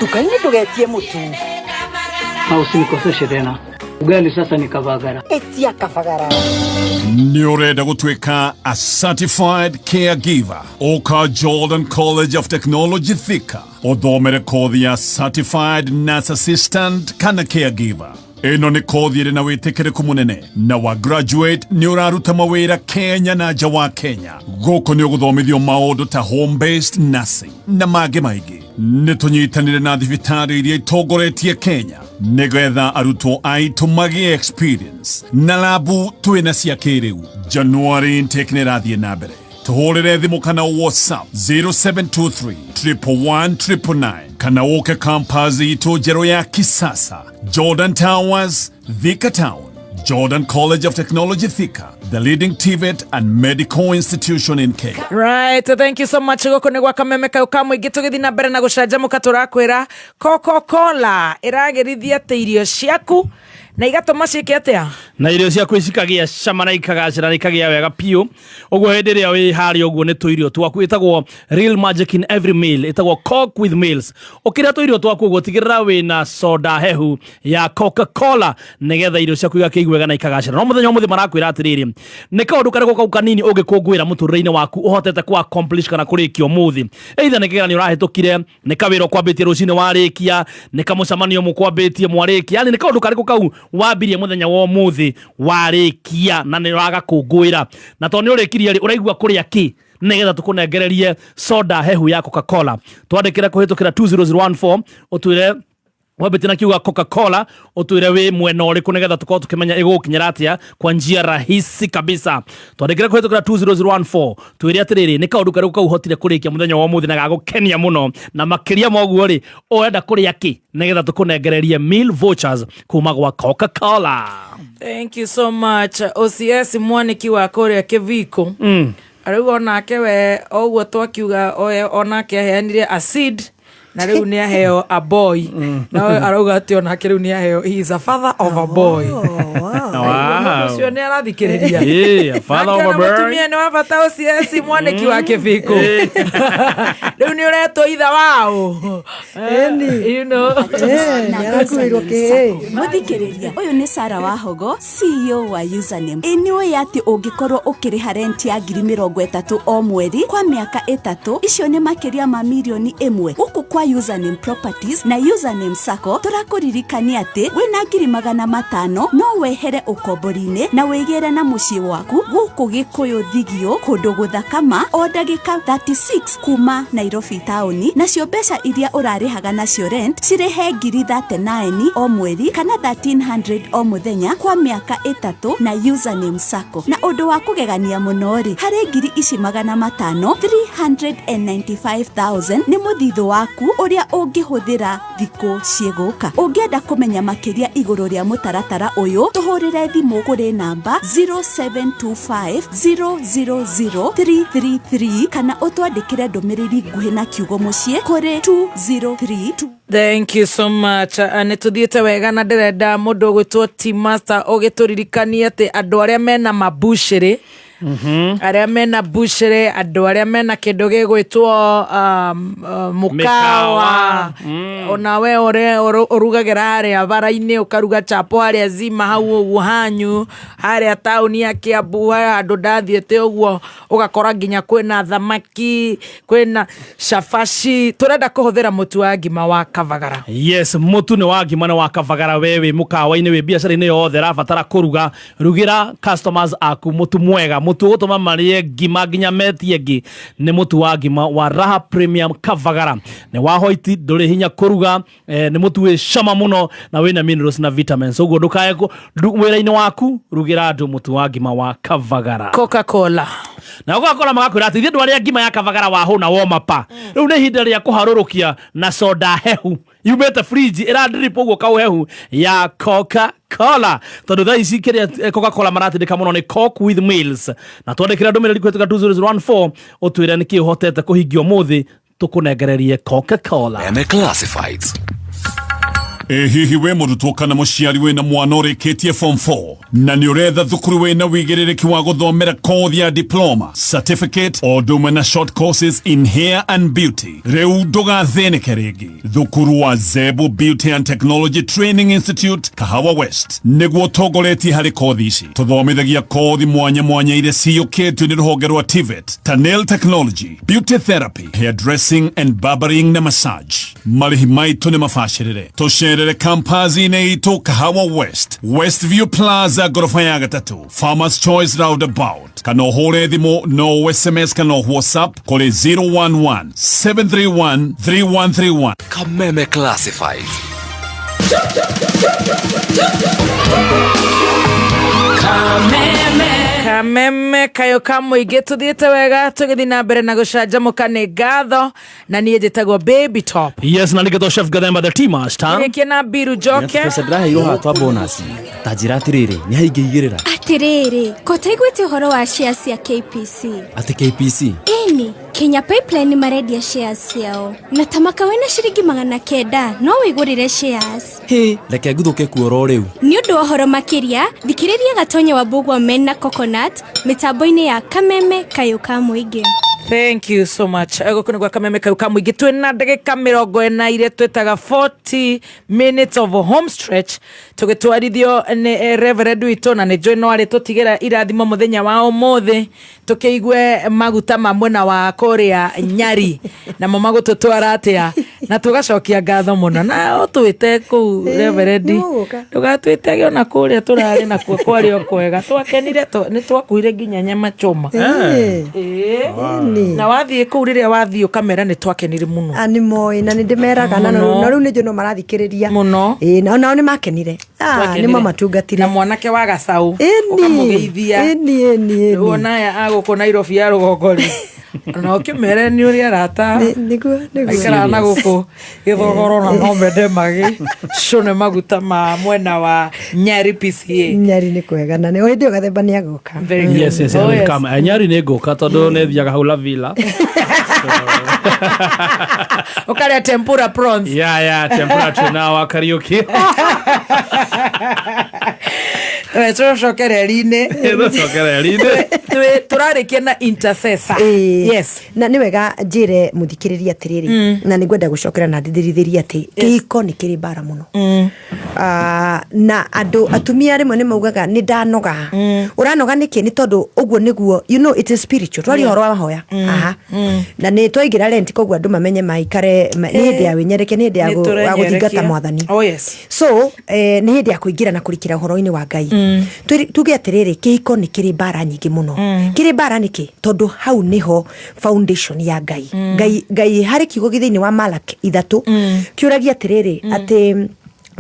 Dukaini ndugetie mutu. Usinikoseshe tena. Ugali sasa ni kabagara. Etia kabagara. Ni urenda gutwika a certified caregiver. Oka Jordan College of Technology Thika. Othomere kothi ya certified nurse assistant kana caregiver. Ino ni kothi iri na witikireku munene na wa graduate ni uraruta mawira Kenya na nja wa Kenya. Goko ni uguthomithio maundu ta home based nursing na mangĩ maingĩ. Nĩ tũnyitanĩre na thibitarĩ iria itongoretie Kenya nĩgetha arutwo aitũ magĩe experience na labu twĩna cia kĩrĩu. January intake nĩ rathiĩ na mbere. Tuhorere thimu kana WhatsApp 0723 111 kana uke campus ito jero ya kisasa Jordan Towers, Thika Town. Jordan College of Technology Thika, the leading TVET and medical institution in Kenya. Right, thank you so much. Goko ni gwa kameme kau kamwe gitugithi na mbere na gucanjamuka turakwira Coca-Cola iragerithia teirio ciaku na igatuma ciike atia na irio ciaku icikagia cama na ikagacira na ikagia wega piu uguo hindi ria wi hari uguo ni tuirio twaku itagwo real magic in every meal itagwo cook with meals ukira tuirio twaku uguo tigirira wina soda hehu ya Coca-Cola nigetha irio ciaku igakigwega na ikagacira no muthenya muthi marakwira atiriri ni kaundu kariko kau kanini ugikungwira muturire-ini waku uhotete ku accomplish kana kurikio muthi either ni kigeranio urahitukire ni kawiro kwambitie rucini warikia ni kamucamanio mukwambitie mwarikia yani ni kaundu kariko kau wabirie muthenya wa muthi warikia na ni raga kungwira na to ni urikirie uraigua kuria ki nigetha tukunengererie soda hehu ya Coca-Cola twandikira kuhitukira 20014 utwire wabete na kiuga Coca-Cola utwire we mwena uriku nigetha tukorwo tukimenya igukinyira atia kwa njia rahisi kabisa twandikira kuhitukira 20014 twire atiriri ni kaundu kariku kau hotire kurikia muthenya wa muthi na gagukenia muno na makiria moguo ri urenda kuria ki nigetha tukunengererie meal vouchers kuma gwa Coca-Cola. Thank you so much. OCS mwaniki wa Korea Keviko arauga onake we oguo twakiuga onake aheanire acid na riu ni aheo a boy na arauga ati onake riu ni aheo he is a father of a boy. Wow. Sio ni arathikiriria a father of a boy mutumia ni wabata OCS mwaniki wa Keviko riu ni ureto itha wao you know muthikiriria uyu ni Sara Wahogo CEO wa Username. Iniwe ati ungikorwo ukiriha rent ya 30 o mweri kwa miaka 3 icio ni makiria ma milioni 1 uku kwa Username Properties na Username Sacco turakuririkania ati wina 500 no wehere ukomborine na wigire na mucii waku guku Gikuyu Thigio kundu guthakama o ndagika 36 kuma Nairobi tauni nacio mbeca iria urarihaga nacio rent cirehe 39 o mweri kana 1300 o muthenya kwa miaka 3 na Username Sacco na undu wa kugegania muno ri hari 500 395,000 ni muthitho waku uria ungihuthira thiku cieguka. Ungienda kumenya makiria iguru ria mutaratara uyu tuhurire thimu kuri namba 0725000333 kana utwandikire ndumiriri nguhi na kiugo mucie kuri 203. Thank you so much. Anetuthiete wega na ndirenda mundu gwitwo T-Master ugituririkania ati andu aria mena mabushiri aria mena bushiri andu aria mena kindu gigwitwo mukawa ona we urugagira haria bara-ini ukaruga chapo haria zima hau uguo hanyu haria tauni ya Kiambu andu ndathiete uguo ugakora nginya kwina thamaki kwina shafashi turenda kuhuthira mutu wa ngima wa Kabagara. Yes, mutu ni wa ngima wa Kabagara wewe mukawa-ini we biacara-ini yothe rabatara kuruga rugira customers aku mutu mwega mutu gutuma marie ngima nginya metie ngi ni mutu wa ngima wa Raha Premium Kabagara ni wa hoiti nduri hinya kuruga ni mutu we shama muno na wina minerals na vitamins uguo ndukae wira-ini waku rugira andu mutu wa ngima wa Kabagara. Coca-Cola na Coca-Cola magakwira ati ndu aria ngima ya kabagara wa huna woma pa riu ni hinda ria kuharurukia na soda hehu yumete fridge ira drip ugo kauhehu ya Coca-Cola tondu thaa ici kiria Coca-Cola maratindika muno ni Coke with Meals na twandikira ndumiriri kwetuka 2014 utwire niki uhotete kuhingio muthi tukunengererie Coca-Cola Classifieds. Hihi we murutwo kana muciari we na mwana ureketie form 4 na ni uretha thukuru we na wigiriki wa guthomera kothi ya diploma certificate o dume na short courses in hair and beauty reu ndugatheneke ringi thukuru wa Zebu Beauty and Technology Training Institute Kahawa West niguo tongoretie hari kothi ici tuthomithagia kothi mwanya mwanya ire ciukitio ni ruhonge rwa TVET ta nail technology, beauty therapy, hairdressing and barbering na massage marihi maitu ni mafashirire tushere kampazine ito Kahawa West Westview Plaza gorofa ya gatatu Farmers Choice Roundabout kano hore thimo no SMS kano WhatsApp kole 011-731-3131 Kameme Classified Kameme kayo kamwige tuthiete wega tugithi na mbere na gucanjamuka ni ngatho na nie njitagwo Baby Top. Yes, na nigetho Chef Gathemba the team master. Ngikie na Biru Joke. Pesa ndiraheirwo hatwa bonus. Tajira atiriri ni haingĩigĩrĩra. Atiriri, kotaiguĩte ũhoro wa shares cia KPC. Ati KPC? Eni, Kenya Pipeline marendia shares ciao. Na tamaka wena ciringi 900 no wĩgũrĩre shares. He, reke nguthuke kuoro rĩu. Ni ũndũ wa ũhoro makĩria, thikĩrĩria Gatonya wa Mbugua Men na Coconut mitambo-inĩ ya Kameme kayo ka mũingĩ. Thank you so much. Gũkũ nĩ gwa Kameme kayo ka mũingĩ twĩna ndagĩka 40 iria twĩtaga 40 minutes of home stretch tũgĩtwarithio nĩ Reverend witũ na nĩ Joy no arĩ tũtigĩra irathimo mũthenya wa ũmũthĩ tũkĩigue maguta ma mwena wa kũrĩa Nyari na mama gũtũtwara atĩa na tũgacokia ngatho mũno na ũtwĩte kũu Reverend tũgatwĩtage ona kũrĩa tũrarĩ na kuo kwarĩ o kwega twakenire nĩ twakuire nginya nyama choma na wathiĩ kũu rĩrĩa wathiĩ kamera nĩ twakenire mũno ani moi na nĩ ndĩmeraga na rĩu nĩ njono marathikĩrĩria mũno na nao nĩ makenire nĩ mamatungatire na mwanake wa gacaũ ũkamũgeithia wona ya agũkũ Nairobi ya rũgongo na ũkĩmere nĩ ũrĩa arata nĩguo aikara na gũkũ gĩthogoro na no mende magi cone maguta ma mwena wa Nyari PCA Nyari nĩ kwega na nĩ hĩndĩ Gathemba nĩ agoka yes kama Nyari nĩ ngoka tondũ nĩ thiaga hau La Villa ukarĩa tempura prawns tempura tuna wa karaoke Tũcokereri-inĩ tũrarĩkia na intercessor yes na nĩ wega njĩre mũthikĩrĩria atĩrĩrĩ na nĩ ngwenda gũcokera na ndithĩrithĩria atĩ kĩhiko nĩ kĩrĩ mbara mũno na andũ atumia rĩmwe nĩ maugaga nĩ ndanoga ũranoga nĩkĩ nĩ tondũ ũguo nĩguo you know it is spiritual twari horo wa mahoya na nĩ twaingĩra rent koguo andũ mamenye maikare nĩ hĩndĩ ya wĩnyereke nĩ hĩndĩ ya gũthingata mwathani so nĩ hĩndĩ ya kũingĩra na kũrikĩra ũhoro-inĩ wa Ngai tuge atĩrĩrĩ kĩhiko nĩ kĩrĩ mbara nyingĩ mũno kĩrĩ mbara nĩkĩ tondũ hau niho foundation ya Ngai Ngai harĩ kiugo gĩthĩinĩ wa Malaki 3 kĩũragia atĩrĩrĩ atĩ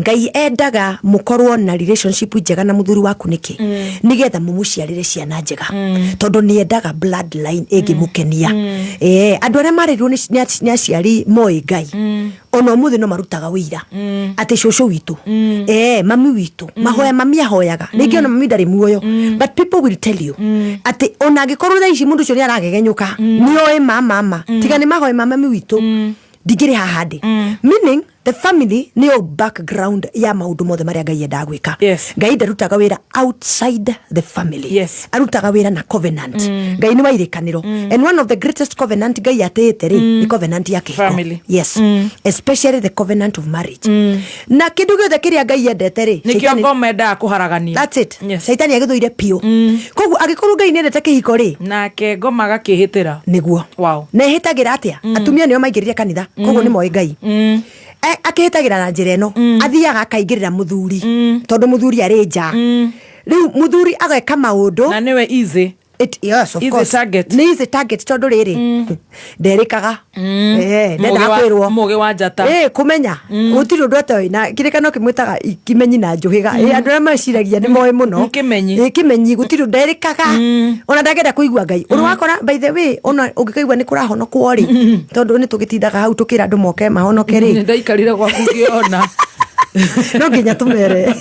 Ngai endaga mukorwo na relationship njega na muthuri waku niki nigetha mumuciarire ciana njega tondu ni endaga bloodline ĩngĩmũkenia andũ arĩa marerirwo nĩ aciari moi Ngai ona mũthĩ no marutaga wĩira atĩ cũcũ witũ mami witũ mahoya mami ahoyaga ningĩ ona mami ndarĩ muoyo but people will tell you atĩ ona angĩkorwo thaa ici mũndũ ũcio nĩ aragegenyũka nĩoĩ mama tiga nĩ mahoya mami witũ ndigĩrĩ haha ndĩ meaning the family nĩyo background ya maũndũ mothe marĩa Ngai endaga gwĩka Ngai ndarutaga wĩra outside the family arutaga wĩra na covenant Ngai nĩ wa irĩkanĩro and one of the greatest covenant Ngai atĩĩte rĩ nĩ covenant ya kĩhiko especially the covenant of marriage na kĩndũ gĩothe kĩrĩa Ngai endete rĩ nĩkĩo ngoma endaga kũharagania that's it Saitani agĩthũire piũ koguo angĩkorwo Ngai nĩendete kĩhiko rĩ nake ngoma agakĩhĩtĩra nĩguo na ehĩtagĩra atĩa atumia nĩo maingĩrĩria kanitha koguo nĩ moĩ Ngai akĩhĩtagĩra na njĩra ĩno athiaga akaingĩrĩra mũthuri tondũ mũthuri arĩ nja rĩu mũthuri ageka maũndũ na nĩwe easy Yes, of Is course. a target. Ni is a target tondu riri. Nderikaga. Nenda kwirwo. Muge wa njata. Kumenya. Gutiri undu ate na kirikano kimwitaga kimenyi na njuhiga. Andu aria maciragia ni moe muno. Kimenyi. Kimenyi gutiri nderikaga. Ona ndagenda kuigua Ngai. Uru wakora by the way ona ungikaigua ni kurahonokwo ri. Tondu ni tugitindaga hau tukira andu moke mahonoke ri. Ndaikarire gwaku ngiona. No nginya tumere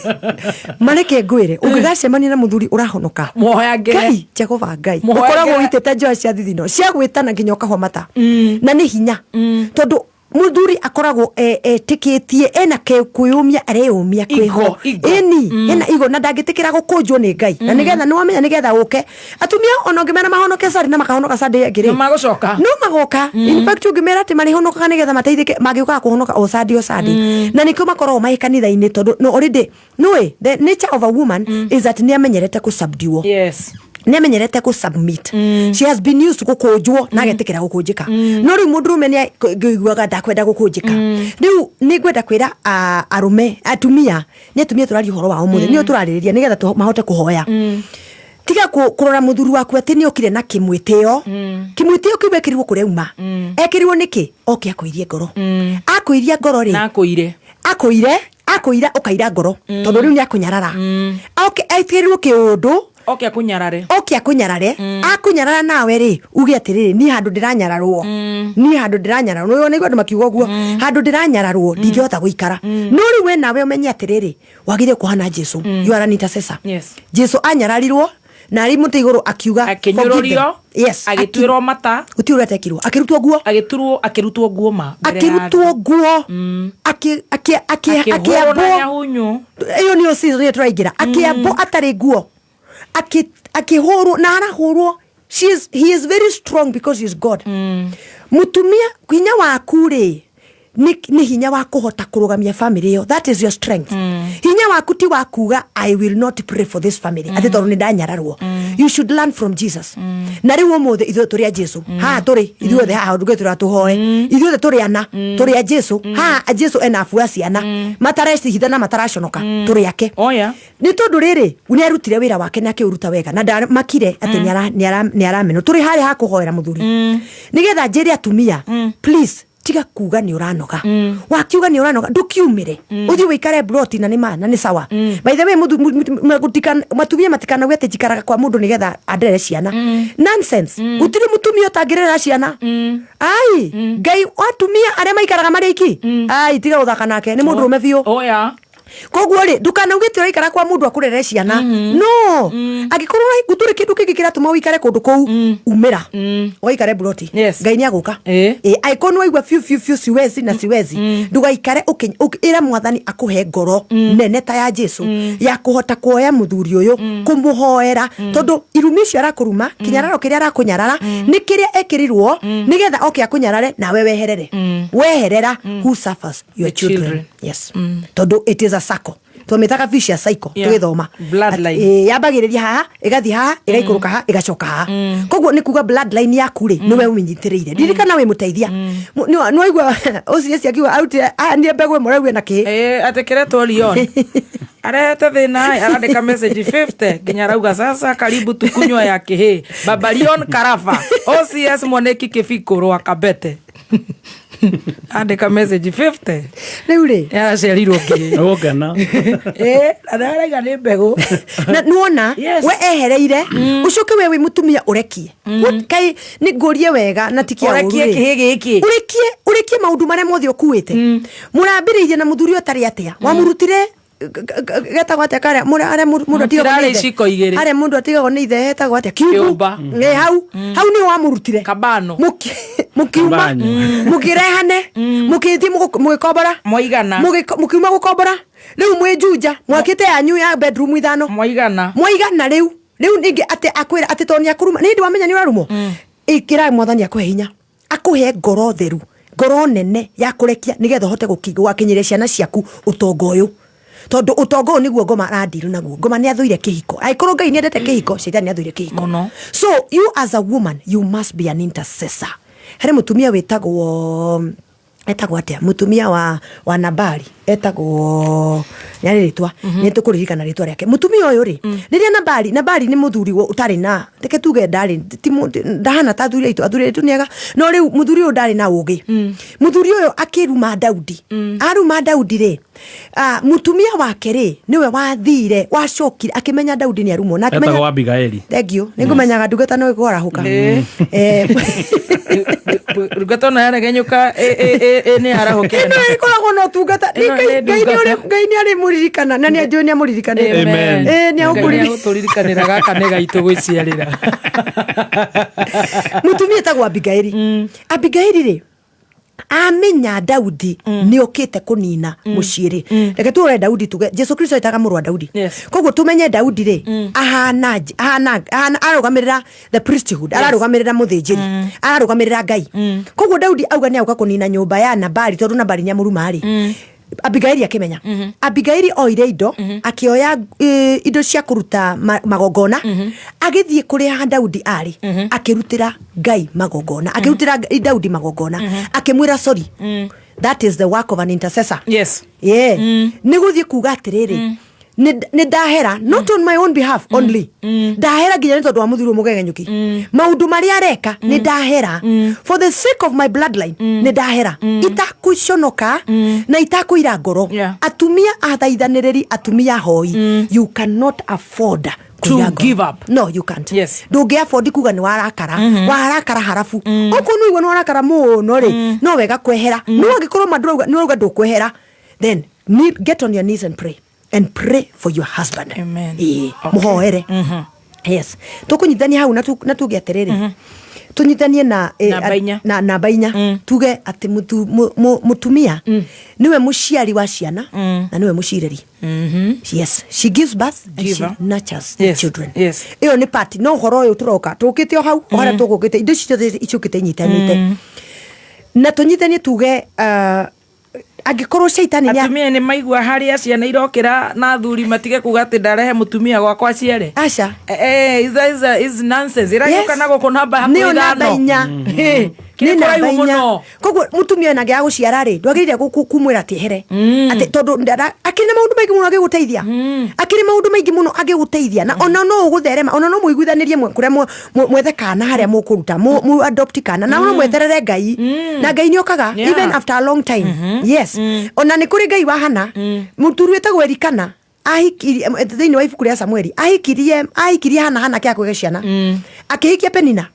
mareke ngwire ungigacemania na muthuri urahonoka muhoya Ngai Jehova Ngai ukoragwo witete njoya cia thithino cia gwitana nginya ukahomata na ni hinya tondu muthuri akoragwo etikitie ena kwiyumia areyumia kwiho ena igo na ndagitikira gukunjwo ni Ngai na nigetha ni wamenya nigetha uke atumia ona ngimena mahonoke sari na makahonoka sari ngiri no magucoka no magoka in fact ngimera ati mari honoka nigetha mateithike magiuka kuhonoka o sari na nikyo makorwo mai kanitha-ini tondu no already no the nature of a woman is that ni amenyerete ku subdue yes ni amenyerete ku submit she has been used gukunjwo na agetikira gukunjika no riu mundurume ni ngiguaga ndakwenda gukunjika riu ni ngwenda kwira arume atumia ni atumia turari horo wao muthe ni turaririria nigetha mahote kuhoya tiga kurora muthuri waku ati ni okire na kimwitio kiubekirwo kureuma ekirwo niki oke akuirie ngoro akuirie ngoro ri na akuire ukaira ngoro tondu riu ni akunyarara oke aitirwo kiundu oke akunyarare akunyarara nawe ri uge atiriri ni handu ndiranyararwo no ni gwandu makiugo guo handu ndiranyararwo ndingihota guikara no ri we nawe umenye atiriri wagire kuhana Jesu you are an intercessor Jesu anyararirwo na ari muti iguru akiuga akinyururio yes agitwirwo mata gutiura tekirwo akirutwo guo akirutwo nguo ma akiabo iyo niyo season turaingira akiabo atari nguo akihuru na arahurwo he is very strong because he is God mutumia hinya waku ri ni hinya wa kuhota kurugamia family yo that is your strength hinya waku ti wakuga I will not pray for this family ati tondu ni ndanyararwo you should learn from Jesus na riu muthe ithuĩ tũrĩ a Jesu ha tũrĩ ithuothe haha nduge tũratũhoe ithuothe tũrĩ ana tũrĩ a Jesu ha a Jesu ena afu ciana mataracihithana mataraconoka tũrĩ ake nĩ tondu rĩrĩ ni arutire wĩra wake na akĩuruta wega na ndamakire ati ni arameno tũrĩ harĩ ha kũhoera muthuri nigetha njĩre atumia please tiga kuga ni uranoga wakiuga ni uranoga ndukiumire uthi wikare broti na ni sawa by the way matumia matikana gwete jikaraga kwa mundu nigetha andere ciana nonsense gutiri mutumia utangirera ciana ai Ngai watumia aria maikaraga mari iki ai tiga uthaka nake ni mundu rume biu koguo ri ndukana ugite uraikara kwa mundu akurere ciana no agikorwo guturi kindu kingi kiratuma wikare kundu kou umira waikare broti Ngai ni aguka aikonu waigua fiu siwezi ndugaikare ira mwathani akuhe ngoro nene ta ya Jesu ya kuhota kuoya muthuri uyu kumuhoera tondu irumi cio arakuruma kinyararo kiria arakunyarara ni kiria ekirirwo nigetha oke akunyarare nawe weherera who suffers your children yes tondu it is sako tumetaka vicious cycle tugithoma bloodline yambagiriria haha igathi haha igaikuruka haha igacoka haha koguo ni kuga bloodline yaku ri niwe uminyitiriire ndirikana we muteithia ni waigua OCS akiwa out ni mbegwe morawe na ki atekeretwo Lion arete thina arandika message 50 nginya rauga sasa karibu tukunywa ya kihi Baba Lion Karafa OCS moneki kifikuru akabete andika message 50 riu ri yacerirwo ngi ogana ararega ni mbegu na nuona we ehereire ucoke we mutumia urekie kai ni ngurie wega na tikia urekie kihi giki urekie maundu mare mothe ukuite murambiririe na muthuri otari atia wamurutire geta gwate kare mura mundu atigago ni ithe hetagwo atia kiumba hau ni wamurutire kabano mukiuma mukirehane mukithi mugikombora mukiuma gukombora riu mwijunja mwakite yanyu ya bedroom ithano mwaigana riu ningi ati akwira ati toni akuruma ni ndi wamenya ni urarumo ikira mwathani akuhe hinya akuhe ngoro theru ngoro nene ya kurekia nigetha hote gukinyire ciana ciaku utongo uyu tondu utongo niguo ngoma randiru naguo ngoma ni athuire kihiko aikorwo Ngai ni endete kihiko shaitani ni athuire kihiko so you as a woman you must be an intercessor hari mutumia witagwo etagwo atia mutumia wa Nabali etagwo nyari ritwa nitukuririkana ritwa riake mutumia uyu ri riria Nabali ni muthuri utari na reke tuge ndari ndahana ta thuri itu niega no riu muthuri uyu ndari na ugi muthuri uyu akiruma Daudi aruma Daudi ri mutumia wake ri niwe wathire wacokire akimenya Daudi ni arumwo na akimenya etagwo Abigaili thank you ningumenyaga ndugata no ikora rugata na yaregenyuka ni arahokera no ikoragwo no tungata ngai ni ari muririkana na ni ajue ni amuririkanira ni aguturirikanira gaka ne gaitu gwiciarira mutumia etagwo Abigaili ri amenya Daudi ni okite kunina muciiri reke tuore Daudi tuge Jesu Kristo etaga muru wa Daudi koguo tumenye Daudi ri ahana arugamirira the priesthood ararugamirira muthinjiri ararugamirira Ngai koguo Daudi auga ni auka kunina nyumba ya Nabali tondu Nabali nya muru mari Abigaili akimenya Abigaili oire indo akioya indo cia kuruta magongona agithie kuria Daudi ari akirutira Ngai magongona akirutira Daudi magongona akimwira sorry that is the work of an intercessor niguthie kuga atiriri ni ndahera not on my own behalf only ndahera nginya ni tondu wa muthuri mugegenyuki maundu maria areka ni ndahera for the sake of my bloodline ni ndahera itakuconoka na itakuira ngoro atumia athaithaniriri atumia hoi you cannot afford to give up. No, you can't. Yes. Ndungi afford kuga ni warakara warakara harafu okunu igwe ni warakara muno ri no wega kwehera no angikorwo madruga ni uruga ndukwehera then get on your knees and pray for your husband. Amen. Muhoere. Yes. Tukunyithania hau na tuge atiriri. Tunyithanie na na bainya tuge ati mutumia niwe muciari wa ciana na niwe mucireri. Yes, she gives birth and she nurtures the children. Yes. Iyo ni part no horo uyu turoka tukite o hau hora tukugite indo ciothe icukite nyitanite na tunyithanie tuge agikorwo shaitani nya atumia ni maigua haria ciana irokira na thuri matige kuga ati ndarehe mutumia gwakwa ciere aca is nonsense irayoka nago kunamba hapo ithano ni namba inya koguo mutumia na gya guciara ri ndwagirire kumwira ati here ati tondu akiri maundu maingi muno agiguteithia akiri maundu maingi muno agiguteithia na ona no ugutherema ona no muiguithanirie kuria mwethe kana haria mukuruta mu adopt kana na no mwetherere Ngai na Ngai ni okaga even after a long time. Yes, ona ni kuri Ngai wahana muturu etagwo Elikana ahikirie thiini wa ibuku ria Samueli ahikirie hana kia kwege ciana akihikia Penina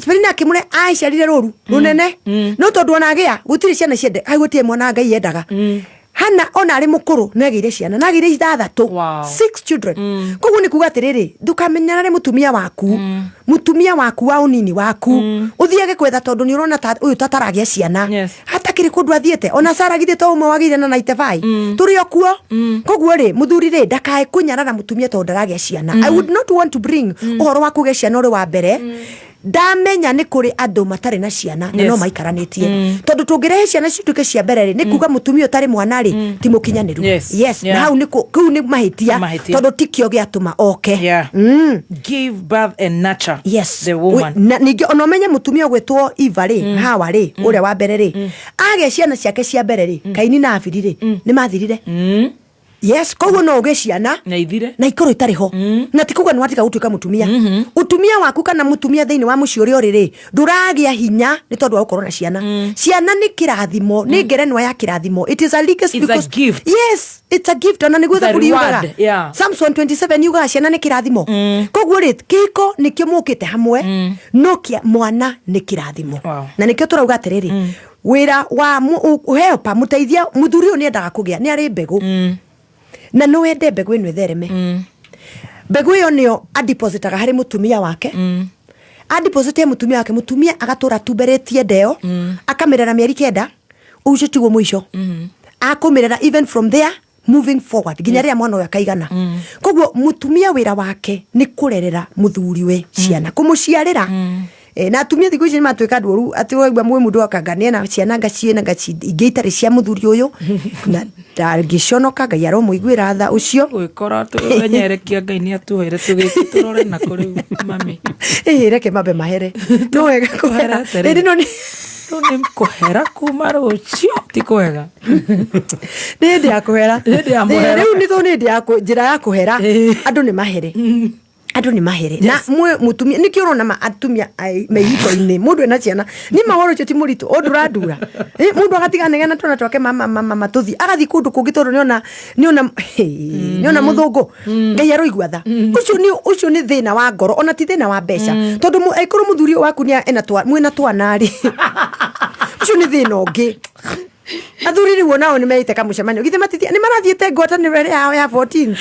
Penina akimure aiciarire ruru runene no tondu ona agia gutiri ciana ciende ai gutie mwana Ngai yendaga Hana ona ari mukuru nagire ciana nagire ithathatu 6 children koguo ni kuga atiriri ndukamenyana ri mutumia waku wa unini waku uthiage kwetha tondu ni urona uyu tataragia ciana hatakiri kundu athiete ona Sara githite umwe wagire na 95 turi okuo koguo ri muthuri ri ndakae kunyarara mutumia tondu ndaragia ciana. I would not want to bring uhoro wa kugia ciana uri wa mbere ndamenya ni kuri andu matari na ciana na no maikaranitie tondu tungirehe ciana cituke cia mbere ri ni kuga mutumia utari mwana ri ti mukinyaniru. Yes, na hau ni kuu ni mahitia tondu tikio giatuma give birth and nurture the woman ningi ono menya mutumia gwetwo Eva ri Hawa ri uria wa mbere ri age ciana ciake cia mbere ri Kaini na Abili ri ni mathirire. Yes, koguo no uge ciana na ithire na ikoro itari ho na tikuga ni watika gutuika mutumia utumia waku kana mutumia thiini wa muci uri uri nduragia hinya ni tondu wa gukorwo na ciana ciana ni kirathimo ni ngerenwa ya kirathimo. It is a legacy because yes, it's a gift ona niguo tha kuriugaga Psalms 127 yuga ciana ni kirathimo koguo ri kiko ni kio mukite hamwe no kia mwana ni kirathimo na nikio turauga atiriri wira wa helpa muteithia muthuri ni endaga kugia ni ari mbegu na no wende mbegu ino ethereme mbegu iyo nio adepositaga hari mutumia wake adeposite mutumia wake mutumia agatura tuberetie ndeo akamirera mieri 9 ucio tiguo mwisho akumirera even from there moving forward ginya ria mwana uyu akaigana koguo mutumia wira wake ni kurerera muthuri we ciana kumuciarira na atumia thiku ici matwika nduru ati waigwa mwe mundu akangania na ciana ngaciena ingeitari cia muthuri uyu na ndargiconoka Ngai aro muiguira tha ucio gwikora tuwenyerekia Ngai ni atuhere tugiturore na kuri mami reke mabe mahere no wega kwera no ni Rune mkuhera kuma rucio tikuhega. Nindi ya kuhera. Riu nitho nindi ya njira ya kuhera. Andu ni mahere. Andu ni mahere. Na mwe mutumia nikio urona atumia meihiko-ini mundu ena ciana ni mahoro cio ti muritu onduradura. Mundu agatiganegana twana twake mama tuthi agathi kundu kungi tondu niona muthungu. Ngai aroigua tha. Ucio ni thina wa ngoro ona ti thina wa mbeca. Tondu aikuru muthuri waku ni ena mwina twana ri. Ucio ni thina ungi. Athuri wonao ni meite kamucemanio githe matithia ni marathiete ngwataniro yao ya 14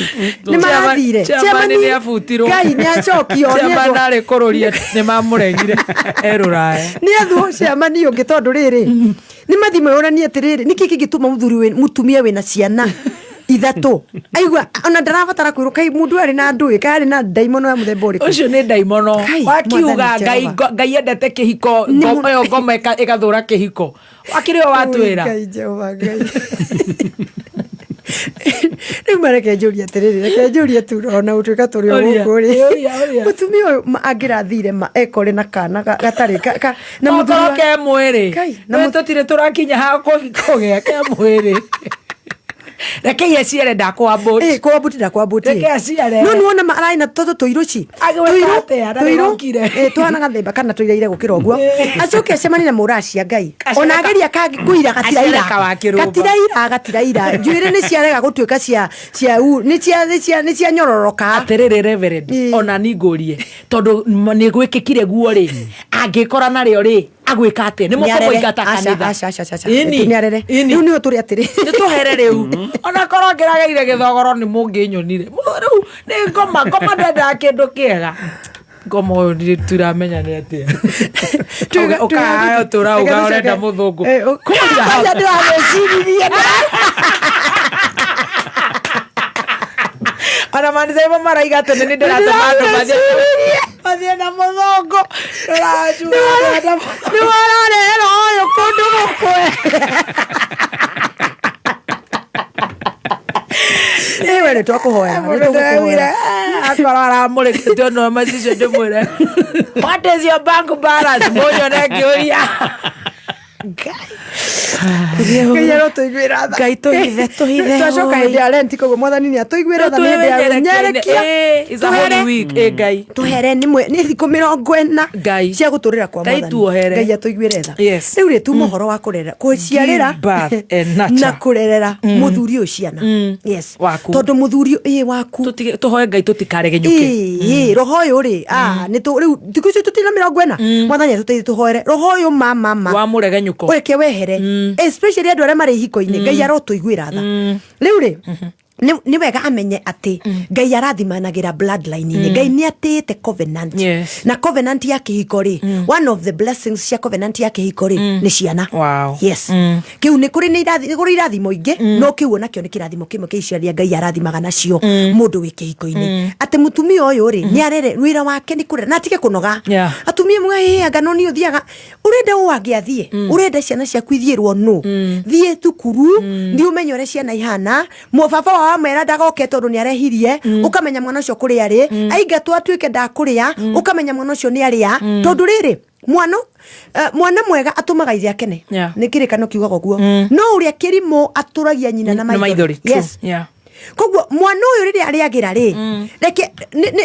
ni marathire chamani ni afutirwo Ngai ni acokio ni chamani kuroria ni mamurengire erurae ni athu chamani ungi tondu riri ni mathimo yorani atiriri niki kingituma mutumia wina ciana ithatu aigua ona ndarabatara kwiruka mundu ari na ndui kari na daimono ya muthemba uriku ucio ni daimono wakiuga ngai endete kihiko ngomo ngoma igathura kihiko wakirio watwira ngai Jehova ngai ni mareke njuri atiriri reke njuri aturona utuika turi ogukuri mutumia angirathire ekore na kana gatari na muthuro ke mwiri na mutotire turakinya ha kugea ke mwiri reke yesiere ndakwa boat kwa boat ndakwa boat reke yesiere no nuona marai na toto toiruci toirukire twana gathemba kana toiraire gukira ogwo acoke cemani na muracia ngai ona ageria kagi kuira gatiraira njuire ni ciarega gutuika cia ni cia nyororoka atiriri reverend ona ningurie tondu ni gwikikire guo ri angikora nario ri agwika ate ni muko ingata kanitha tuniarere riu ni uturi atiri ni tuhere riu ona korwo ngirageire githogoro ni munginyonire riu ni ngoma ndenda kindu kiega ngoma uyu turamenya ni atia ukayo turauga urenda muthungu kuja ndĩragĩciririe ana manisa ibo maraiga tene ni ndiratuma andu mathie na muthungu ni wararehera uyu kundu gukwe ewe ni twakuhoya akora aramurikite ono macicio ndimwire what is your bank balance munyone ngiuria Kayaro tuigwira tha. Ngai tuhithe. Twacoka hindi ya rent koguo mwathani ni atuigwira tha hindi ya nyerekia. Is a whole week Ngai. Tuhere ni thiku 40 Ngai cia guturira kwa mwathani. Ngai atuigwire tha. Riu ri tu mohoro wa kurera kuciarira na kurerera muthuri uciana. Yes. Tondu muthuri waku tuhoe Ngai tutikarege nyuke. Roho uyu ri ni tu riu thiku icio tutina 40 mwathani atuteithie tuhoere roho uyu mama wa murege nyuko. Weke wehere especially andu aria mari hiko-ini Ngai arotuigwira tha riu ri ni wega amenye ati Ngai arathimanagira bloodline ni Ngai ni atite covenant na covenant ya kihiko ri one of the blessings cia covenant ya kihiko ri ni ciana yes kiu ni kuri ni irathimo ingi no kiu ona kio ni kirathimo kimwe kiiciaria Ngai arathimaga nacio mundu wi kihiko-ini ati mutumia uyu ri ni arere wira wake ni kurera na atige kunoga atumia mwe anga no ni uthiaga urenda wangiathie urenda ciana ciaku ithiirwo no thie tukuru ndi umenyore ciana ihana mo baba wamera ndagoke tondu ni arehirie ukamenya mwana ucio kuri ari aingatwa atuike ndakuria ukamenya mwana ucio ni aria tondu riri mwana mwega atumaga ithe akene ni kirikano kiugaga guo no uria kirimo aturagia nyina na maithori yes koguo mwana uyu riri ariagira ri reke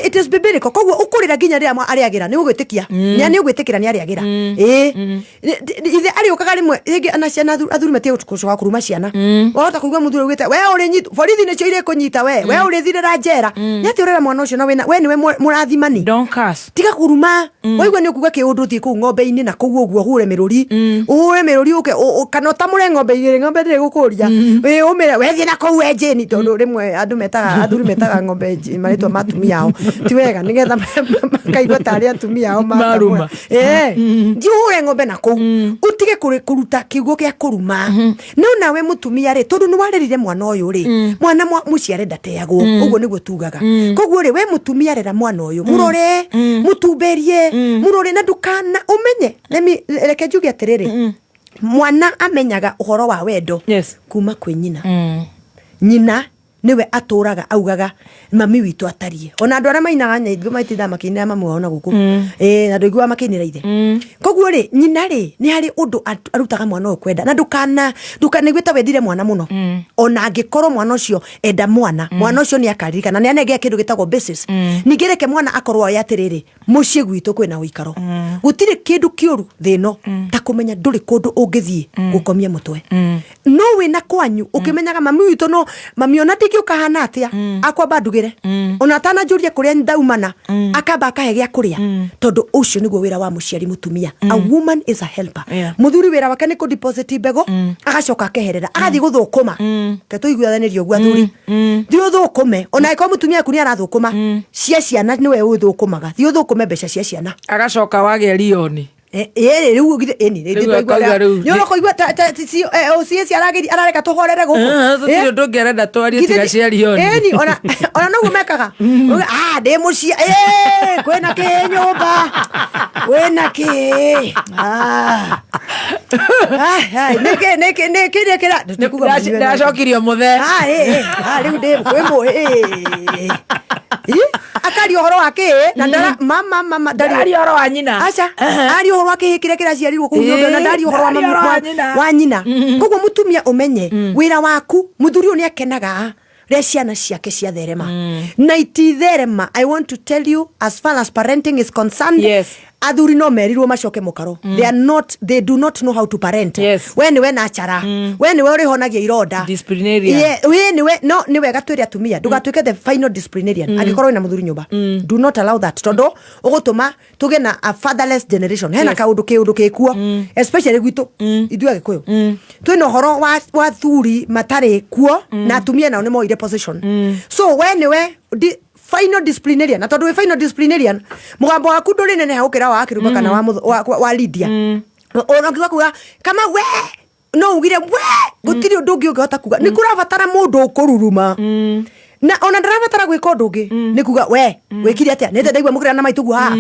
it is biblical koguo ukurira ginya ri ariagira ni ugwitikia ni ugwitikira ni ariagira ithe ari ukaga rimwe ringi ana ciana athuri matie gucoka kuruma ciana wahota kuigua muthuri ugite we uri nyitu borithi ni cio ire kunyita we uri thirira njera ni ati urera mwana ucio na we niwe murathimani don't curse tiga kuruma waigua ni ukuga kiundu thi ku ng'ombe-ini na kuguo guo hure miruri uke kana tamure ng'ombe igiri ng'ombe ndiri gukuria we umire we thie na kou enjini tondu rimwe andu metaga athuri metaga ng'ombe maritwa matumia ao ti wega nigetha makaigua tari atumia ao maruma ndihure ng'ombe na kou utige kuruta kiugo gia kuruma no nawe mutumia ri tondu ni warerire mwana uyu ri mwana muciare ndateagwo uguo niguo tugaga koguo ri we mutumia rera mwana uyu murore mutumberie murore na ndukana umenye reke njuge atiriri mwana amenyaga uhoro wa wendo kuma kwi nyina nyina niwe aturaga augaga mami witu atarie ona andu aria mainaga nyaithu maititha makinira mamu wao na guku na ndu igwa makinira ithe koguo ri nyina ri ni hari undu arutaga mwana o kwenda na ndukanigwita wendire mwana muno ona angikorwo mwana ucio enda mwana ucio ni akaririkana ni anenge kindu gitagwo basis ningireke mwana akorwo yatiriri mucie gwitu kwina uikaro gutire kindu kiuru thino ta kumenya nduri kundu ungithie gukomia mutwe no wina kwanyu ukimenyaga mami witu no mami ona ndigiuka hana atia akwamba ndugire ona tana njurie kuria ndaumana akamba akahe gya kuria tondu ucio niguo wira wa muciari mutumia a woman is a helper muthuri wira wake ni ku deposit mbego agacoka akeherera agathi guthukuma ke tuiguithanirio gwa thuri thio thukume ona iko mutumia kuni arathukuma cia ciana niwe uthukumaga thio thukume mbeca cia ciana agacoka wage rioni riu githe nyo koigwa cia arareka tuhorere guku tutire ndungerenda twarie tiga cia rioni ona no mekaga ndi mucia kwena ki nyumba kwena ki niki ndacokirio muthe riu ndi kwimo akari ohoro wake na ndara mama ndari ohoro wa nyina acha ari ohoro wake kire kira ciarirwo ku nyumba na ndari ohoro wa nyina koguo mutumia umenye wira waku muthuri oni akenaga ria ciana ciake ciatherema na ititherema. I want to tell you, as far as parenting is concerned, athuri no merirwo macoke mukaro. They do not know how to parent. We niwe na chara, we niwe urihonagia ironda disciplinarian, we niwe no niwe gatwiri atumia ndugatuike the final disciplinarian agikorwo ina muthuri nyumba. Do not allow that tondo ugutuma tuge na a fatherless generation. Hena kaundu kekuo especially gwitu ithu agikuyu twina horo wa thuri matari kuo na atumia nao ni moire position. So we niwe final disciplinarian na tondu we final disciplinarian mugambo waku nduri nene haukira wa akiruba kana wa Lydia ona kiwa kama we no ugire we gutiri undu ungi ungihota kuga ni kurabatara mundu ukururuma na ona ndarabatara gwika undu ungi ni kuga we wikire atia nete ndaigwa mukira na maitugu ha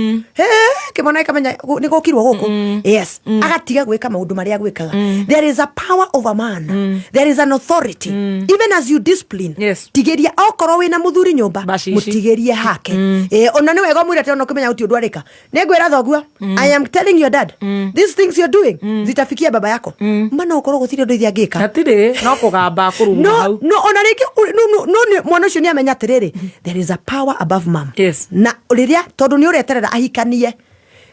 kimona ikamenya ni gukirwo guku yes agatiga gwika maundu maria gwikaga. There is a power of a man, there is an authority even as you discipline. Tigeria okorwo wina muthuri nyumba mutigerie hake ona ni wega mwira te ona kumenya uti undu arika negwira thogua I am telling your dad these things you're doing zitafikia baba yako mana okorwo gutire ndu ithia ngika atire no kugamba kuruma hau no ona riki no mwana ucio ni amenya atiriri there is a power above mom. Na riria tondu ni ureterera ahikanie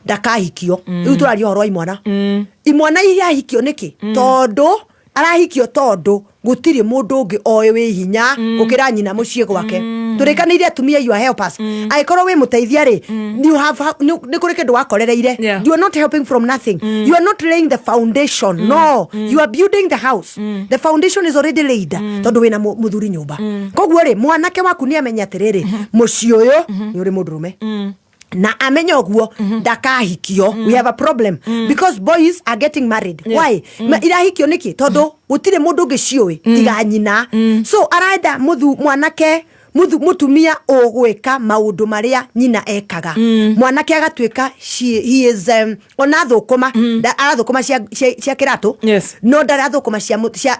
ndakahikio riu turari horo imwana imwana iria ahikio niki tondu arahikio tondu gutiri mundu ungi oe wi hinya ukira nyina mucie gwake turikaniire atumia you are helpers aikorwo wi muteithia ri you have ni kuri kindu wakorereire you are not helping from nothing you are not laying the foundation no you are building the house the foundation is already laid tondu wina muthuri nyumba koguo ri mwanake waku ni amenya atiriri mucie uyu ni uri mundurume na amenya oguo ndakahikio we have a problem because boys are getting married why irahikio niki tondu gutire mundu ngicioi tiga nyina so arenda mwanake mutumia ogweka maundu maria nyina ekaga mwanake agatuika he is ona thukuma arathukuma cia kiratu no ndarathukuma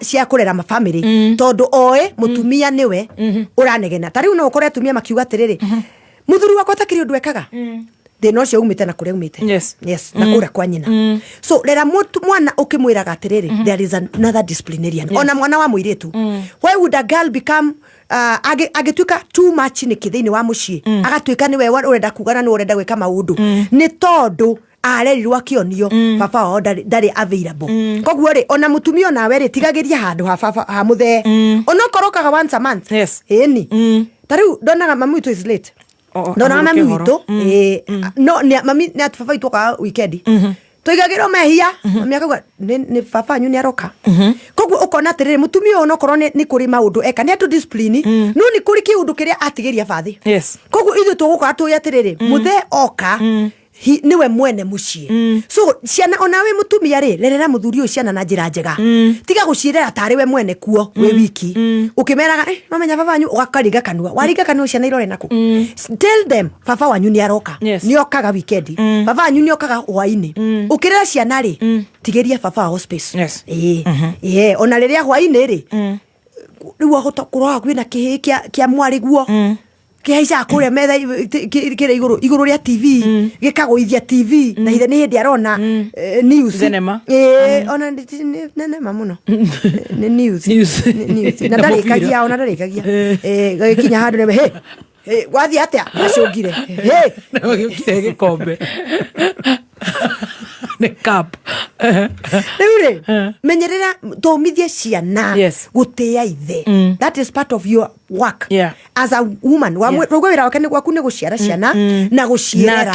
cia kurera ma family tondu oe mutumia niwe uranegena tari no ukore atumia makiuga atiriri muthuri wakwa takiri undu ekaga thina ucio umite na kuria umite na kuria kwa nyina so rera mwana ukimwiraga atiriri there is another disciplinarian ona mwana wa muiritu why would a girl become agituika too much ni kithiini wa mucii agatuika niwe urenda kugana ni urenda gwika maundu ni tondu arerirwo akionio baba wao ndari available koguo ri ona mutumia nawe ri tigagiria handu ha baba ha muthe ona korokaga once a month ni tariu donaga mamu itu is late ndona mami witu no ni mami ni atubaba itu ka weekend tuigagirwo mehia mami akauga ni baba anyu ni aroka koguo ukona atiriri mutumia ono korwo ni kuri maundu eka ni atu discipline no ni kuri kiundu kiria atigeria bathi koguo ithu tuguka tu yatiriri muthe oka niwe mwene mucie so ciana ona we mutumia ri rerera muthuri ucio ciana na njira njega tiga gucirera tari we mwene kuo we wiki ukimeraga mamenya baba wanyu ugakariga kanua wariga kanua ciana irore naku tell them baba wanyu ni aroka ni okaga weekend baba wanyu ni okaga hwaini ukirera ciana ri tigeria baba wa space ona riria hwaini ri riu ahota kuroa kwina kihi kia mwari guo kihaica kuria metha kire iguru ria TV gikaguithia TV na hithe ni hindi arona news cinema ona nenema muno ni news na ndarikagia gikinya handu ne wathi atia acungire gukire gikombe ne cup riu menyerera thomithie ciana gutia ithe that is part of your work as a woman rugwe wira wake ni gwaku ni guciara ciana na guciera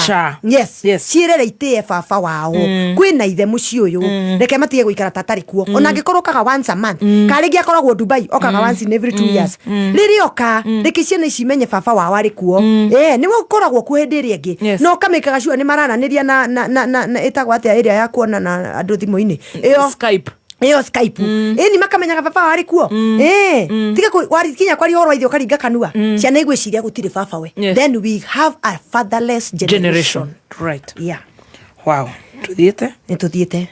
cierere itie baba wao kwina ithe muci uyu reke matige guikara tatari kuo ona ngikorwo kaga once a month karingi akoragwo Dubai okaga once in every 2 years riri oka reke ciana cimenye baba wao ari kuo ni gukoragwo ku hindi iri ingi no kamikaga sure ni marananiria na itagwa atia area ya kuona na andu thimu-ini iyo Skype ni makamenyaga baba wari kuo tiga wari kinya kwari horo ithio karinga kanua ciana igwiciria gutire baba we then we have a fatherless generation right wow tuthiete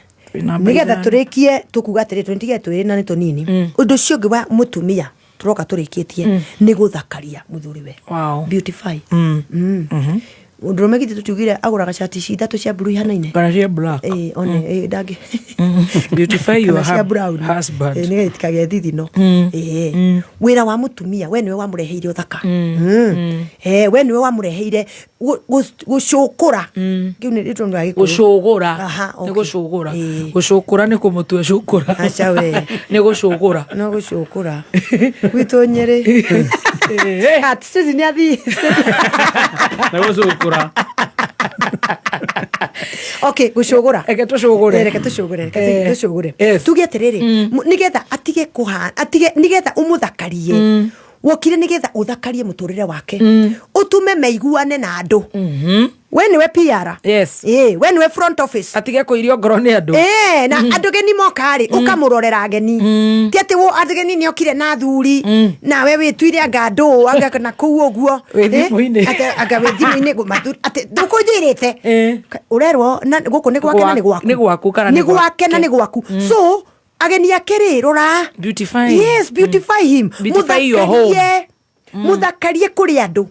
nigetha turikie tukuga atiri twindige twiri na ni tunini undu cio ngiwa mutumia turoka turikitie ni guthakaria muthuriwe beautify Ndrome giti tutugire aguraga shati cithatu cia blue ihanaine kana cia black one dagi beautify your husband ni itikage thithino wira wa mutumia we niwe wamureheire uthaka we niwe wamureheire gucukura kiu ni rito ndagi gucugura ni gucugura gucukura ni kumutwe cukura acha we ni gucugura no gucukura gwitonyere sisi ni athi na gucukura okay gucugura reke tucugure tuge atiriri nigetha atige nigetha umuthakarie wokire nigetha uthakarie muturire wake utume meiguane na andu we niwe PR we niwe front office atige kuirio ngoro ni andu na andu geni mokari ukamurorera geni ti ati wo andu geni ni okire na thuri na we wituire anga andu anga na kuu uguo anga withimu-ini ati ndukujirite urerwo guku ni gwake na ni gwaku ni gwake na ni gwaku so ageni akiri rora beautify him muthakarie kuri andu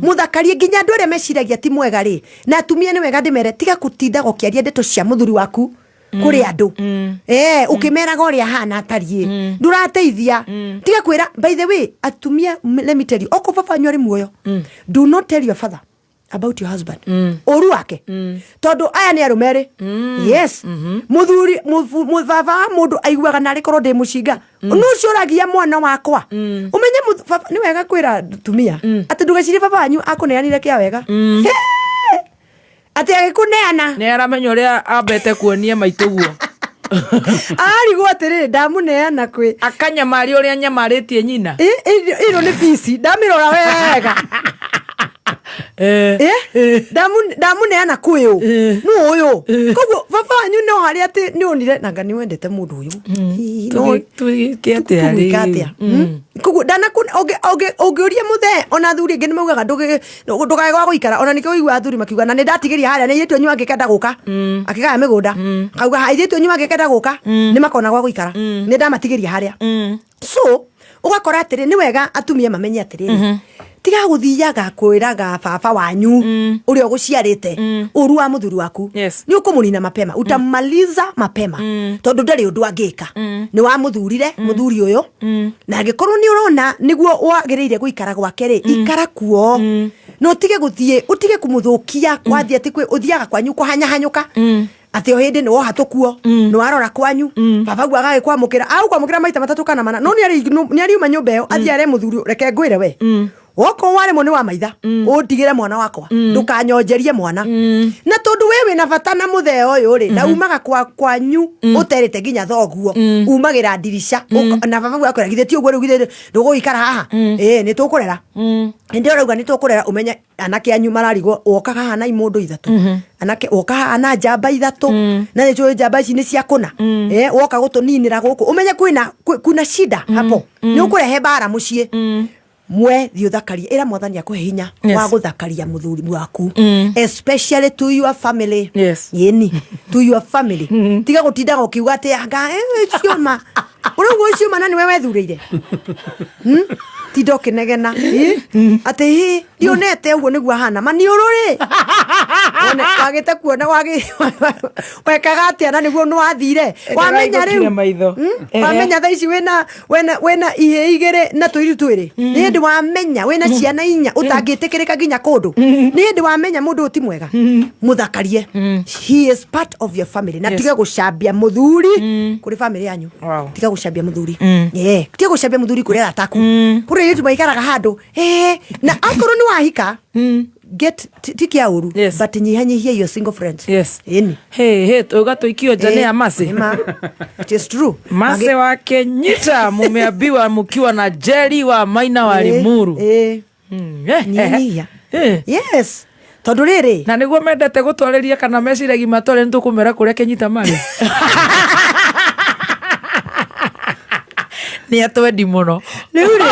muthakarie nginya andu aria meciragia ti mwega ri na atumia ni wega ndimere tiga gutinda gukiaria ndeto cia muthuri waku kuri andu ukimeraga uria hana atarie ndurateithia tiga kwira by the way atumia let me tell you oko baba nyori muoyo do not tell your father about your husband oru wake tondu aya ni arumeri muthuri mubaba mundu aiguaga na rikorwo ndi mucinga nucuragia mwana wakwa umenye ni wega kwira tumia ati ndugacire baba wanyu akuneanire kia wega ati agikuneana ni aramenya uria ambete kuonia maituguo ari gwatiriri ndamuneana kwi akanyamari uria nyamaritie nyina iro ni fisi ndamirora wega ndamuneana kuyu nu uyu koguo baba wanyu no hari ati ni unire nanga ni wendete mundu uyu no tugiatia koguo ungiuria muthe ona thuri ingi ni maugaga ndugagwa guikara ona nikio igua thuri makiuga na ni ndatigiria haria ni yitu nyu angikenda guka akigaya migunda kauga haithitu nyu angikenda guka ni makona gwa guikara ni ndamatigiria haria so ugakora atiri ni wega atumia mamenye atiri tiga guthiaga kwiraga baba wanyu uri oguciarite uru wa muthuri waku ni ukumunina mapema utamaliza mapema tondu ndari undu angika ni wa muthurire muthuri uyu na ngikorwo ni urona niguo wagireire guikara gwake ri ikara kuo no tige guthie utige kumuthukia kwathi ati kwi uthiaga kwanyu kuhanyahanyuka ati o hindi ni wohatukuo ni warora kwanyu baba gwa gage kwamukira au kwamukira maita matatu kana mana no ni ariuma nyumba iyo athiare muthuri reke ngwire we woko wale mone wa maitha undigire mwana wakwa ndukanyonjerie mwana na tondu wewe na bata na muthe uyu ri na umaga kwanyu uterete nginya thoguo umagira ndirisha na baba gwa kwira githeti uguo githeti nduguikara haha ni tukurera ndio rauga ni tukurera umenye anake anyu mararigwo wokaga hana imundu ithatu anake wokaga ana jamba ithatu na ni cyo jamba ici ni cia kuna woka gutuninira guku umenye kuna shida hapo ni ukurehe bara mucie mwe thiuthakaria ira mwathani akuhe hinya wa guthakaria muthuri waku especially to your family yeni to your family tiga gutinda ukiuga ati anga cioma Urauga ucio mana niwe wethureire. Tindo kinegena. Ate hi dionete uguo niguo hana maniuru ri. One wagite kuona wekaga atia na niguo nwathire. Wamenya riu. Wamenya tha ici wena ihe igere na tuiru twiri. Ni ndi wamenya wena ciana inya utangitikirika ginya kundu. Ni ndi wamenya mundu uti mwega. Muthakarie. He is part of your family. Na tiga gucambia muthuri kuri family yanyu. Tiga gucambia muthuri. Tiga gucambia muthuri kuri ataku. Kuri yetu maikaraga handu. Na akoro ni wahika. Get tikia uru but nyihanyihia your single friends. Yes. Hey ugatoikio jane ya Mase. It is true. Mase wa Kenyita mumeabiwa mkiwa na Jerry wa Maina wa Limuru. Nyihanyihia. Yes. Tondu riri na niguo mendete gutwariria kana meciragi matore ntukumera kuria Kenyita mari. Ni atwendi muno riu ri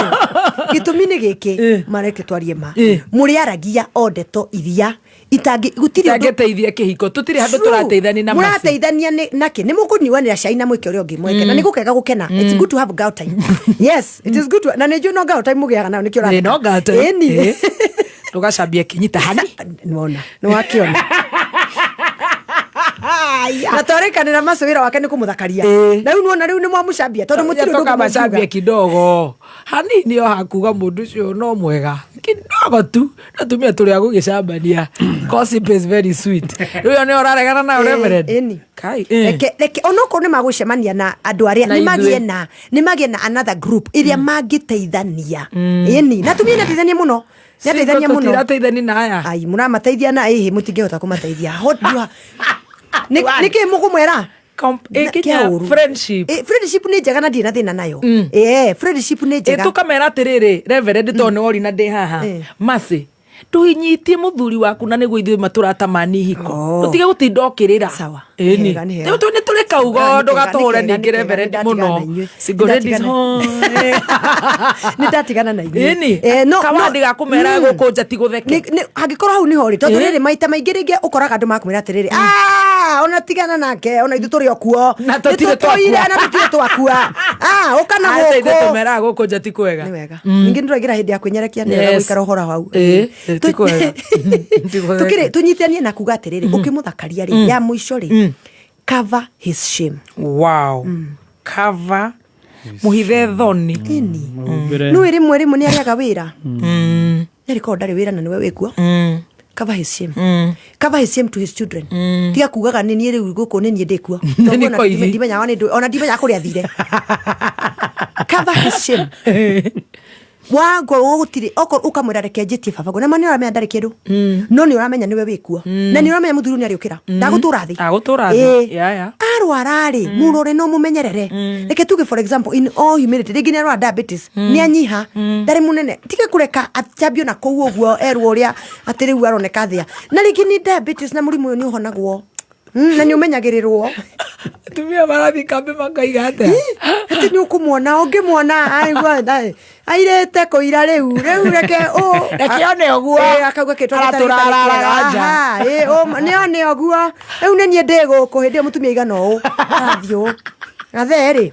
gitumi ni giki mareke twarie ma muri aragia ondeto iria itangi gutiri angeteithia kihiko tutiri handu turateithani na Mase murateithania naki ni mukunyiwanira cai na mwike uri ungi mweke na nigukega gukena. It's good to have girl time. Yes, it is good to na nejo no girl time mugiaga na nikio ra no girl time tugacambia Kenyita hani nona no wakiona na twarekanira Mase wira wake ni kumuthakaria riu nuona riu ni mwamucambia tondu mutiri nduka macambia kidogo hanini o hakuga mundu ucio no mwega kidogo tu na tumia turi agugicambania gossip is very sweet riu ni oraregana na reverend kai leke onoko ni magucemania na andu aria ni magie na another group iria magiteithania na tumia nateithania muno nateithania muno tirateithani na aya ai muramateithia na mutingehota kumateithia niki mugumwera friendship ni njega na ndina thina nayo friendship ni njega tukamera atiriri reverend tone ori na ndi haha Mase tuhinyitie muthuri waku na niguo ithuĩ maturatamani hiko tutige gutinda okirira sawa ni turi kaugo ndugatũre ningĩ reverend muno single ladies ni ndatigana na inyuĩ no kama ndigakumera guku njati gutheke hangikorwo hau ni hori tondu riri maita maingi ringi ukораga andu makumira atiriri ona tigana nake ona ithu turi okuo na tutire twakua ukana guku tumera guku njati kwega ni wega ningi nduragira hindi ya kwenyerekia ni wega guikara uhora hau tukire tunyitithanie na kuga atiriri ukimuthakaria ri ya muico ri cover his shame. Wow. Cover muhithe thoni no iri mweri muni ariaga wira nari ko ndari wira na niwe wikuo cover his shame. Cover his shame to his children. Tiga kugaga ni ni riu guku ni ni ndikuo ndimenya ona ndimenya kuria thire cover his shame. Wango gutiri oko ukamwira reke njitie baba na mani uramenya ndari kindu no ni uramenya niwe wikuo na ni uramenya muthuru ni ariukira ndagutura thi arwara ri murore no mumenyerere reke tuge for example in all humility rigi ni arwara diabetes ni anyiha ndari munene tige kureka atambio na kou uguo erwo uria atiri u aroneka thia na rigi ni diabetes na murimu uyu ni uhonagwo na ni umenyagirirwo tumia marathi kambe makaiga ate ati ni ukumwona ungimwona aigwa airete koira riu reke one oguo akauga kitorararaga ni one oguo riu ni nie ndi guku hindi mutumia igana uu athio gatheri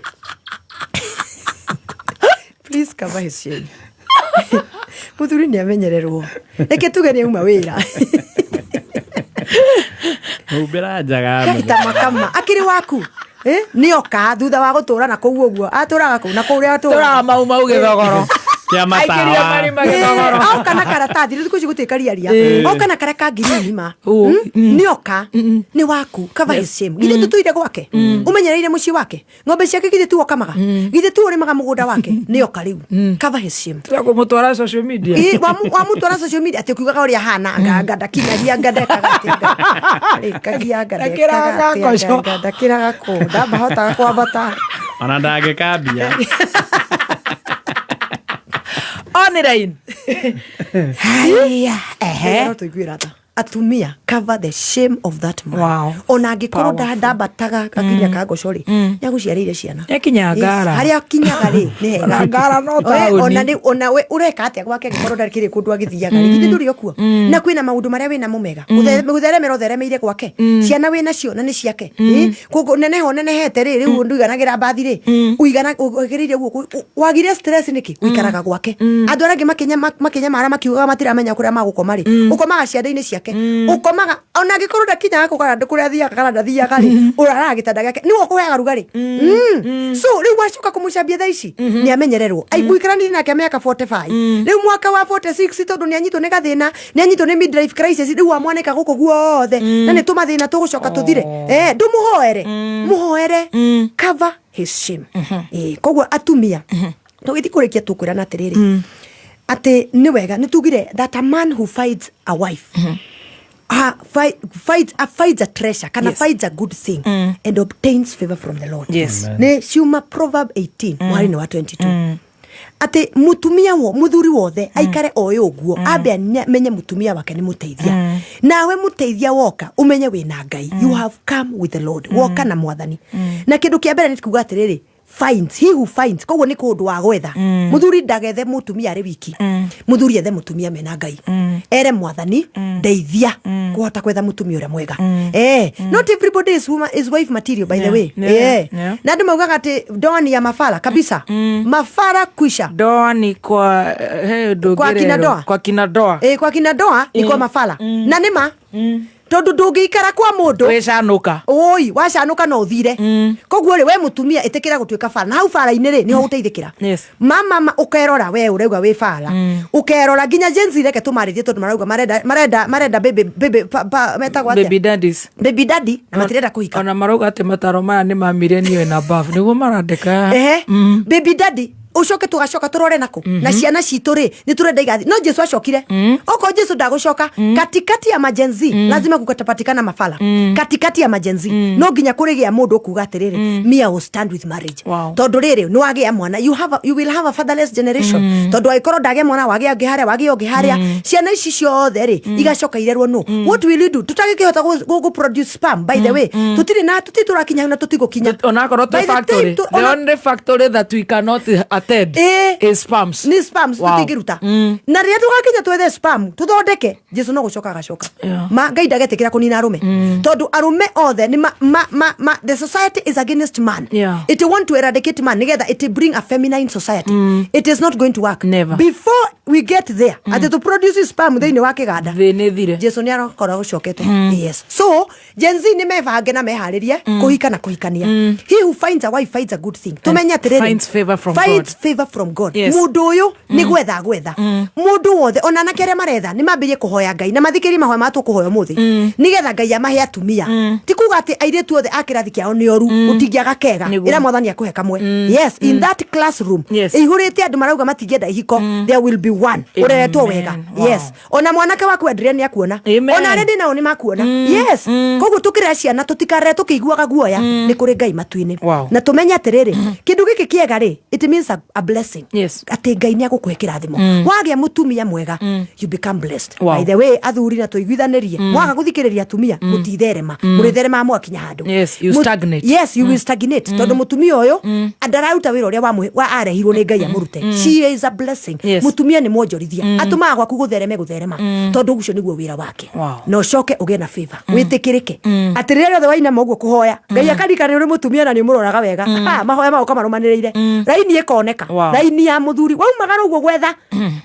please cover his shame muthuri ni amenyererwo reke tuge ni uma wira ubera njaga makama akiri waku nioka thutha wa gutura na kou uguo aturaga kou na kuria atura mau githogoro kia matawa kana karatathi riu kuci gutikaria ria kana kareka ngirini ma nioka ni waku cover his shame githe tutuire gwake umenyereire muci wake ng'ombe ciake githe tu okamaga githe tu urimaga mugunda wake nioka riu cover his shame tukumutwara social media wa mutwara social media ati kuigaga uria hana ngada kinyagia ngadeka gatinda kagia ngadeka ndakiraga ko ndabahota kwambata ona ndagikambia online haya tuiguira ta atumia cover the shame of that man. Wow. Ona angikorwo ndabataga akinya kagocori nyaguciarĩire ciana ekinya ngara haria kinyaga ri ni hega ngara no tauni ona we ureka atia gwake gikorwo ndarikire kundu agithiaga githĩ nduri okuo na kwina maundu maria wina mumega gutheremera utheremeire gwake ciana wina cio na ni ciake kugo nenehete ri riu nduiganagira bathi ri uigana ugiriire guo wagire stress niki uikaraga gwake andu arangi makinya mara makiuga matiramenya kuria magukoma ri ukomaga ciande-ini ciake ukomaga ona gikorwo ndakinya kugara kuria thiaga kana ndathiaga ri urara gitanda giake ni ukuheaga rugari so riu wacoka kumucambia thaa ici ni amenyererwo aiguikarani nake miaka 45 riu mwaka wa 46 tondu ni anyitwo ni gathina ni anyitwo ni midlife crisis riu amwaneka guko guothe na ni tumathina tugucoka tuthire muhoere cover his shame koguo atumia tugithi kurikia tukwira na tiriri ati ni wega ni tugire that a man who fights a wife fights a treasure kana fights a good thing and obtains favor from the Lord. Ne Shuma Proverb 18 mwari ni wa 22 ati mutumia muthuri wothe aikare oyo guo abe menye mutumia wake ni muteithia nawe muteithia woka umenye wina Ngai you have come with the Lord woka na mwathani na kindu kia mbere ni kuga atiriri finds he who finds koguo ni kundu wa gwetha muthuri ndagethe mutumia ari wiki muthuri ethe mutumia mena Ngai ere mwathani ndeithia kuhota kwetha mutumia uria mwega not everybody is wife material by the way na ndu maugaga ati doani ya mafala kabisa mafala kwisha doani kwa kwa kina doa iko mafala na nima tondu ndungiikara kwa mundu wecanuka wacanuka no uthire koguo ri we mutumia itikira gutuika fara na hau fara-ini ri niho guteithikira mama ukerora we urauga we fara ukerora ginya jenzi reke tumarithie tondu marauga marenda baby metagwo atia baby daddy na matirenda kuhika ona marauga ati mataro maya ni mamire niwe na bafu niguo marandika baby daddy ucoke tugacoka turore nako na ciana citu ri ni turenda igathi no Jesu acokire oko Jesu ndagucoka katikati ya majenzi lazima kukatapatikana mafala katikati ya majenzi no nginya kurigia mundu kuga atiriri me I will stand with marriage tondu riri ni wagia mwana you will have a fatherless generation tondu aikoro ndage mwana wagia ngiharia ciana ici ciothe ri igacoka irerwo no what will you do tutagikihota go produce sperm by the way tutiturakinya na tutigukinya ona korwo factory the only factory that we cannot is spams ni spams tutigiruta na ria tugakinya twethe spam tuthondeke Jesu no gucoka agacoka Ngai ndagetikira kunina arume tondu arume othe ni the society is against man it want to eradicate man nigetha it bring a feminine society it is not going to work before we get there ati to produce spam thini wa kiganda thire Jesu ni arokora gucokete yes so Gen Z ni mebange na meharirie kuhika na kuhikania he who finds a wife finds a good thing tumenya tiriri finds favor from God favor from God mundu uyu ni gwetha mundu wothe ona nakere maretha ni mambirie kuhoya Ngai na mathikiri mahoya matu kuhoya muthi nigetha Ngai amahe atumia ti kuga ati airitu othe akirathi kiao ni oru utingiaga kega ira mwathani akuhe kamwe yes in that classroom ihurite andu marauga matingienda ihiko there will be one ureretwo wega yes ona mwanake waku enderea ni akuona ona rendi nao ni makuona yes koguo tukirera ciana tutikarere tukiguaga guoya ni kuri Ngai matuini na tumenya atiriri kindu giki kiega ri it means a blessing ati Ngai ni agukuhe kirathimo wagia mutumia mwega you become blessed by the way athuri na tuiguithanirie mwaga guthikiriria atumia mutitherema muritherema mwakinya handu you stagnate you will stagnate tondu mutumia uyu andarauta wira uria wa arehirwo ni Ngai amurute she is a blessing mutumia ni mwonjorithia atumaga gwaku gutherema tondu ucio niguo wira wake no coke ugie na favor witikirike atirire othe waina moguo kuhoya Ngai akarikana uri mutumia na ni muroraga wega mahoya mao kamarumaniriire raini ikoneka raini ya muthuri waumaga uguo gwetha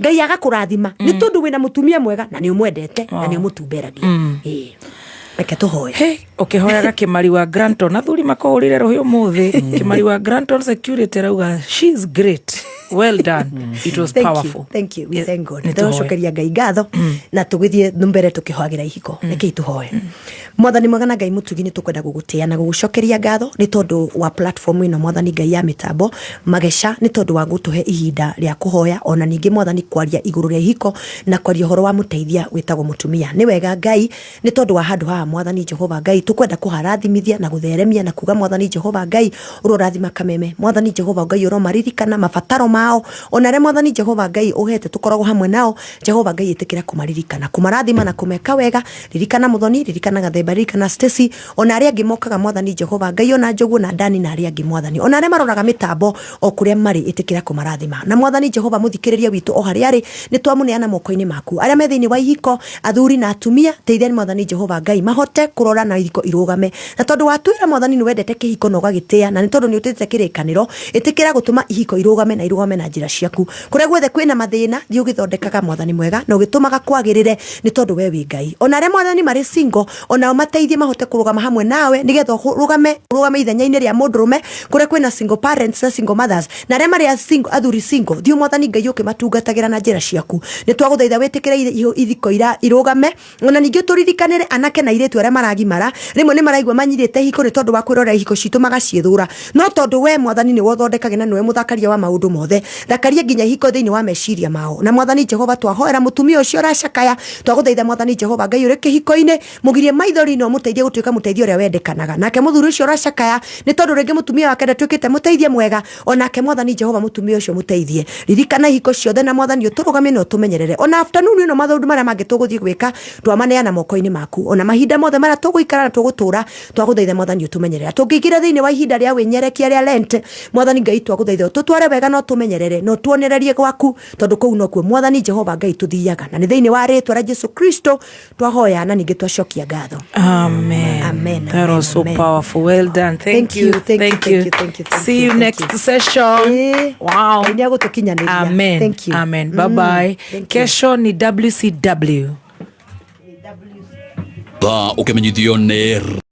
Ngai agakurathima ni tondu wina mutumia mwega na ni umwendete na ni umutumberagia reke tuhoye ukihoyaga kimari wa Granton athuri makohurire roho muthi kimari wa Granton security rauga she is great well done it was powerful thank you we thank God tucokeria Ngai ngatho na tugithie mbere tukihoagira ihiko reke tuhoye mwathani mwega na Ngai mutugi ni tukwenda gugutia na gugucokeria ngatho ni tondu wa platform ino mwathani Ngai ya mitambo magesha ni tondu wa gutuhe ihinda ria kuhoya ona ningi mwathani kwaria iguru ria ihiko na kwaria horo wa muteithia witagwo mutumia ni wega Ngai ni tondu wa handu ha mwathani Jehova Ngai tukwenda kuharathimithia na gutheremia na kuga Mwathani Jehova Ngai urorathima kameme Mwathani Jehova Ngai uromaririkana mabataro mao ona re Mwathani Jehova Ngai uhete tukoragwo hamwe nao Jehova Ngai itikira kumaririkana kumarathima na kumeka wega ririkana Muthoni ririkana Gathemba ririkana Stacy ona aria angi mokaga Mwathani Jehova Ngai ona Njogu na Dani na aria angi Mwathani ona aria maroraga mitambo o kuria mari itikira kumarathima na Mwathani Jehova muthikiriria witu o haria ari ni twamuneana moko-ini maku aria me thiini wa ihiko athuri na atumia teithia Mwathani Jehova Ngai mahote kurora na ihiko irugame na tondu watwira Mwathani ni wendete kihiko no gagitia na ni tondu ni utete kirikaniro itikira gutuma ihiko irugame na njira ciaku kuria guothe kwina mathina thio githondekaga Mwathani mwega no gitumaga kwagirire ni tondu we wi Ngai ona aria Mwathani mari single ona mateithie mahote kurugama hamwe nawe nigetha rugame ithenya-ini ria mundurume kuria kwina single parents na single mothers na aria mari single athuri single thio Mwathani Ngai ukimatungatagira na njira ciaku ni twaguthaitha witikire ithiko irugame ona ningi turirikanire anake na iretu aria maragimara rimwe ni maraigwa manyirite hiko ni tondu wa kwirora hiko citu magaciethura no tondu we Mwathani ni wothondekaga na niwe muthakaria wa maundu mothe thakaria nginya hiko thiini wa meciria mao na Mwathani Jehova twahoera mutumia ucio racakaya twaguthaitha Mwathani Jehova Ngai uri kihiko-ini mugirie maithori no muteithie gutuika muteithio uria wendekanaga nake muthuri ucio racakaya ni tondu ringi mutumia wake ndatuikite muteithie mwega onake Mwathani Jehova mutumia ucio muteithie ririkana hiko ciothe na Mwathani uturugame no tumenyerere ona afternoon ino mathundu maria mangi tuguthie gwika twamaneana moko-ini maku ona mahinda mothe maria tuguikara na tugutura twaguthaitha Mwathani utumenyerere tungigira thiini wa ihinda ria winyerekia ria Lent Mwathani Ngai twaguthaitha tutware wega no tumenyerere no tuonererie gwaku tondu kuu no kuo Mwathani Jehova Ngai tuthiaga na ni thiini wa ritwa ria Jesu Kristo twahoya na ningi twacokia ngatho. Amen. Amen. That was so powerful. Well done. Thank you. See you next session. Wow. Amen. Thank you. Amen. Bye bye. Kesho ni WCW. Ba ukimenyithio ni